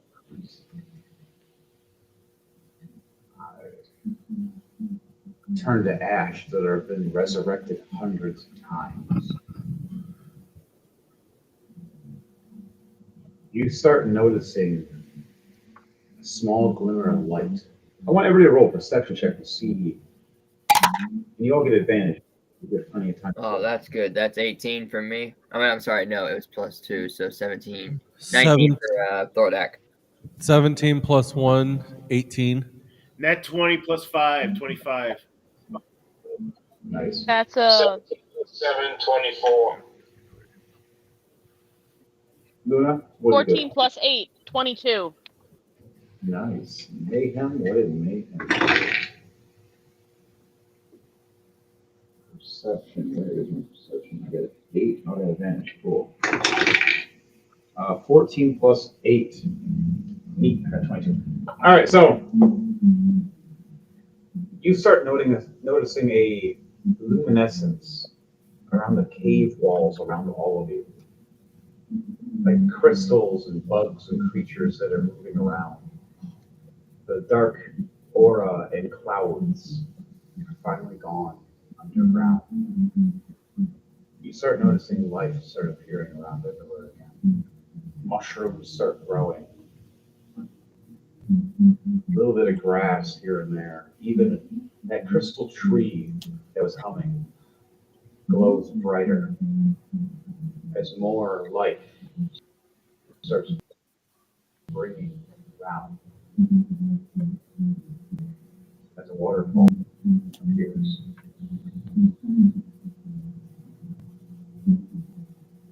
turn to ash that have been resurrected hundreds of times. You start noticing a small glimmer of light. I want everybody to roll a perception check to see. And you all get advantage. You get plenty of time. Oh, that's good. That's 18 for me. I mean, I'm sorry. No, it was +2, so 17. 19 Seven, for Thordak. 17 plus 1, 18. Net 20 plus 5, 25. Nice. That's a 724. Luna, what did you 14 plus 8, 22. get? Nice. Mayhem, what did Mayhem? Perception, where is my perception? I got 8 out of advantage. Cool. 14 plus 8. 8, I got 22. All right, so you start noticing a luminescence around the cave walls around all of you. Like crystals and bugs and creatures that are moving around. The dark aura and clouds are finally gone underground. You start noticing life start appearing around everywhere again. Mushrooms start growing. A little bit of grass here and there. Even that crystal tree that was humming glows brighter as more life starts bringing around. As a waterfall appears.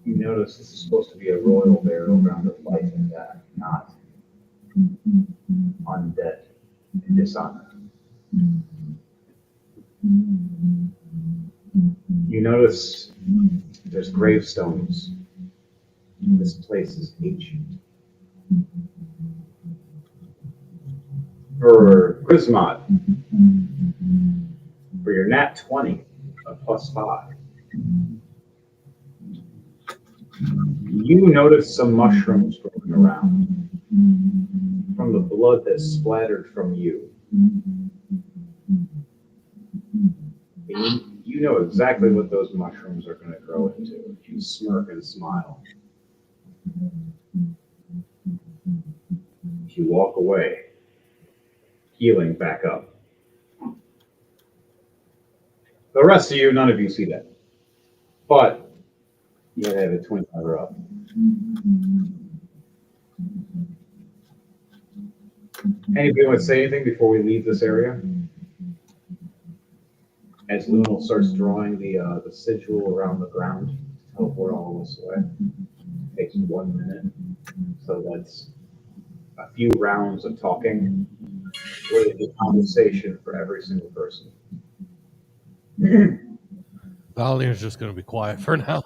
You notice notice this is supposed to be a royal burial ground of life and death, not undead and dishonor. You notice there's gravestones. This place is ancient. For Grismod, for your nat 20, a +5, you notice some mushrooms growing around from the blood that splattered from you. And you know exactly what those mushrooms are going to grow into. You smirk and smile. You walk away, healing back up. The rest of you, none of you see that. But you gotta have a 25 or up. Anybody want to say anything before we leave this area? As Lunal starts drawing the sigil around the ground to teleport all of us away. It takes 1 minute. So that's a few rounds of talking with the conversation for every single person. Valinir's just going to be quiet for now.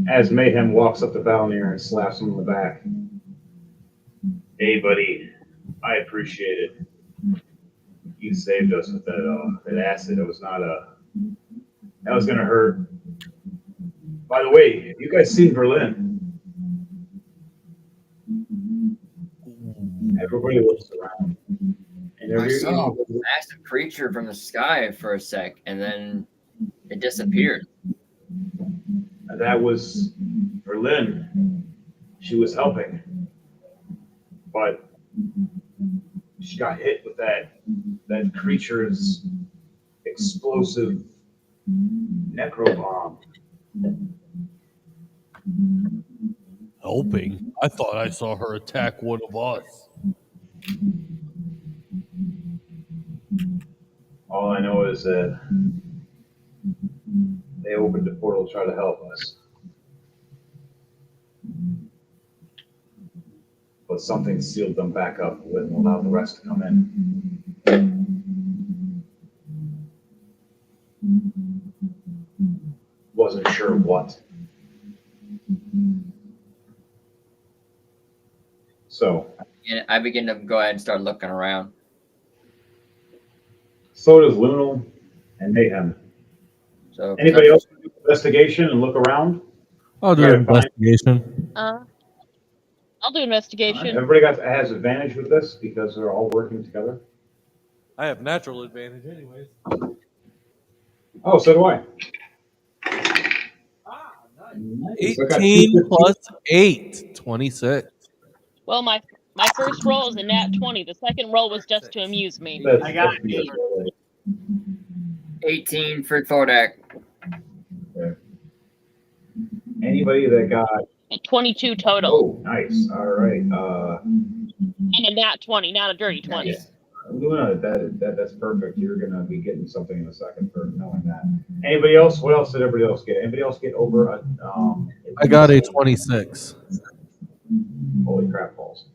As Mayhem walks up to Valinir and slaps him on the back. Hey, buddy, I appreciate it. You saved us with that acid. It was not that was gonna hurt. By the way, have you guys seen Berlin? Everybody looks around. And I saw a massive creature from the sky for a sec, and then it disappeared. That was Berlin. She was helping. But she got hit with that creature's explosive necro bomb. Helping? I thought I saw her attack one of us. All I know is that they opened the portal to try to help us. But something sealed them back up and wouldn't allow the rest to come in. Wasn't sure what. So. I begin to go ahead and start looking around. So does Lunal and Mayhem. So anybody else do investigation and look around? I'll do an investigation. I'll do investigation. Everybody has advantage with this because they're all working together. I have natural advantage anyways. Oh, so do I. 18 plus 8, 26. Well, my first roll is a nat 20. The second roll was just to amuse me. I got 18 for Thordak. Okay. Anybody that got... And 22 total. Oh, nice. All right. And a nat 20, not a dirty 20. Nice. Luna, that's perfect. You're going to be getting something in a second for knowing that. Anybody else? What else did everybody else get? Anybody else get over a... I got a 26. Holy crap balls.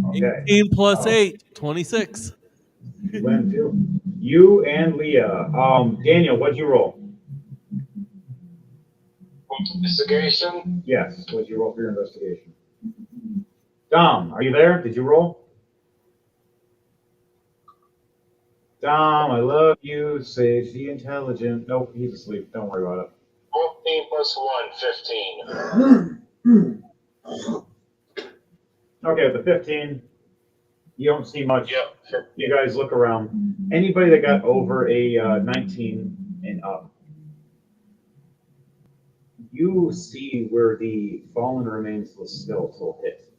Okay. 18 plus 8, 26. You win too. You and Leah. Daniel, what'd you roll? Investigation? Yes. What'd you roll for your investigation? Dom, are you there? Did you roll? Dom, I love you. Sage the intelligent. Nope, he's asleep. Don't worry about it. 14 plus 1, 15. Okay, the 15. You don't see much. Yep. You guys look around. Anybody that got over a 19 and up, you see where the fallen remains of the skeletal hit.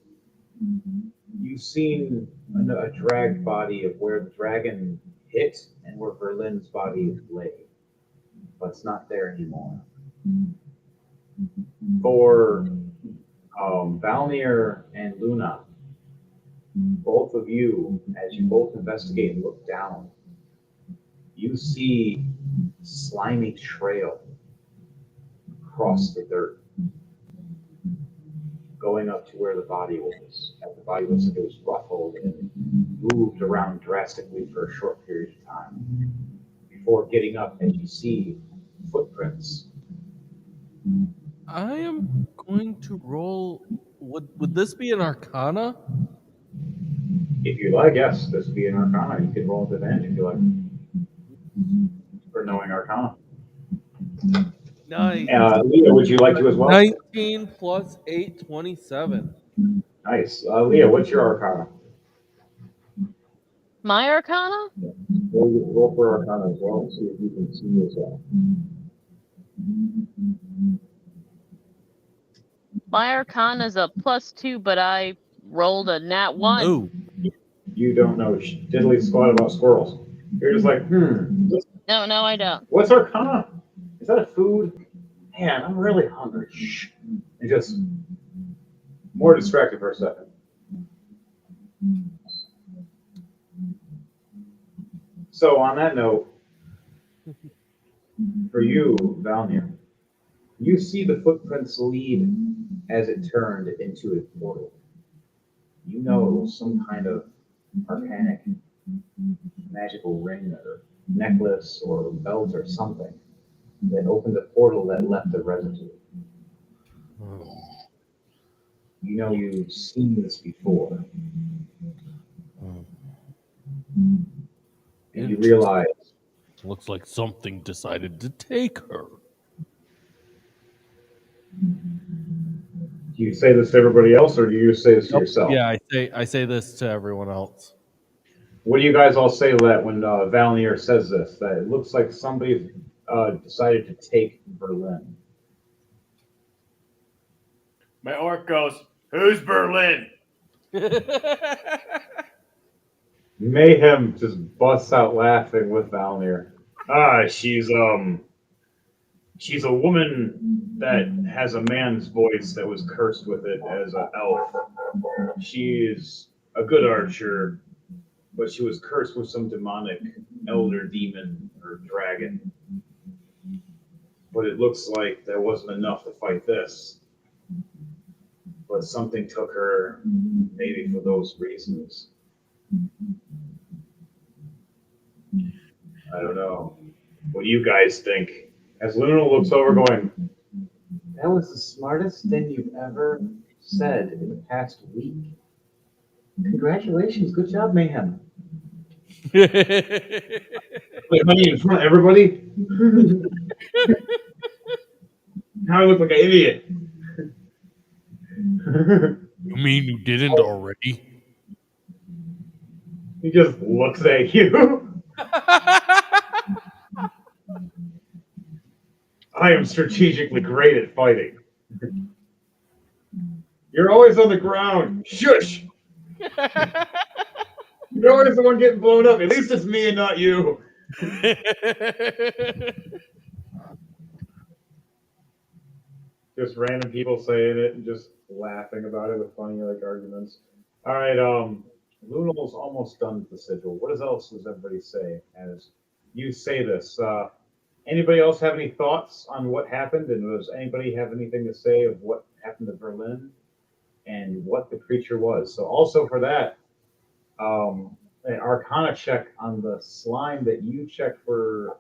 You've seen a dragged body of where the dragon hit and where Berlin's body lay, but it's not there anymore. For Valinir and Luna, both of you, as you both investigate and look down, you see slimy trail across the dirt, going up to where the body was. And the body looks like it was ruffled and moved around drastically for a short period of time before getting up, and you see footprints. I am going to roll. Would this be an Arcana? If you like, yes, this would be an Arcana. You can roll with advantage if you like for knowing Arcana. Nice. Leah, would you like to as well? 19 plus 8, 27. Nice. Leah, what's your Arcana? My Arcana? Roll for Arcana as well and see if you can see yourself. My Arcana is a +2, but I rolled a nat 1. Ooh. You don't know diddly squat about squirrels. You're just like, No, I don't. what's Arcana? Is that a food? Man, I'm really hungry. Shh. And just more distracted for a second. So on that note, for you, Valnir, you see the footprints lead as it turned into a portal. You know it was some kind of arcanic magical ring or necklace or belt or something that opened a portal that left a residue. You know you've seen this before. And you realize Looks like something decided to take her. do you say this to everybody else, or do you say this to yourself? Yeah, I say this to everyone else. What do you guys all say to that when Valnir says this? That it looks like somebody decided to take Berlin. My orc goes, "Who's Berlin?" Mayhem just busts out laughing with Valnir. She's a woman that has a man's voice that was cursed with it as an elf. She is a good archer, but she was cursed with some demonic elder demon or dragon. But it looks like that wasn't enough to fight this. But something took her, maybe for those reasons. I don't know. What do you guys think? As Luna looks over going, that was the smartest thing you've ever said in the past week. Congratulations. Good job, Mayhem. Wait, honey, in front of everybody? Now I look like an idiot. You mean you didn't already? He just looks at you. I am strategically great at fighting. You're always on the ground. Shush! You're always the one getting blown up. At least it's me and not you. Just random people saying it and just laughing about it with funny arguments. All right, Lunal's almost done with the sigil. What else does everybody say as you say this? Anybody else have any thoughts on what happened? And does anybody have anything to say of what happened to Berlin and what the creature was? So also for that, an Arcana check on the slime that you checked for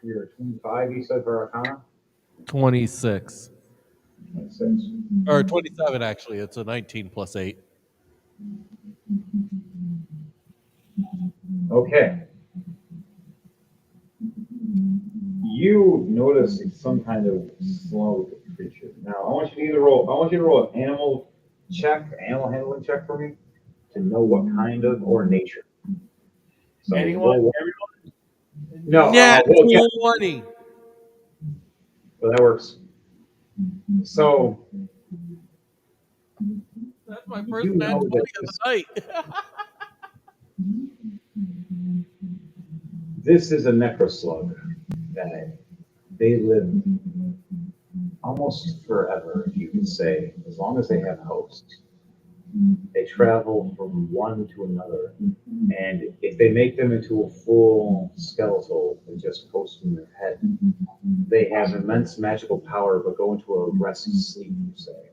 your 25, you said, for Arcana? 26. 26. Or 27, actually. It's a 19 plus 8. Okay. You notice some kind of slow creature. Now I want you to roll an animal handling check for me to know what kind of or nature. So Anyone? Everyone? No. Yeah, Yeah. 20. Well, that works. So That's my first you nat know 20 that of the night. this is a necroslug that they live almost forever, if you could say, as long as they have hosts. They travel from one to another, and it if they make them into a full skeletal and just post in their head, they have immense magical power but go into a rest sleep, you say.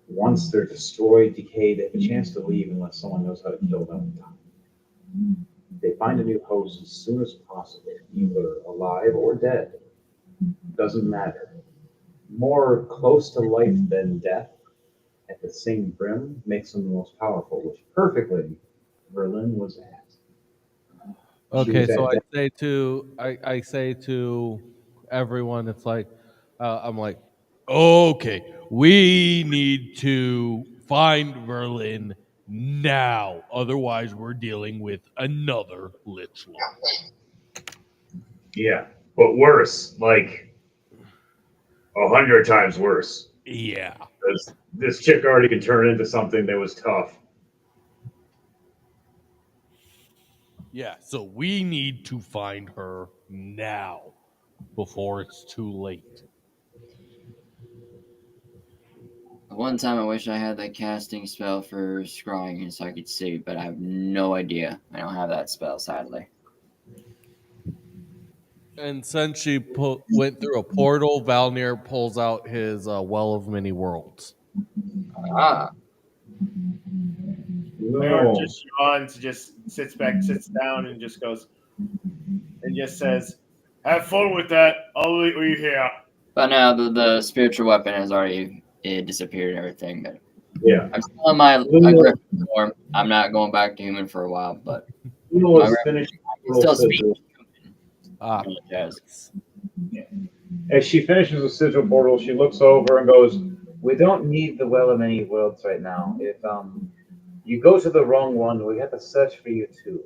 Once they're destroyed, decayed, they have a chance to leave unless someone knows how to kill them in time. They find a new host as soon as possible, either alive or dead. Doesn't matter. More close to life than death at the same brim makes them the most powerful, which perfectly Berlin was at. She Okay, was so at death. I say to everyone, it's like I'm like, okay, we need to find Berlin now, otherwise we're dealing with another Lich Lord. Yeah, but worse, like 100 times worse. Yeah. Because this chick already can turn into something that was tough. Yeah, so we need to find her now before it's too late. One time I wish I had that casting spell for scrying so I could see, but I have no idea. I don't have that spell, sadly. And since she went through a portal, Valnir pulls out his Well of Many Worlds. Ah, Mayor No. just yawns, just sits down, and just goes, and just says, "Have fun with that. I'll leave you here." but now the spiritual weapon has already disappeared and everything. But Yeah. I'm still in my Luna, griffin form. I'm not going back to human for a while, but Luna my was griffin finished can still speak sigil. human. Ah, and jazz. As she finishes the sigil portal, she looks over and goes, "We don't need the Well of Many Worlds right now. If you go to the wrong one, we have to search for you too.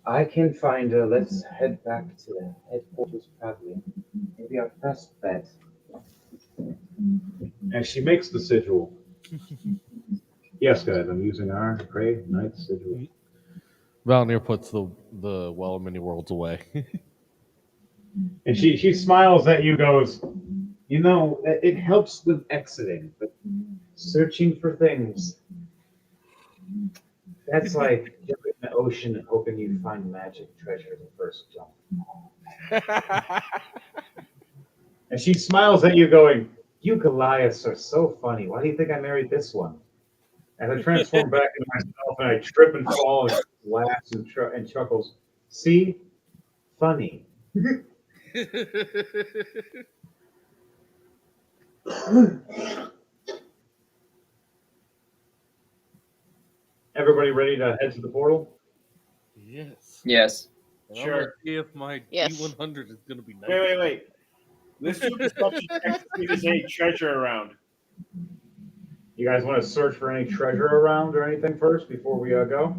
I can find her. Let's head back to the headquarters probably. Maybe our best bet." As she makes the sigil. Yes, guys, I'm using our Grey Knight sigil. Valnir puts the Well of Many Worlds away. And she smiles at you, goes, "You know, it helps with exiting, but searching for things, that's like jumping in the ocean and hoping you find magic treasure the first jump." And she smiles at you, going, "You Goliaths are so funny. Why do you think I married this one?" And I transform back into myself and I trip and fall and laughs and chuckles. "See? Funny." Everybody ready to head to the portal? Yes. Yes. And I'm gonna Sure. see if my Yes. D100 is gonna be nice. Wait. Let's do a perception check to see if there's any treasure around. You guys want to search for any treasure around or anything first before we go?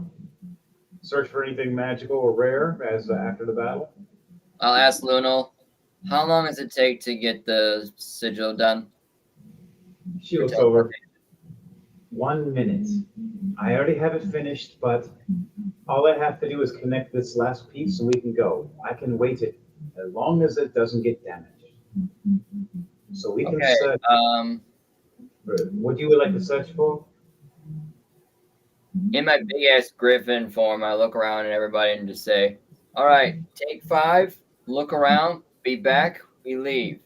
Search for anything magical or rare as after the battle? I'll ask Lunal, how long does it take to get the sigil done? She looks over. 1 minute. I already have it finished, but all I have to do is connect this last piece and we can go. I can wait it as long as it doesn't get damaged. So we can Okay. search. What do you would like to search for? In my big ass griffin form, I look around at everybody and just say, "All right, take 5, look around, be back, we leave.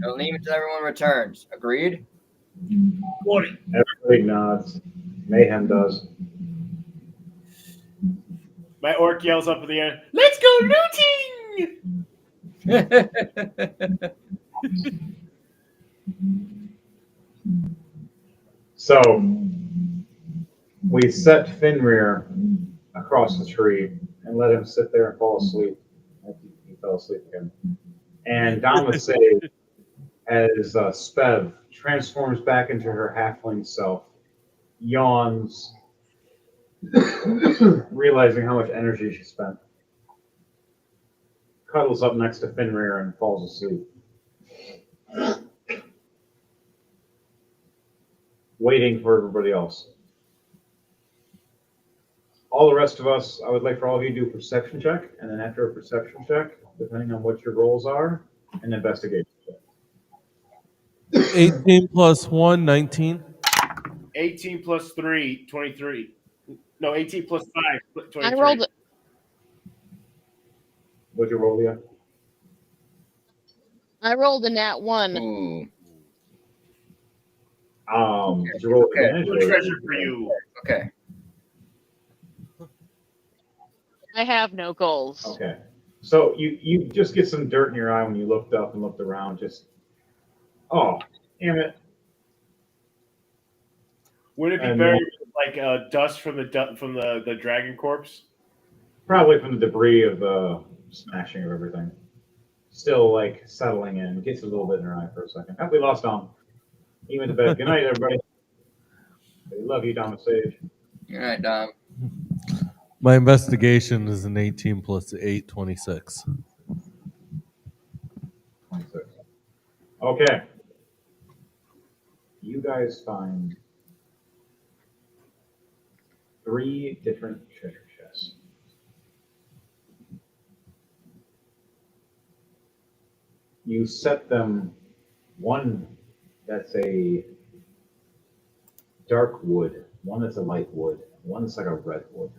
Don't leave until everyone returns. Agreed?" Everybody nods. Mayhem does. My orc yells up in the air, "Let's go looting!" So we set Fenrir across the tree and let him sit there and fall asleep. He fell asleep again. And Damasay, as Spev transforms back into her halfling self, yawns, realizing how much energy she spent, cuddles up next to Fenrir and falls asleep. Waiting for everybody else. All the rest of us, I would like for all of you to do a perception check, and then after a perception check, depending on what your roles are, an investigation check. 18 plus 1, 19. 18 plus 3, 23. No, 18 plus 5, I 23. rolled. What'd you roll, Leah? I rolled a nat 1. Ooh. Did you roll Okay. advantage? No Or treasure for you. Okay. I have no goals. Okay. So you just get some dirt in your eye when you looked up and looked around. Just, oh, damn it. Wouldn't it be And better then- with, like dust from the dragon corpse? Probably from the debris of the smashing of everything. Still, like, settling in. Gets a little bit in her eye for a second. Oh, we lost Dom. He went to bed. Good night, everybody. We love you, Dom and Sage. All right, Dom. My investigation is an 18 plus 8, 26. 26. Okay. You guys find 3 different treasure chests. You set them, one that's a dark wood, one that's a light wood, one that's like a red wood.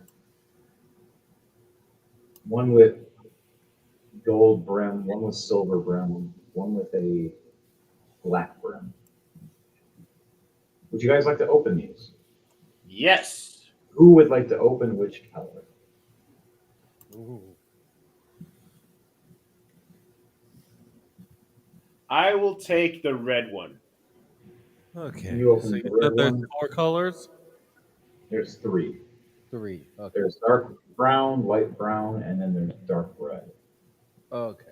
One with gold brim, one with silver brim, one with a black brim. Would you guys like to open these? Yes. Who would like to open which color? I will take the red one. Okay. You open So the you red said there's one. 4 colors? There's 3. 3. Okay. There's dark brown, light brown, and then there's dark red. Okay.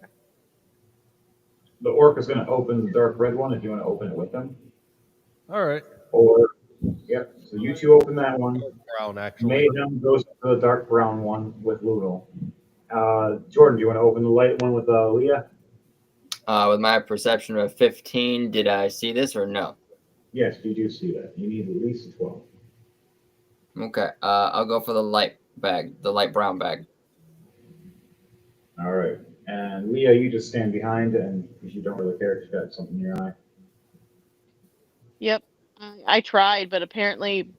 The orc is going to open the dark red one if you want to open it with him. All right. Or, yep, so you two open that one. Brown, actually. Mayhem goes to the dark brown one with Ludel. Jordan, do you want to open the light one with Leah? With my perception of 15, did I see this or no? Yes, you do see that. You need at least a 12. Okay. I'll go for the light bag, the light brown bag. All right. And Leah, you just stand behind, and because you don't really care, if you've got something in your eye. Yep. I tried, but apparently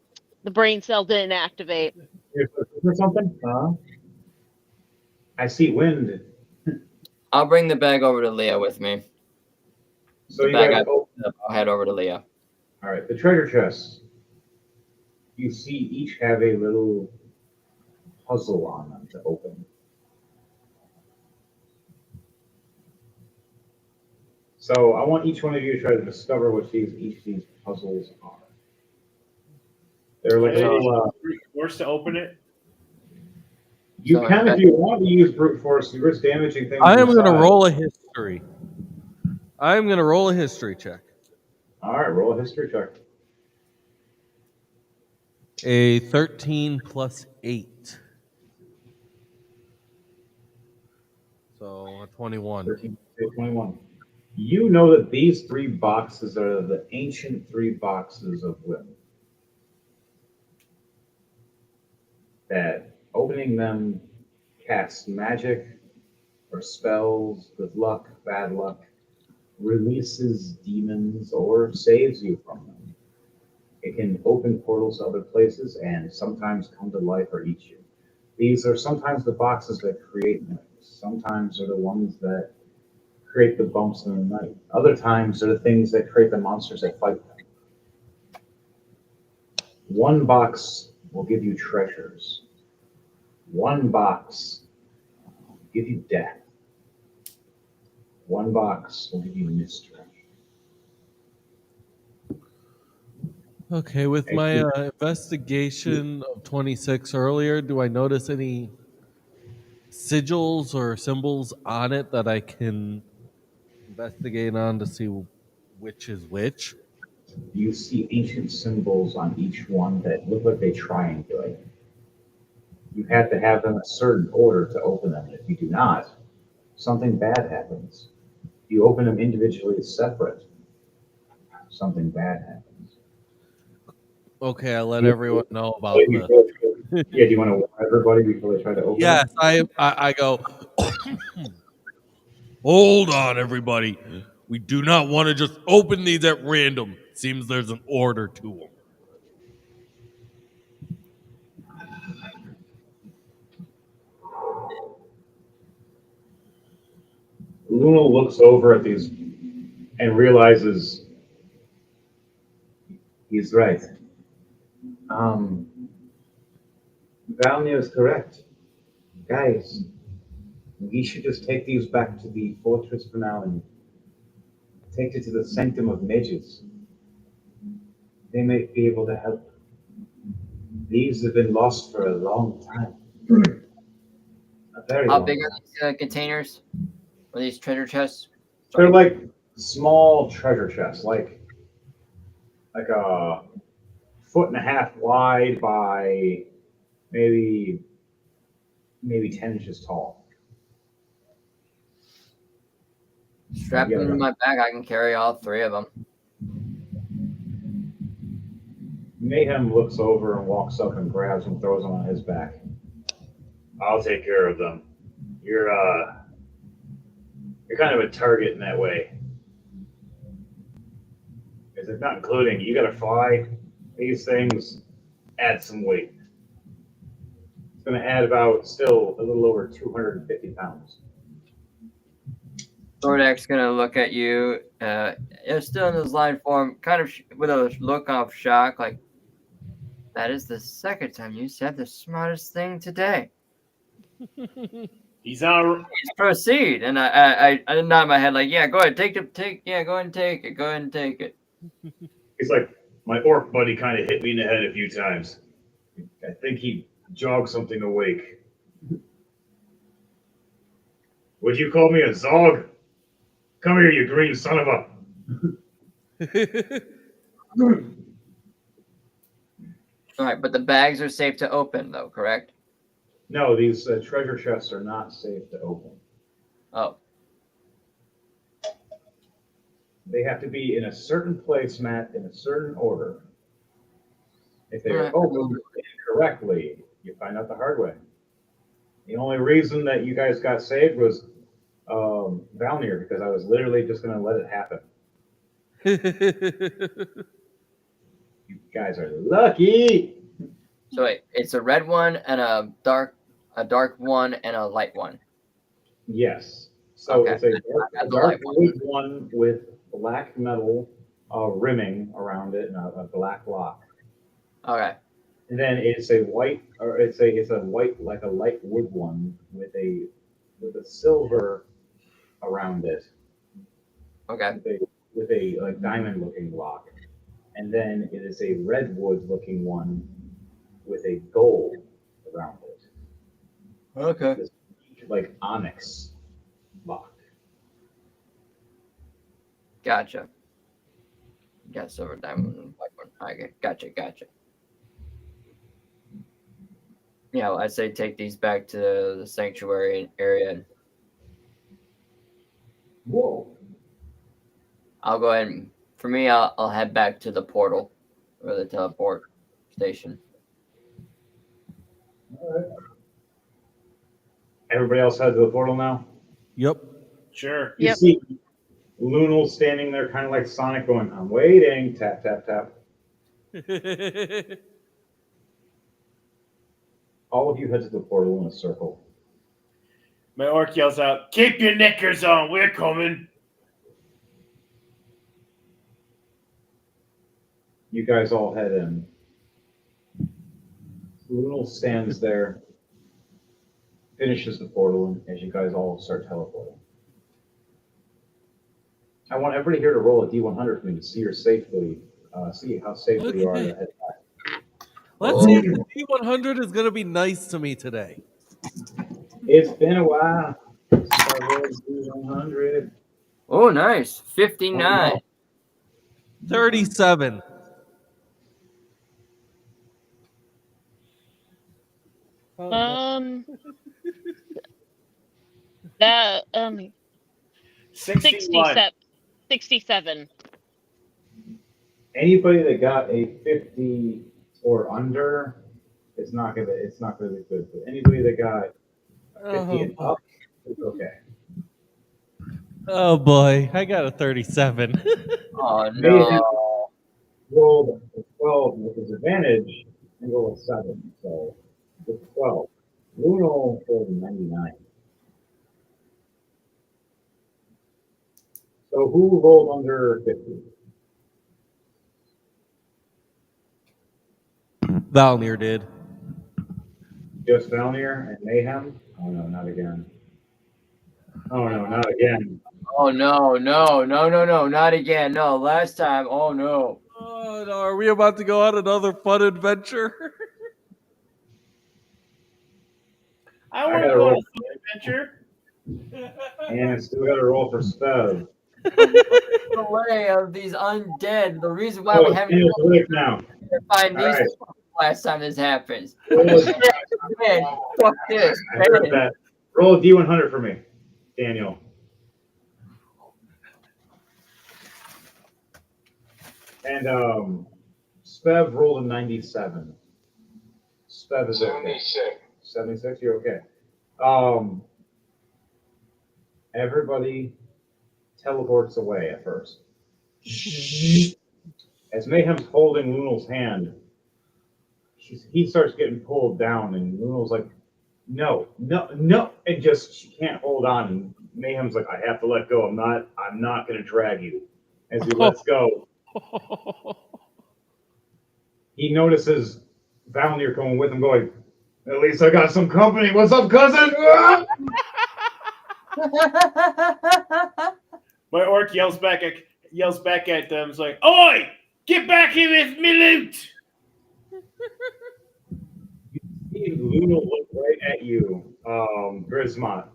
the brain cell didn't activate. You're looking for something? I see wind. I'll bring the bag over to Leah with me. So The you bag guys I open. I'll head over to Leah. All right, the treasure chests. You see each have a little puzzle on them to open. So I want each one of you to try to discover what each of these puzzles are. They're like a Hey, little. brute force to open it. You So can, I- if you want to use brute force, you risk damaging things. I am going to inside. roll a history. I am going to roll a history check. All right, roll a history check. A 13 plus 8. So a 21. 13, 21. You know that these 3 boxes are the ancient 3 boxes of women. That opening them casts magic or spells, good luck, bad luck, releases demons, or saves you from them. It can open portals to other places and sometimes come to life or eat you. These are sometimes the boxes that create mimics. Sometimes they're the ones that create the bumps in the night. Other times they're the things that create the monsters that fight them. One box will give you treasures. One box will give you death. One box will give you mystery. Okay, with my investigation of 26 earlier, do I notice any sigils or symbols on it that I can investigate on to see which is which? You see ancient symbols on each one that look like they triangulate. You have to have them in a certain order to open them. If you do not, something bad happens. If you open them individually separate, something bad happens. Okay, I'll let everyone know about this. Yeah, do you want to warn everybody before they try to open Yes, them? I go, hold on, everybody. We do not want to just open these at random. Seems there's an order to them. Luna looks over at these and realizes he's right. Um, Valmir is correct. Guys, we should just take these back to the fortress for now and take it to the Sanctum of Mages. They may be able to help. These have been lost for a long time. A very How long big time. are these containers? Or these treasure chests? They're like small treasure chests, like a foot and a half wide by maybe 10 inches tall. Strap them to my back. I can carry all three of them. Mayhem looks over and walks up and grabs and throws them on his back. I'll take care of them. You're kind of a target in that way. Because it's not including you got to fly. These things add some weight. It's going to add about still a little over 250 pounds. Thordak's gonna look at you. It's still in his line form, kind of with a look of shock, like, that is the second time you said the smartest thing today. He's on. Please proceed. And I nod my head like, yeah, go ahead, yeah, go ahead and take it. He's like, my orc buddy kind of hit me in the head a few times. I think he jogged something awake. Would you call me a Zog? Come here, you green son of a... All right, but the bags are safe to open, though, correct? No, these treasure chests are not safe to open. Oh. They have to be in a certain place, Matt, in a certain order. If they are Alright. opened incorrectly, you find out the hard way. The only reason that you guys got saved was Valnir, because I was literally just going to let it happen. You guys are lucky. So wait, it's a red one and a dark one and a light one. Yes. So Okay. it's a I got the dark light one. wood one with black metal rimming around it and a black lock. Okay. And then it's a white, or it's a white, like a light wood one with a silver around it. Okay. With a like diamond looking lock. And then it is a redwood looking one with a gold around it. Okay. This like onyx lock. Gotcha. Got silver diamond and white one. Okay. Gotcha. Yeah, well, I'd say take these back to the sanctuary area. Whoa. I'll go ahead and, for me, I'll head back to the portal or the teleport station. All right. Everybody else head to the portal now? Yep. Sure. You Yep. see Lunal standing there kind of like Sonic going, I'm waiting, tap, tap, tap. All of you head to the portal in a circle. My orc yells out, "Keep your knickers on, we're coming." You guys all head in. Lunal stands there, finishes the portal as you guys all start teleporting. I want everybody here to roll a D100 for me to see see how safely you are to head back. Let's see if the D100 is going to be nice to me today. It's been a while since I rolled D100. Oh, nice. 59. 37. That 61. 67. Anybody that got a 50 or under, it's not gonna be good. But anybody that got 50 and up, it's okay. Oh boy, I got a 37. Oh, Mayhem no. rolled a 12 with his advantage and rolled a 7. So with 12. Luno rolled a 99. So who rolled under 50? Valnir did. Just Valnir and Mayhem? Oh no, not again. Oh no, not again. Oh no, no, no, no, no, not again. No, last time. Oh no. Oh no, are we about to go on another fun adventure? I I want to gotta go on roll, a fun adventure. and I still gotta roll for Spev. The way of these undead. The reason why Oh, we it's haven't Daniel's Lich now. find All these right. last time this happens. Roll a, Man, fuck this. I heard Man. that. Roll a D100 for me, Daniel. And Spev rolled a 97. Spev is okay. 76. 76, you're okay. Everybody teleports away at first. As Mayhem's holding Lunel's hand, he starts getting pulled down, and Lunel's like, no, no, no, and just she can't hold on. And Mayhem's like, I have to let go. I'm not gonna drag you. As he lets go, he notices Valnir coming with him, going, at least I got some company. What's up, cousin? My orc yells back at them. It's like, "Oi, get back here with me loot!" Luna looked right at you, Grismont.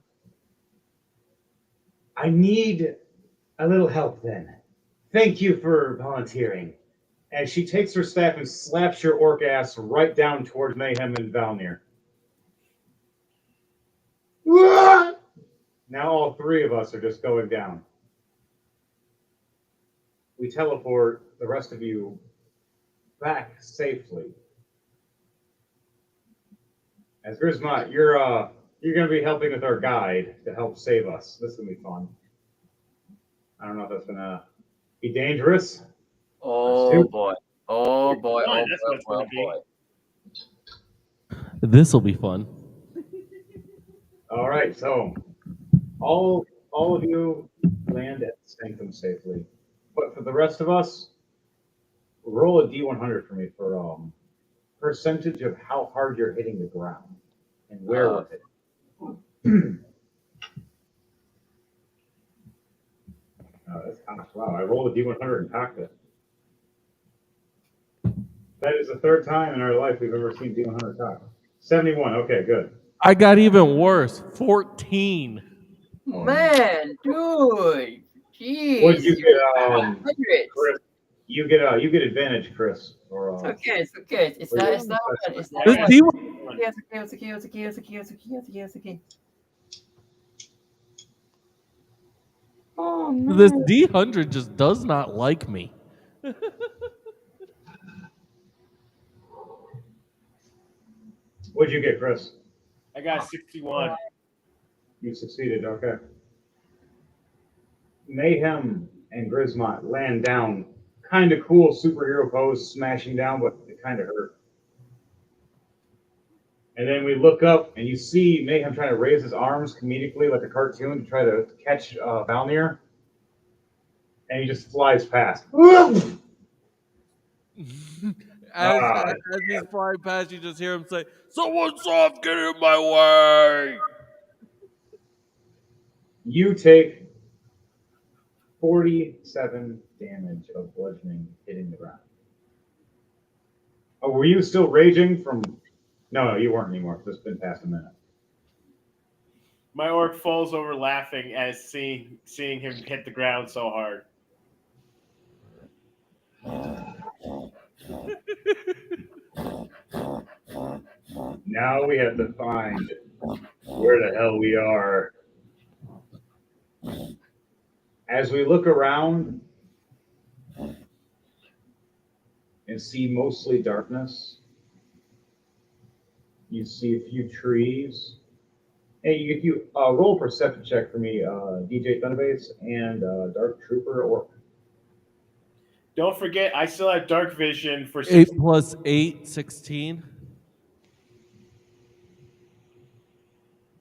I need a little help then. Thank you for volunteering. And she takes her staff and slaps your orc ass right down towards Mayhem and Valnir. Now all three of us are just going down. We teleport the rest of you back safely. As Grismont, you're gonna be helping with our guide to help save us. This is gonna be fun. I don't know if that's gonna be dangerous. Oh boy. Oh boy. Oh That's boy. what it's gonna Oh be. boy. This'll be fun. All right, so all of you land at Sanctum safely, but for the rest of us, roll a D100 for me for percentage of how hard you're hitting the ground and where with it. That's cocked. Wow, I rolled a D100 and cocked it. That is the third time in our life we've ever seen D100 cocked. 71. Okay, good. I got even worse. 14. Man, dude. Jeez. What did you get? Hundreds. Chris, you get advantage, Chris. Or It's okay. It's okay. It's not. It's not. It's not. This It's D- okay. It's okay. It's okay. It's okay. It's okay. It's okay. It's okay. It's okay. Oh no. this D100 just does not like me. What'd you get, Chris? I got 61. You succeeded. Okay. Mayhem and Grismont land down. Kind of cool superhero pose, smashing down, but it kind of hurt. And then we look up, and you see Mayhem trying to raise his arms comedically, like a cartoon, to try to catch Valnir. And he just flies past. As he's flying past, you just hear him say, "Someone soft, get in my way!" You take 47 damage of bludgeoning hitting the ground. Oh, were you still raging from? No, you weren't anymore. It's been past a minute. My orc falls over laughing as seeing him hit the ground so hard. Now we have to find where the hell we are. As we look around and see mostly darkness, you see a few trees. Hey, you roll a perception check for me, DJ Thunderbase and Dark Trooper Orc. Don't forget, I still have dark vision for 8 plus 8, 16.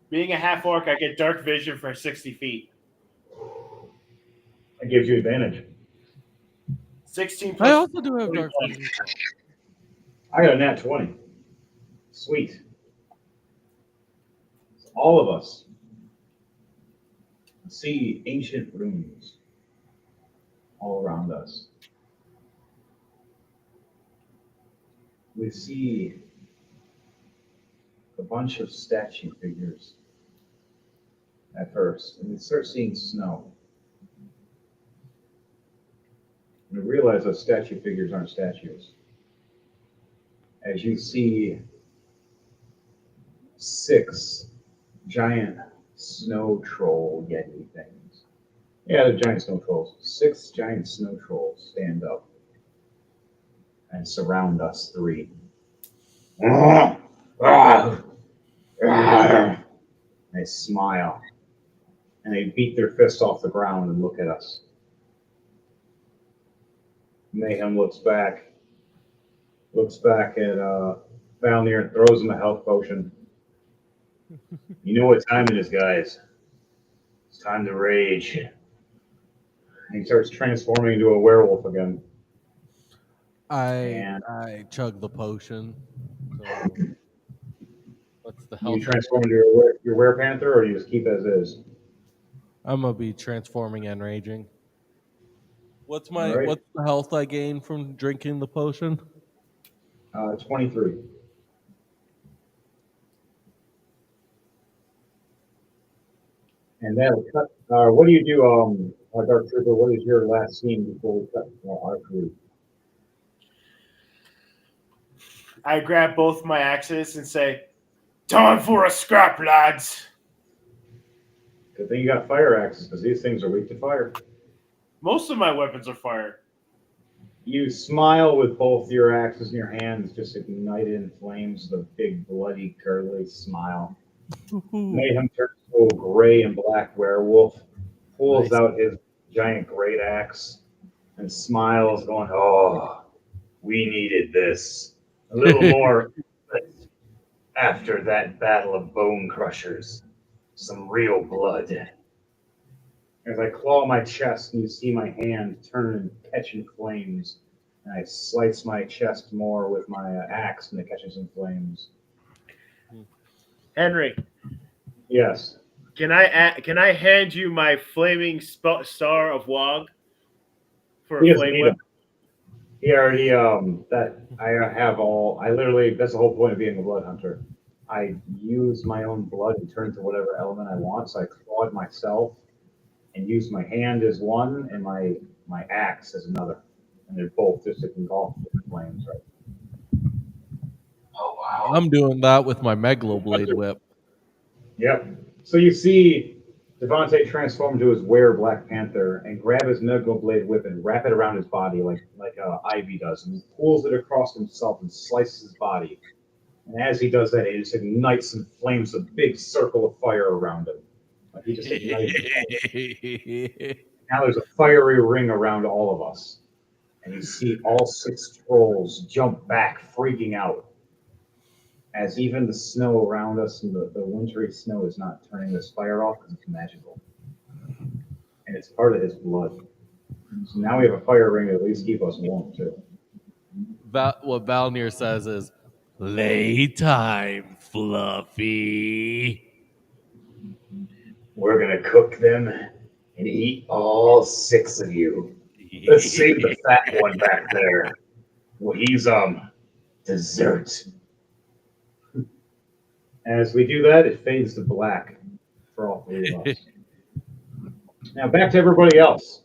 being a half orc. I get dark vision for 60 feet. It gives you advantage. 16 I plus. also do have dark 21. vision. I got a nat 20. Sweet. All of us see ancient ruins all around us. We see a bunch of statue figures at first, and we start seeing snow. And we realize those statue figures aren't statues. As you see 6 giant snow troll yeti things. Yeah, they're giant snow trolls. 6 giant snow trolls stand up and surround us 3. They smile and they beat their fist off the ground and look at us. Mayhem looks back at Valnir and throws him a health potion. You know what time it is, guys. It's time to rage. And he starts transforming into a werewolf again. And I chug the potion. So what's the you health? transform into your werepanther, or you just keep as is? I'm gonna be transforming and raging. What's All right. what's the health I gain from drinking the potion? 23. And that'll cut. What do you do, Dark Trooper? What is your last scene before we cut our crew? I grab both my axes and say, "Time for a scrap, lads." Good thing you got fire axes, because these things are weak to fire. Most of my weapons are fire. You smile with both your axes in your hands, just ignited in flames, the big, bloody, curly smile. Mayhem turns to a gray and black werewolf, pulls Nice. out his giant great axe, and smiles, going, "Oh, we needed this. A little more after that battle of bone crushers. Some real blood." As I claw my chest, and you see my hand turn and catch in flames, and I slice my chest more with my axe, and it catches in flames. Henry, Yes. can I hand you my flaming star of Wog for He a doesn't flame need whip? them. He already that I have all. I literally, that's the whole point of being a blood hunter. I use my own blood and turn to whatever element I want. So I clawed myself and used my hand as one and my axe as another, and they're both just engulfed with flames. Right. Oh wow. I'm doing that with my Megaloblade whip. Yep. So you see Devontae transform into his were Black Panther and grab his Mega Blade whip and wrap it around his body like Ivy does, and he pulls it across himself and slices his body. And as he does that, it just ignites and flames a big circle of fire around him. Like he just ignited. Now there's a fiery ring around all of us, and you see all 6 trolls jump back, freaking out. As even the snow around us and the wintry snow is not turning this fire off because it's magical. And it's part of his blood. So now we have a fire ring to at least keep us warm, too. What Valnir says is, "Playtime, Fluffy." We're going to cook them and eat all 6 of you. Let's save the fat one back there. Well, he's, dessert. As we do that, it fades to black for all 3 of us. Now back to everybody else.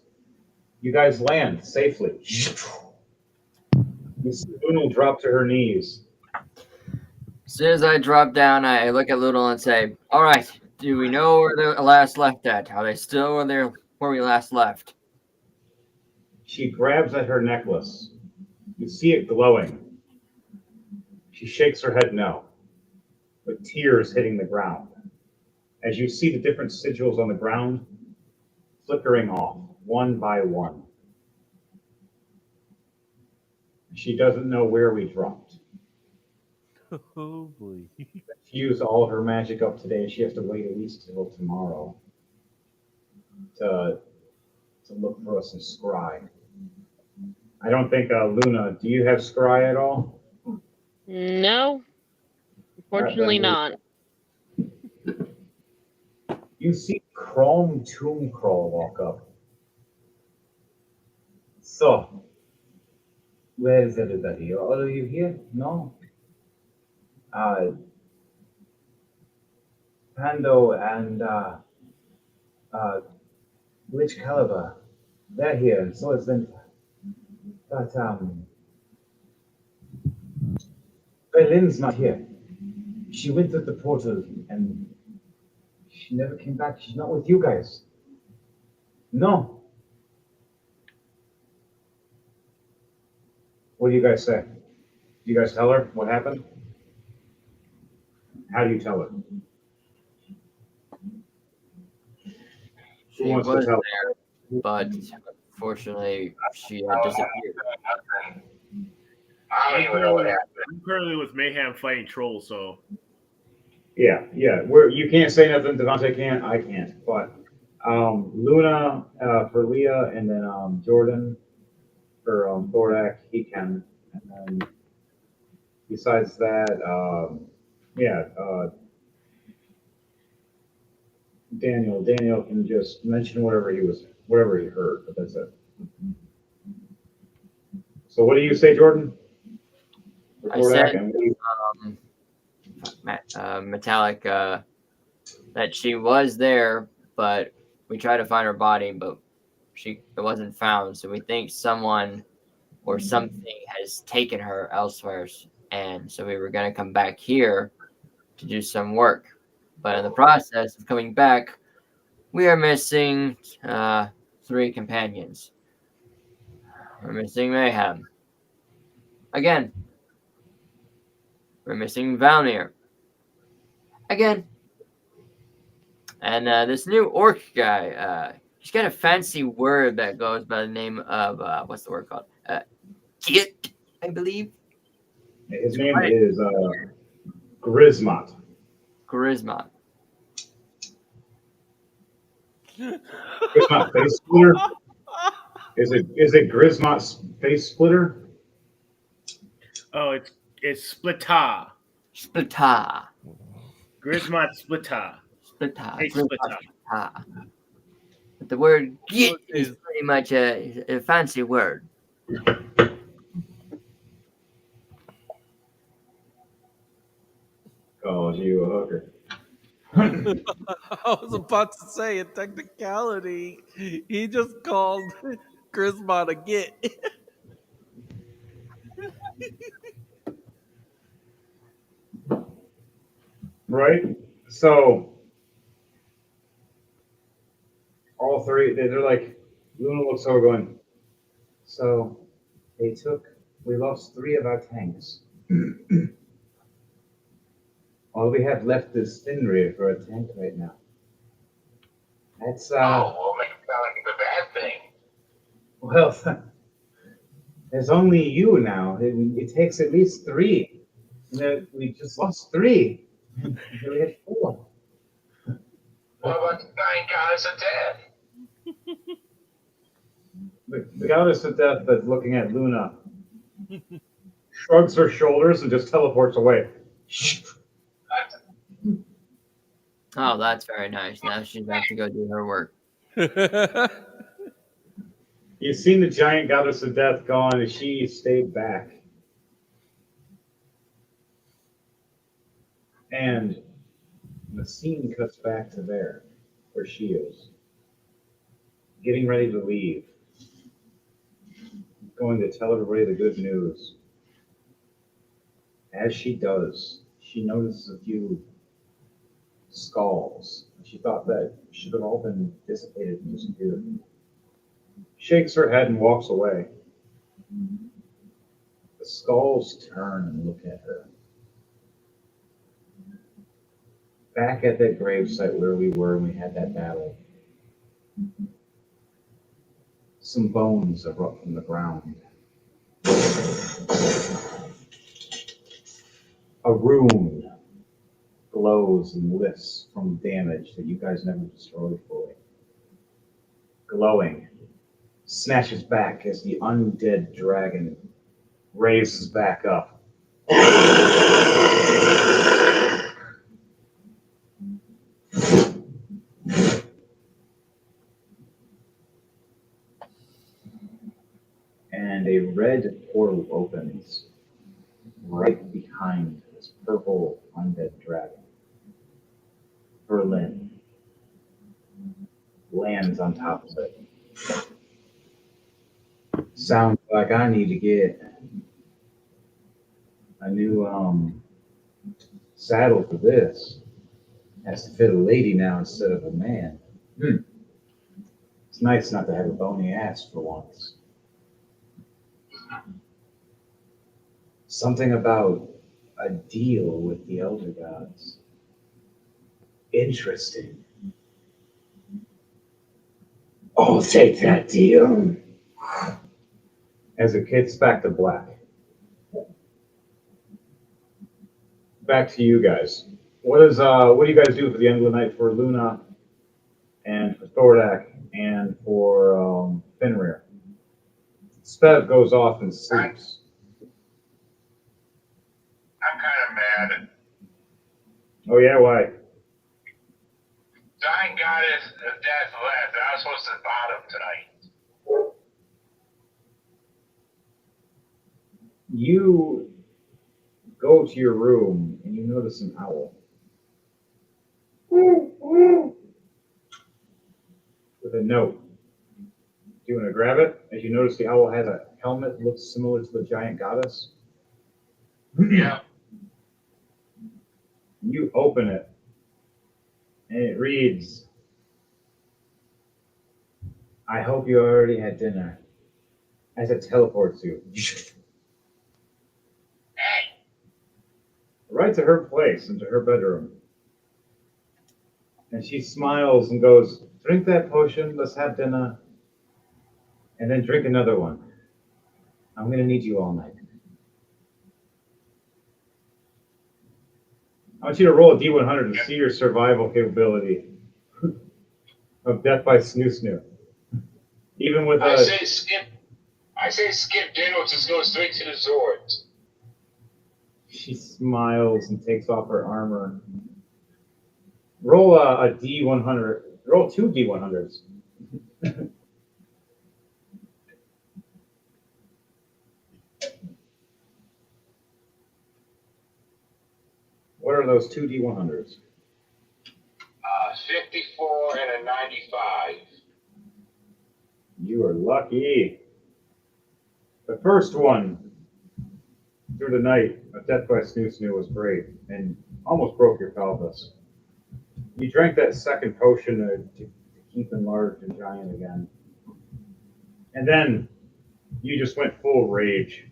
You guys land safely. You see Luna drop to her knees. As soon as I drop down, I look at Ludel and say, "All right, do we know where they last left at? Are they still where we last left?" She grabs at her necklace. You see it glowing. She shakes her head no, with tears hitting the ground. As you see the different sigils on the ground flickering off, one by one. She doesn't know where we dropped. Oh boy. She used all of her magic up today. She has to wait at least till tomorrow to to look for some scry. I don't think, Luna, do you have scry at all? No, Then fortunately not. you see Chrome Tomb Crawl walk up. So, where is everybody? Are all of you here? No? Uh, Pando and uh, Lich Caliber, they're here, and so is Vinta. But Berlin's not here. She went through the portal and she never came back. She's not with you guys. No. What do you guys say? Do you guys tell her what happened? How do you tell her? Who She wants was to tell her? there, but unfortunately, she had disappeared. I don't even know what happened. I'm currently with Mayhem fighting trolls, so Yeah. You can't say nothing. Devontae can't. I can't. But Luna for Leah, and then Jordan for Thorak, he can. And then besides that, Daniel can just mention whatever he heard, but that's it. So what do you say, Jordan? For I Thorak said, and Metallic, that she was there, but we tried to find her body, but it wasn't found. So we think someone or something has taken her elsewhere, and so we were going to come back here to do some work. But in the process of coming back, we are missing 3 companions. We're missing Mayhem. Again. We're missing Valmir. Again. And this new orc guy, he's got a fancy word that goes by the name of, what's the word called? Git, I believe. his name is Grismot. Charisma. Grismot Face Splitter. Is it Grismot's Face Splitter? oh, it's Splita. Splita. Grismot Splita. Splita. Hey, Splita. Splita. But the word git is Is- pretty much a fancy word. Called you a hooker. I was about to say, in technicality, he just called Grismon a git. Right? So all three, they're like, Luna looks over going, so we lost 3 of our tanks. All we have left is Finrir for a tank right now. That's, Oh, well, make it sound like it's a bad thing. well, there's only you now. It takes at least 3. We just lost 3. We had 4. What about the 9 goddess of death? The goddess of death that's looking at Luna shrugs her shoulders and just teleports away. Oh, that's very nice. Now she's got to go do her work. You've seen the giant goddess of death gone, and she stayed back. And the scene cuts back to there, where she is, getting ready to leave, going to tell everybody the good news. As she does, she notices a few skulls. She thought that should have all been dissipated and disappeared. Shakes her head and walks away. The skulls turn and look at her. Back at that gravesite where we were when we had that battle, some bones erupt from the ground. A rune glows and lifts from damage that you guys never destroyed fully. Glowing snatches back as the undead dragon raises back up. And a red portal opens right behind this purple undead dragon. Berlin lands on top of it. Sounds like I need to get a new saddle for this. Has to fit a lady now instead of a man. It's nice not to have a bony ass for once. Something about a deal with the Elder Gods. Interesting. I'll take that deal. As it gets back to black. Back to you guys. What do you guys do for the end of the night for Luna and for Thordak and for Fenrir? Spev goes off and sleeps. I'm kind of mad. Oh yeah, why? Dying goddess of death left. I was supposed to bottom tonight. You go to your room and you notice an owl. With a note. Do you want to grab it? As you notice, the owl has a helmet that looks similar to the giant goddess. Yeah. You open it, and it reads, I hope you already had dinner. As it teleports you. Right to her place, into her bedroom. And she smiles and goes, drink that potion, let's have dinner, and then drink another one. I'm going to need you all night. I want you to roll a D100 to see your survival capability of death by snoo snoo. Even with I say skip dinner, just go straight to the Zords. She smiles and takes off her armor. Roll a D100. Roll 2 D100s. What are those 2 D100s? 54 and a 95. You are lucky. The first one through the night of Death by Snoo Snoo was great and almost broke your pelvis. You drank that second potion to keep enlarged and giant again. And then you just went full rage.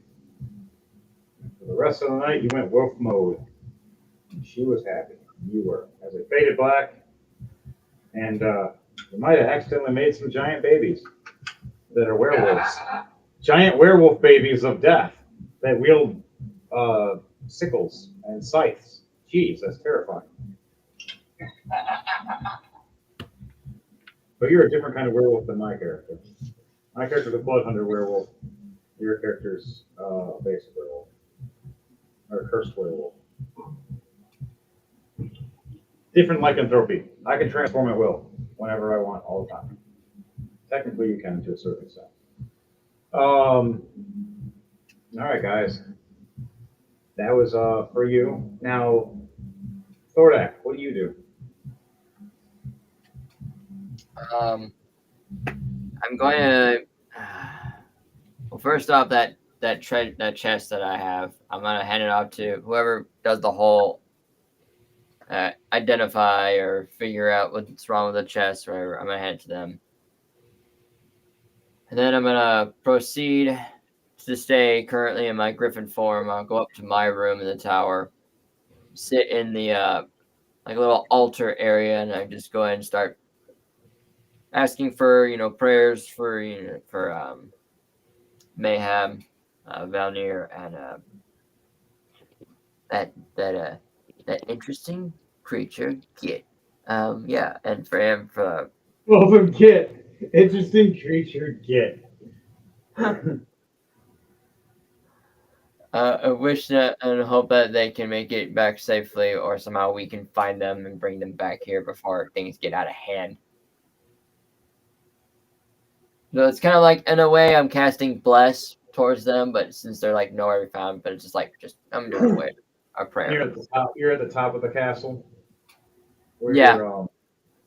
For the rest of the night, you went wolf mode. And she was happy. You were. As it faded black, and you might have accidentally made some giant babies that are werewolves. Giant werewolf babies of death that wield sickles and scythes. Jeez, that's terrifying. But you're a different kind of werewolf than my character. My character's a blood hunter werewolf. Your character's a basic werewolf. Or a cursed werewolf. Different lycanthropy. I can transform at will whenever I want, all the time. Technically, you can to a certain extent. All right, guys. That was for you. Now, Thordak, what do you do? I'm going to. Well, first off, that chest that I have, I'm gonna hand it off to whoever does the whole identify or figure out what's wrong with the chest. Or whatever. I'm gonna hand it to them, and then I'm gonna proceed to stay currently in my griffin form. I'll go up to my room in the tower, sit in the like a little altar area, and I just go ahead and start asking for prayers for Mayhem, Valnir, and that interesting creature Git. Yeah, and for him for Well, from Git. Interesting creature, Git. I wish that and hope that they can make it back safely, or somehow we can find them and bring them back here before things get out of hand. So it's kind of like, in a way, I'm casting bless towards them, but since they're like nowhere to be found, but it's just like I'm doing a prayer. You're at the top. You're at the top of the castle. Where Yeah. You're, all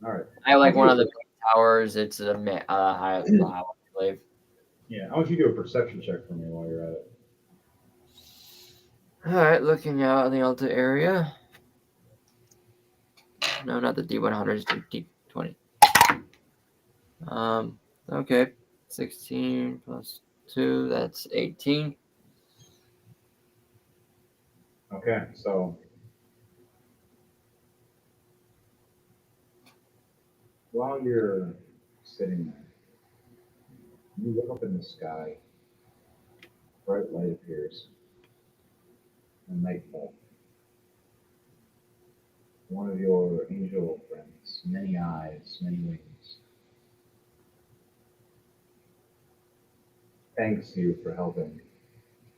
right. I have like I'll one do of the it. big towers. It's a high, I believe. Yeah, I want you to do a perception check for me while you're at it. All right, looking out in the altar area. No, not the D100, it's the D20. Okay, 16 plus 2, that's 18. Okay, so while you're sitting there, you look up in the sky. Bright light appears, and nightfall. One of your angel friends, many eyes, many wings, thanks you for helping,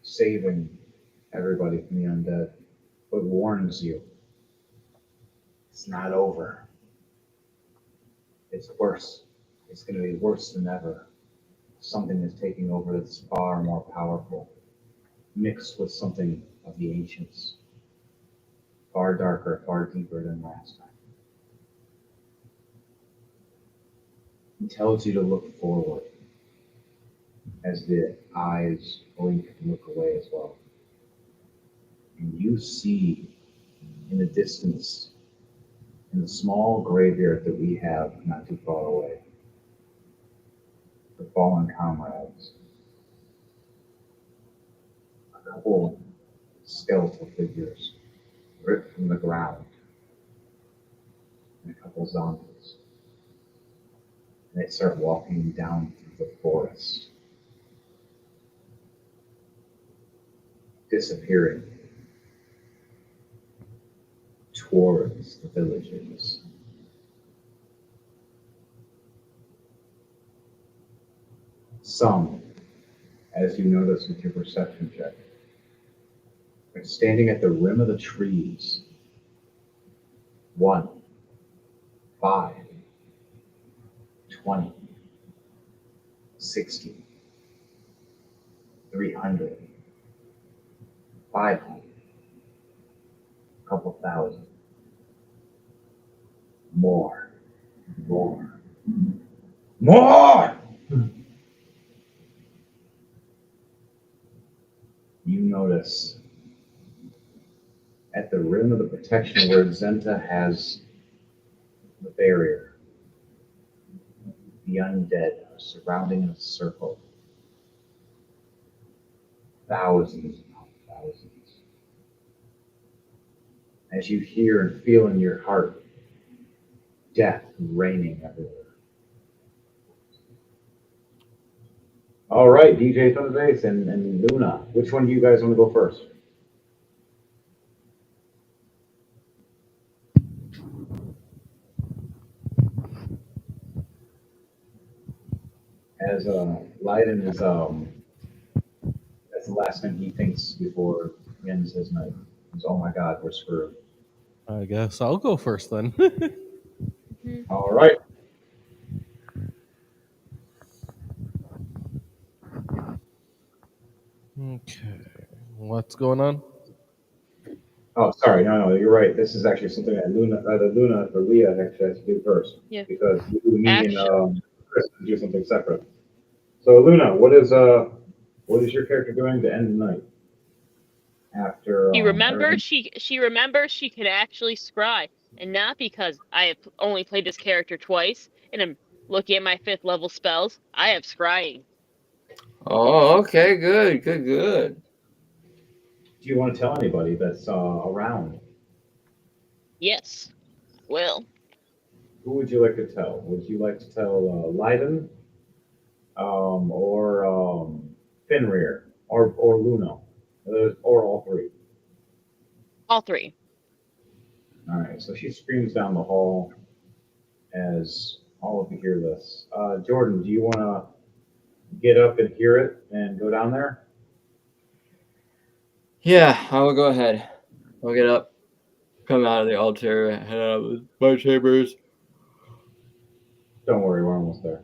saving everybody from the undead, but warns you it's not over. It's worse. It's going to be worse than ever. Something is taking over that's far more powerful, mixed with something of the ancients, far darker, far deeper than last time. He tells you to look forward as the eyes blink and look away as well. And you see in the distance, in the small graveyard that we have not too far away, the fallen comrades, a couple skeletal figures ripped from the ground, and a couple zombies. And they start walking down through the forest, disappearing towards the villages. Some, as you notice with your perception check, are standing at the rim of the trees. 1, 5, 20, 60, 300, 500, a couple thousand, more, more, more! You notice at the rim of the protection where Zenta has the barrier, the undead are surrounding in a circle. Thousands upon thousands. As you hear and feel in your heart, death reigning everywhere. All right, DJ Thunderbass and Luna, which one do you guys want to go first? As Leiden is that's the last thing he thinks before he ends his night. He's, oh my God, we're screwed. I guess I'll go first then. All right. Okay. What's going on? Oh, sorry, no, you're right. This is actually something that Luna or Leah actually has to do first. Yeah. Because me and Action. Chris do something separate. So Luna, what is your character doing to end the night? After She remembers everything? she remembers she can actually scry, and not because I have only played this character twice and I'm looking at my 5th level spells. I have scrying. Oh, okay, good. Do you want to tell anybody that's around? Yes. Well, Who would you like to tell? Would you like to tell Leiden, or Fenrir, or Luna, or all three? all 3. All right. So she screams down the hall as all of you hear this. Jordan, do you want to get up and hear it and go down there? Yeah, I will go ahead. I'll get up, come out of the altar, head out of my chambers. Don't worry, we're almost there.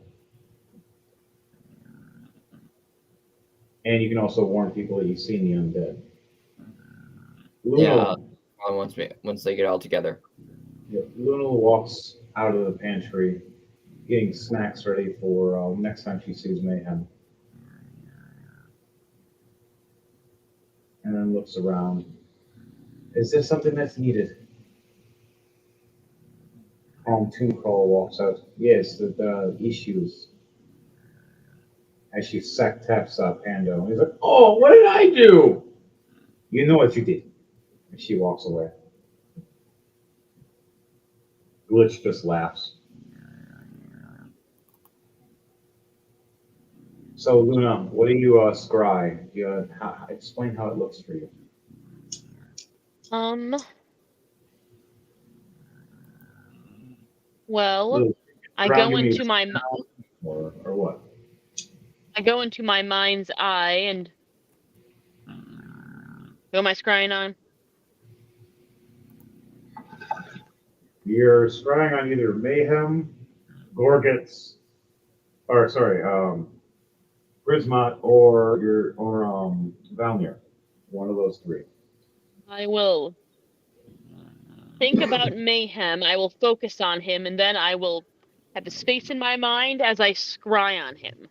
And you can also warn people that you've seen the undead. Yeah, Luna, once they get all together. Luna walks out of the pantry, getting snacks ready for next time she sees Mayhem. And then looks around. Is this something that's needed? Tooncall walks out. Yes, the issues. As she taps Pando. And he's like, oh, what did I do? You know what you did. And she walks away. Glitch just laughs. So, Luna, what do you scry? Explain how it looks for you. Well, Lou, I Brown, go give me into my or what? I go into my mind's eye and who am I scrying on? You're scrying on either Mayhem, Gorgets, or sorry, Grismot, or Valmir. One of those three. I will think about Mayhem. I will focus on him, and then I will have the space in my mind as I scry on him.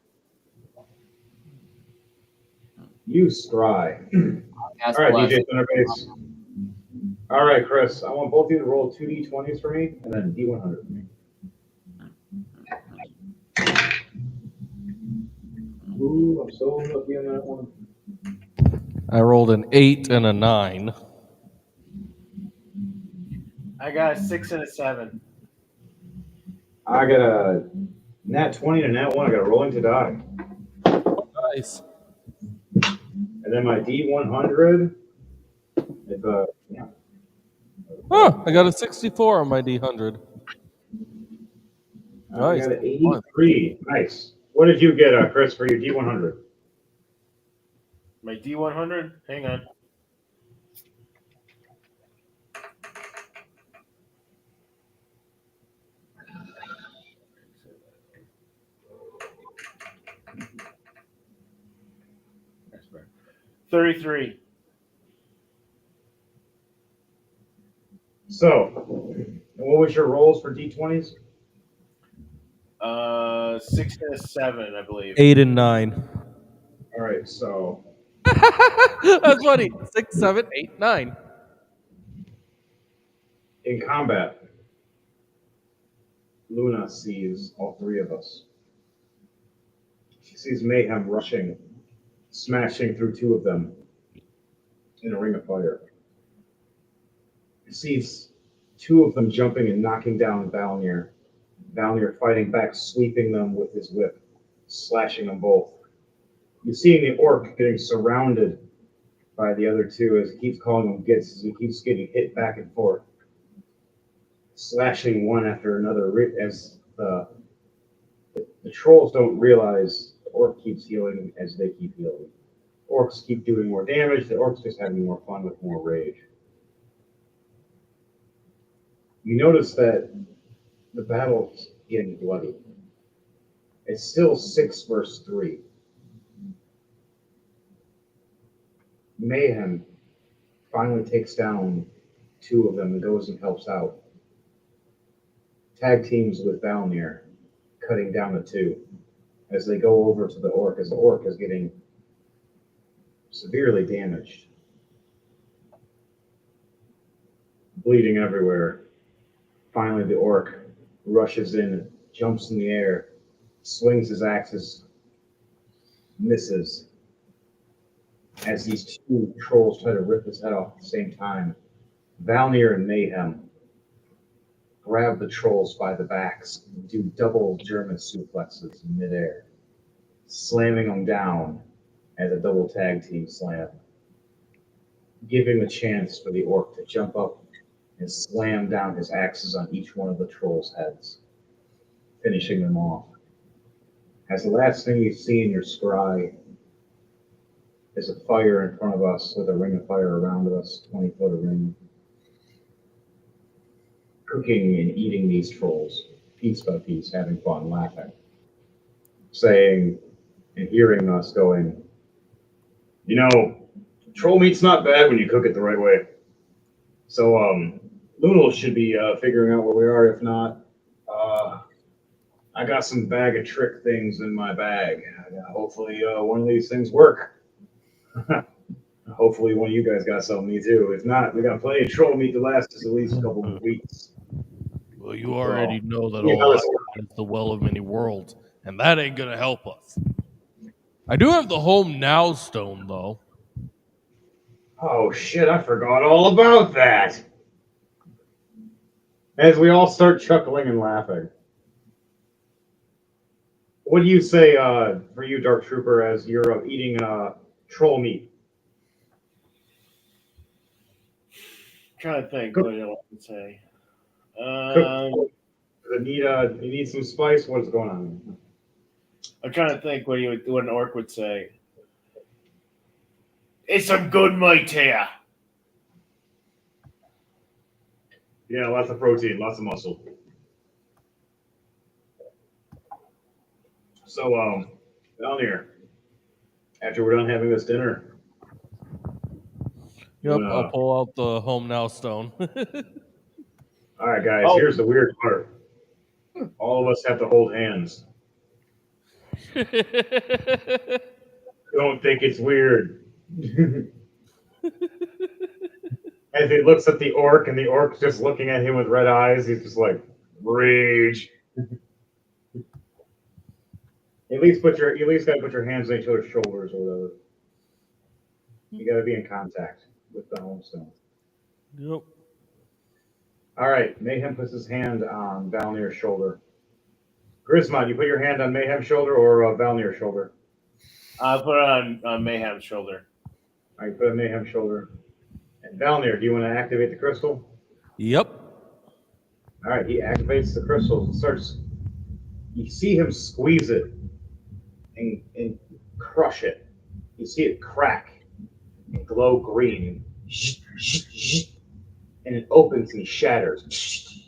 You scry. Cast All right, bless. DJ Thunderbase. All right, Chris. I want both of you to roll 2d20s for me, and then d100 for me. Ooh, I'm so lucky on that one. I rolled an 8 and a 9. I got a 6 and a 7. I got a nat 20 and a nat 1. I got a rolling to die. Nice. And then my d100. If, yeah. Oh, I got a 64 on my D100. I Nice. got an 83. Nice. What did you get, Chris, for your d100? My D100? Hang on. That's better. 33. So, what was your rolls for d20s? 6 and a 7, I believe. 8 and 9. All right, so That's funny. 6, 7, 8, 9. in combat, Luna sees all three of us. She sees Mayhem rushing, smashing through two of them in a ring of fire. She sees two of them jumping and knocking down Valnir. Valnir fighting back, sweeping them with his whip, slashing them both. You're seeing the orc getting surrounded by the other two as he keeps calling them gits, as he keeps getting hit back and forth, slashing one after another as the trolls don't realize the orc keeps healing as they keep healing. Orcs keep doing more damage, the orcs just having more fun with more rage. You notice that the battle's getting bloody. It's still 6 versus 3. Mayhem finally takes down two of them and goes and helps out. Tag teams with Valnir, cutting down the two as they go over to the orc, as the orc is getting severely damaged. Bleeding everywhere. Finally, the orc rushes in, jumps in the air, swings his axes, misses. As these two trolls try to rip his head off at the same time, Valnir and Mayhem grab the trolls by the backs and do double German suplexes in midair, slamming them down as a double tag team slam, giving the chance for the orc to jump up and slam down his axes on each one of the trolls' heads, finishing them off. As the last thing you see in your scry is a fire in front of us with a ring of fire around us, 20-foot ring, cooking and eating these trolls, piece by piece, having fun, laughing, saying and hearing us going, you know, troll meat's not bad when you cook it the right way. So, Lunal should be figuring out where we are. If not, I got some bag of trick things in my bag. Hopefully, one of these things work. Hopefully, one of you guys got some, me too. If not, we got plenty of troll meat to last us at least a couple of weeks. Well, you already know that Yeah, all I got is the well of many worlds, and that ain't gonna help us. I do have the home now stone, though. Oh shit, I forgot all about that. As we all start chuckling and laughing. What do you say for you, Dark Trooper, as you're eating troll meat? Trying to think what I would say. You need some spice? What's going on? I'm trying to think what an orc would say. It's some good meat here. Yeah, lots of protein, lots of muscle. So, down here, after we're done having this dinner. Yep, I'll pull out the home now stone. All right, guys, here's the weird part. All of us have to hold hands. Don't think it's weird. As he looks at the orc, and the orc's just looking at him with red eyes, he's just like, rage. At least gotta put your hands on each other's shoulders or whatever. You gotta be in contact with the homestone. Yep. All right, Mayhem puts his hand on Valnir's shoulder. Grismod, you put your hand on Mayhem's shoulder or Valnir's shoulder? I'll put it on Mayhem's shoulder. All right, put it on Mayhem's shoulder. And Valnir, do you want to activate the crystal? Yep. All right, he activates the crystal and starts. You see him squeeze it and crush it. You see it crack and glow green, and it opens and shatters.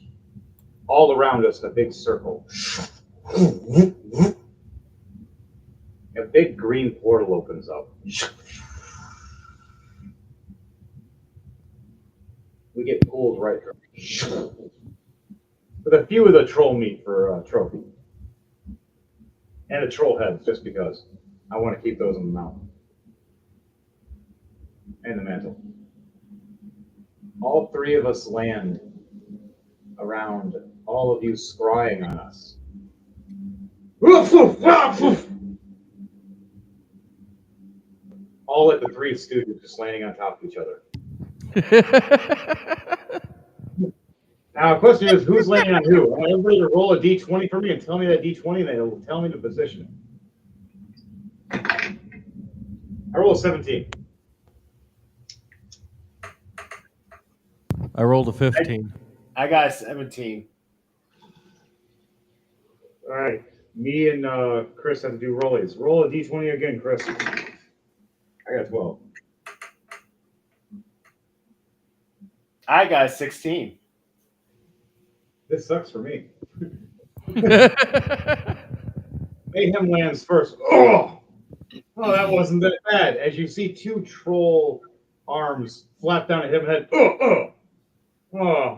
All around us, a big circle. A big green portal opens up. We get pulled right through. With a few of the troll meat for trophy. And the troll heads, just because. I want to keep those in the mountain. And the mantle. All three of us land around all of you scrying on us. All like the Three Stooges just landing on top of each other. Now, the question is, who's landing on who? I want everybody to roll a d20 for me and tell me that d20, and it'll tell me the position. I roll a 17. I rolled a 15. I got a 17. All right. Me and Chris have to do rollies. Roll a d20 again, Chris. I got 12. I got a 16. This sucks for me. Mayhem lands first. Oh, that wasn't that bad. As you see two troll arms flap down at him head. Oh,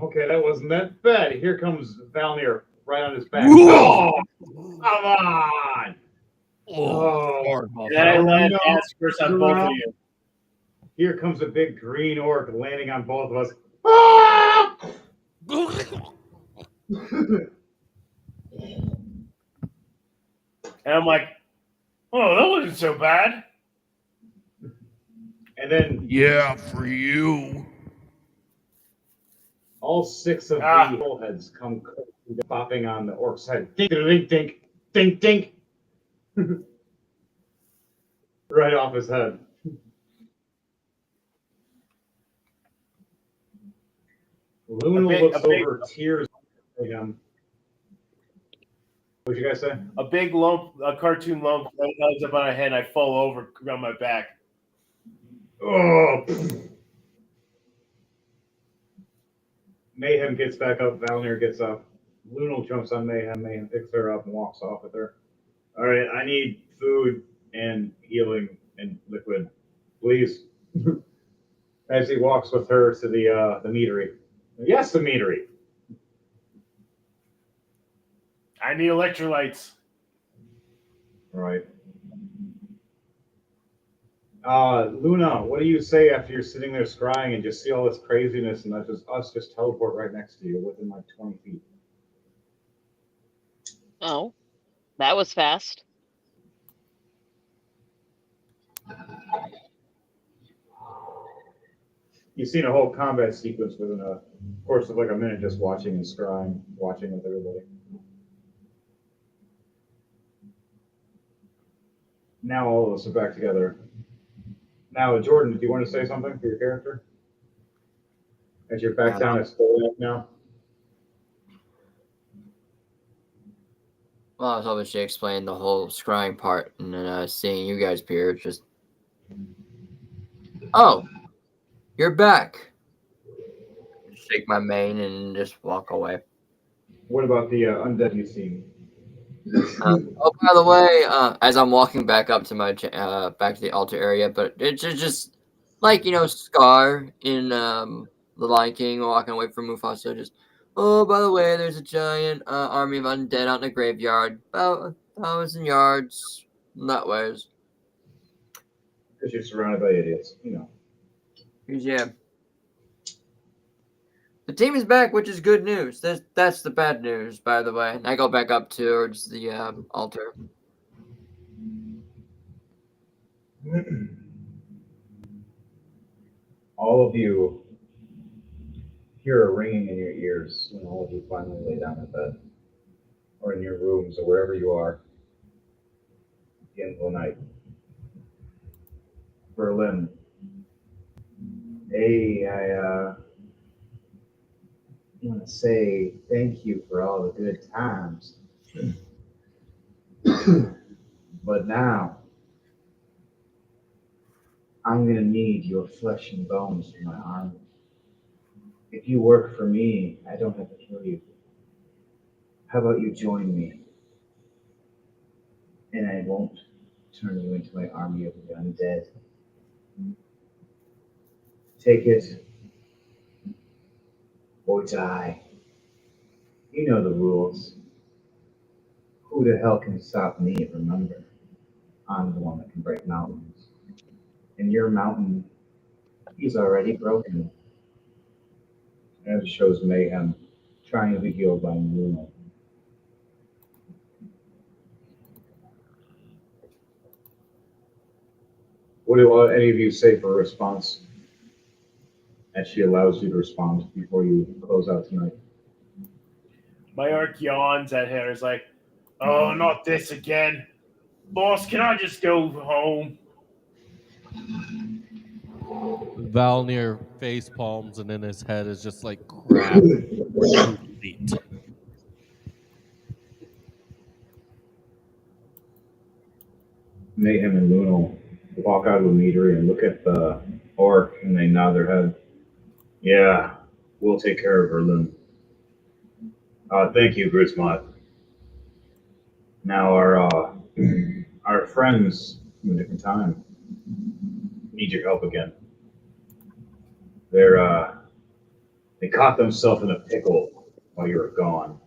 okay, that wasn't that bad. Here comes Valnir right on his back. Oh, come on. And I land ass first on both of you. Here comes a big green orc landing on both of us. Ah! And I'm like, oh, that wasn't so bad. And then, yeah, for you. All six of the troll heads come bopping on the orc's head. Dink, dink, dink, dink, dink. Right off his head. Luna looks over, tears at him. What'd you guys say? A big lump, a cartoon lump, comes up on my head, and I fall over on my back. Oh! Mayhem gets back up. Valnir gets up. Lunal jumps on Mayhem. Mayhem picks her up and walks off with her. All right, I need food and healing and liquid, please. As he walks with her to the meadery. Yes, the meadery. I need electrolytes. All right. Luna, what do you say after you're sitting there scrying and just see all this craziness and that just us just teleport right next to you within like 20 feet? Oh, that was fast. You've seen a whole combat sequence within a course of like a minute just watching and scrying, watching with everybody. Now all of us are back together. Now, Jordan, do you want to say something for your character? As you're back down at Stolak now? Well, I was hoping she explained the whole scrying part, and then seeing you guys appear, it's just, oh, you're back. Shake my mane and just walk away. What about the undead you've seen? Oh, by the way, as I'm walking back up to my back to the altar area, but it's just like Scar in The Lion King walking away from Mufasa. Just, oh, by the way, there's a giant army of undead out in the graveyard, about 1,000 yards that ways. Because you're surrounded by idiots, Yeah. The team is back, which is good news. That's the bad news, by the way. And I go back up towards the altar. All of you hear a ringing in your ears when all of you finally lay down in bed, or in your rooms, or wherever you are at the end of the night. Berlin. Hey, I want to say thank you for all the good times. But now, I'm going to need your flesh and bones for my army. If you work for me, I don't have to kill you. How about you join me? And I won't turn you into my army of the undead. Take it or die. You know the rules. Who the hell can stop me? Remember, I'm the one that can break mountains. And your mountain, he's already broken. And it shows Mayhem trying to be healed by Luna. What do any of you say for a response? As she allows you to respond before you close out tonight. My arc yawns at her. It's like, oh, not this again. Boss, can I just go home? Valnir face palms, and in his head is just like crap. We're complete. Mayhem and Luna walk out of the meadery and look at the orc, and they nod their head. Yeah, we'll take care of Berlin. Thank you, Grismot. Now our friends from a different time need your help again. They caught themselves in a pickle while you were gone.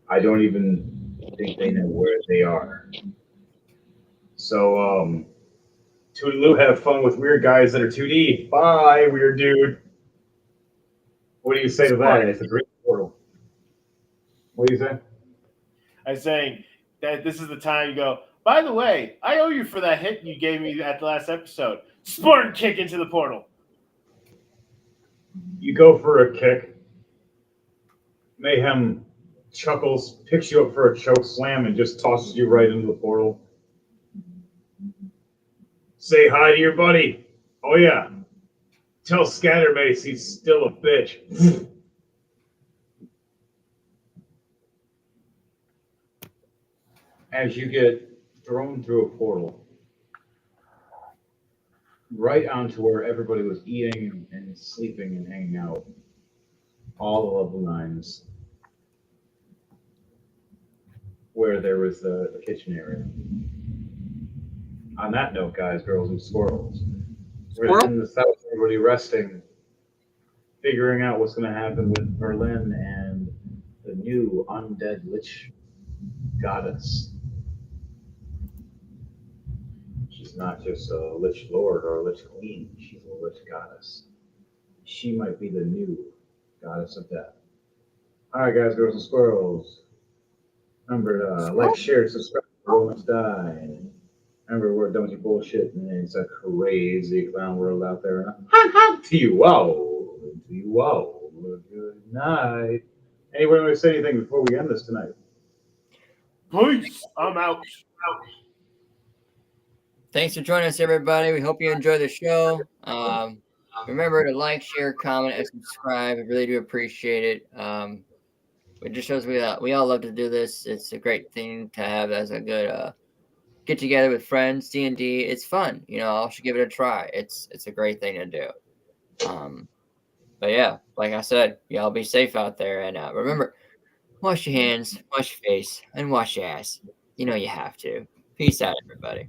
I don't even think they know where they are. So, Toodaloo, have fun with weird guys that are 2D. Bye, weird dude. What do you say to that? It's a great portal. What do you say? I'm saying that this is the time you go, by the way, I owe you for that hit you gave me at the last episode. Spartan kick into the portal. You go for a kick. Mayhem chuckles, picks you up for a choke slam, and just tosses you right into the portal. Say hi to your buddy. Oh, yeah. Tell Scattermace he's still a bitch. as you get thrown through a portal right onto where everybody was eating and sleeping and hanging out, all the level nines, where there was the kitchen area. On that note, guys, girls, and squirrels, we're going to Squirrel? end this out with everybody resting, figuring out what's going to happen with Berlin and the new undead Lich goddess. She's not just a Lich Lord or a Lich Queen, she's a Lich goddess. She might be the new goddess of death. Alright, guys, girls, and squirrels. Remember to like, share, subscribe, roll and die. Remember, we're don't you bullshit, man. It's a crazy clown world out there. To you, wow. To you, wow. Good night. Anyone want to say anything before we end this tonight? Peace. I'm out. Thanks for joining us, everybody. We hope you enjoy the show. Remember to like, share, comment, and subscribe. I really do appreciate it. It just shows we all love to do this. It's a great thing to have as a good get together with friends. D&D, it's fun. I should give it a try. It's a great thing to do. But yeah, like I said, y'all be safe out there, and remember, wash your hands, wash your face, and wash your ass. You know you have to. Peace out, everybody.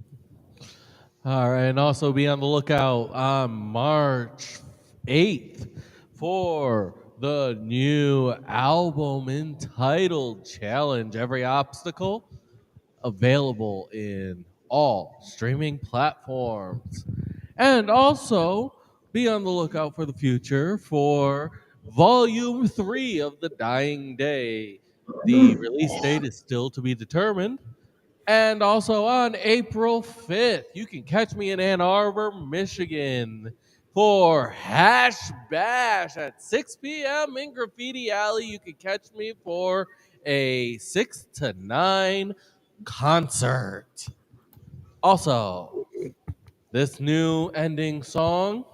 All right, and also be on the lookout on March 8th for the new album entitled Challenge Every Obstacle, available in all streaming platforms. And also be on the lookout for the future for Volume 3 of The Dying Day. The release date is still to be determined. And also on April 5th, you can catch me in Ann Arbor, Michigan for Hash Bash at 6 p.m. in Graffiti Alley. You can catch me for a 6 to 9 concert. Also, this new ending song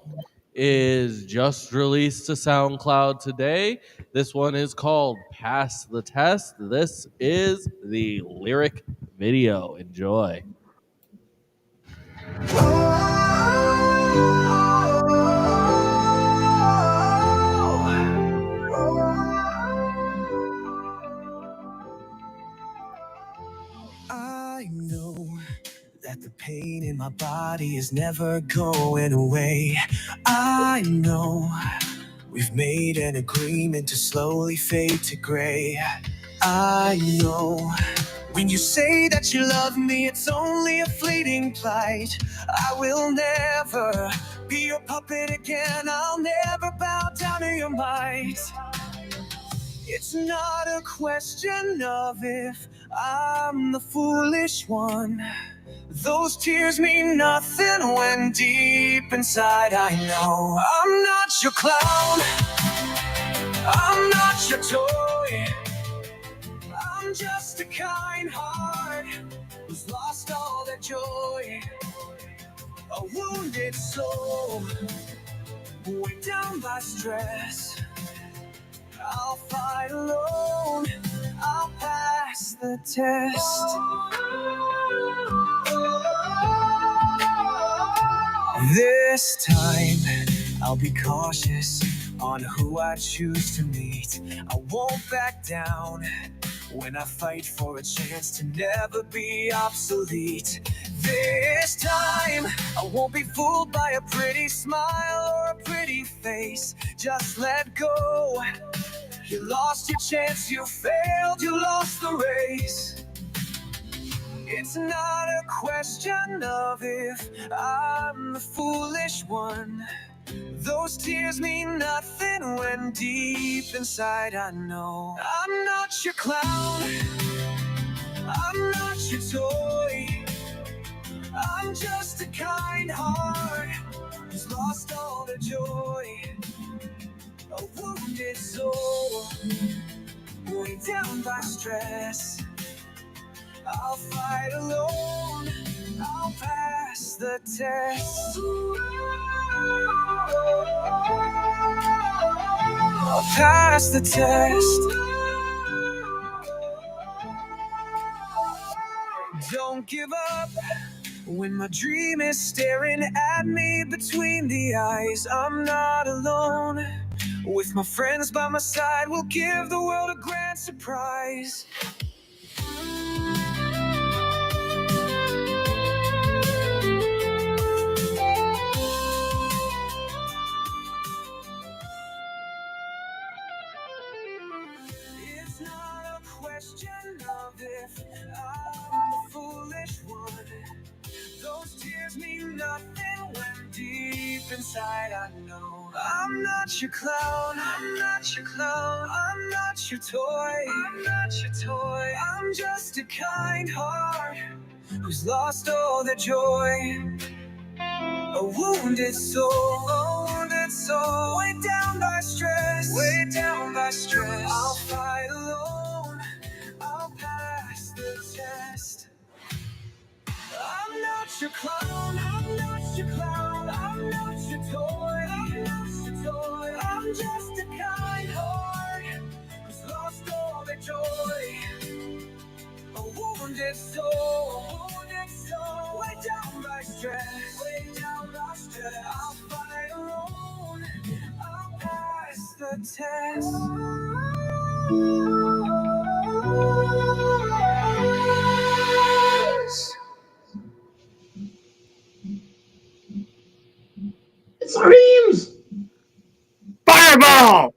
is just released to SoundCloud today. This one is called Pass the Test. This is the lyric video. Enjoy. I know that the pain in my body is never going away. I know we've made an agreement to slowly fade to gray. I know when you say that you love me, it's only a fleeting plight. I will never be your puppet again. I'll never bow down to your might. It's not a question of if I'm the foolish one. Those tears mean nothing when deep inside I know I'm not your clown, I'm not your toy. I'm just a kind heart who's lost all their joy. A wounded soul, weighed down by stress. I'll fight alone, I'll pass the test. This time, I'll be cautious on who I choose to meet. I won't back down when I fight for a chance to never be obsolete. This time, I won't be fooled by a pretty smile or a pretty face. Just let go. You lost your chance, you failed, you lost the race. It's not a question of if I'm the foolish one. Those tears mean nothing when deep inside I know I'm not your clown, I'm not your toy. I'm just a kind heart who's lost all the joy. A wounded soul, weighed down by stress. I'll fight alone, I'll pass the test. I'll pass the test. won't give up. When my dream is staring at me between the eyes, I'm not alone. With my friends by my side, we'll give the world a grand surprise. It's not a question of if I'm the foolish one. Those tears mean nothing when deep inside I know I'm not your clown, I'm not your clown, I'm not your toy, I'm not your toy. I'm just a kind heart who's lost all their joy. A wounded soul, weighed down by stress, weighed down by stress. I'll fight alone, I'll pass the test. I'm not your clown, I'm not your clown, I'm not your toy, I'm not your toy. I'm just a kind heart who's lost all their joy. A wounded soul, weighed down by stress, weighed down by stress. I'll fight alone, I'll pass the test. It screams! Fireball!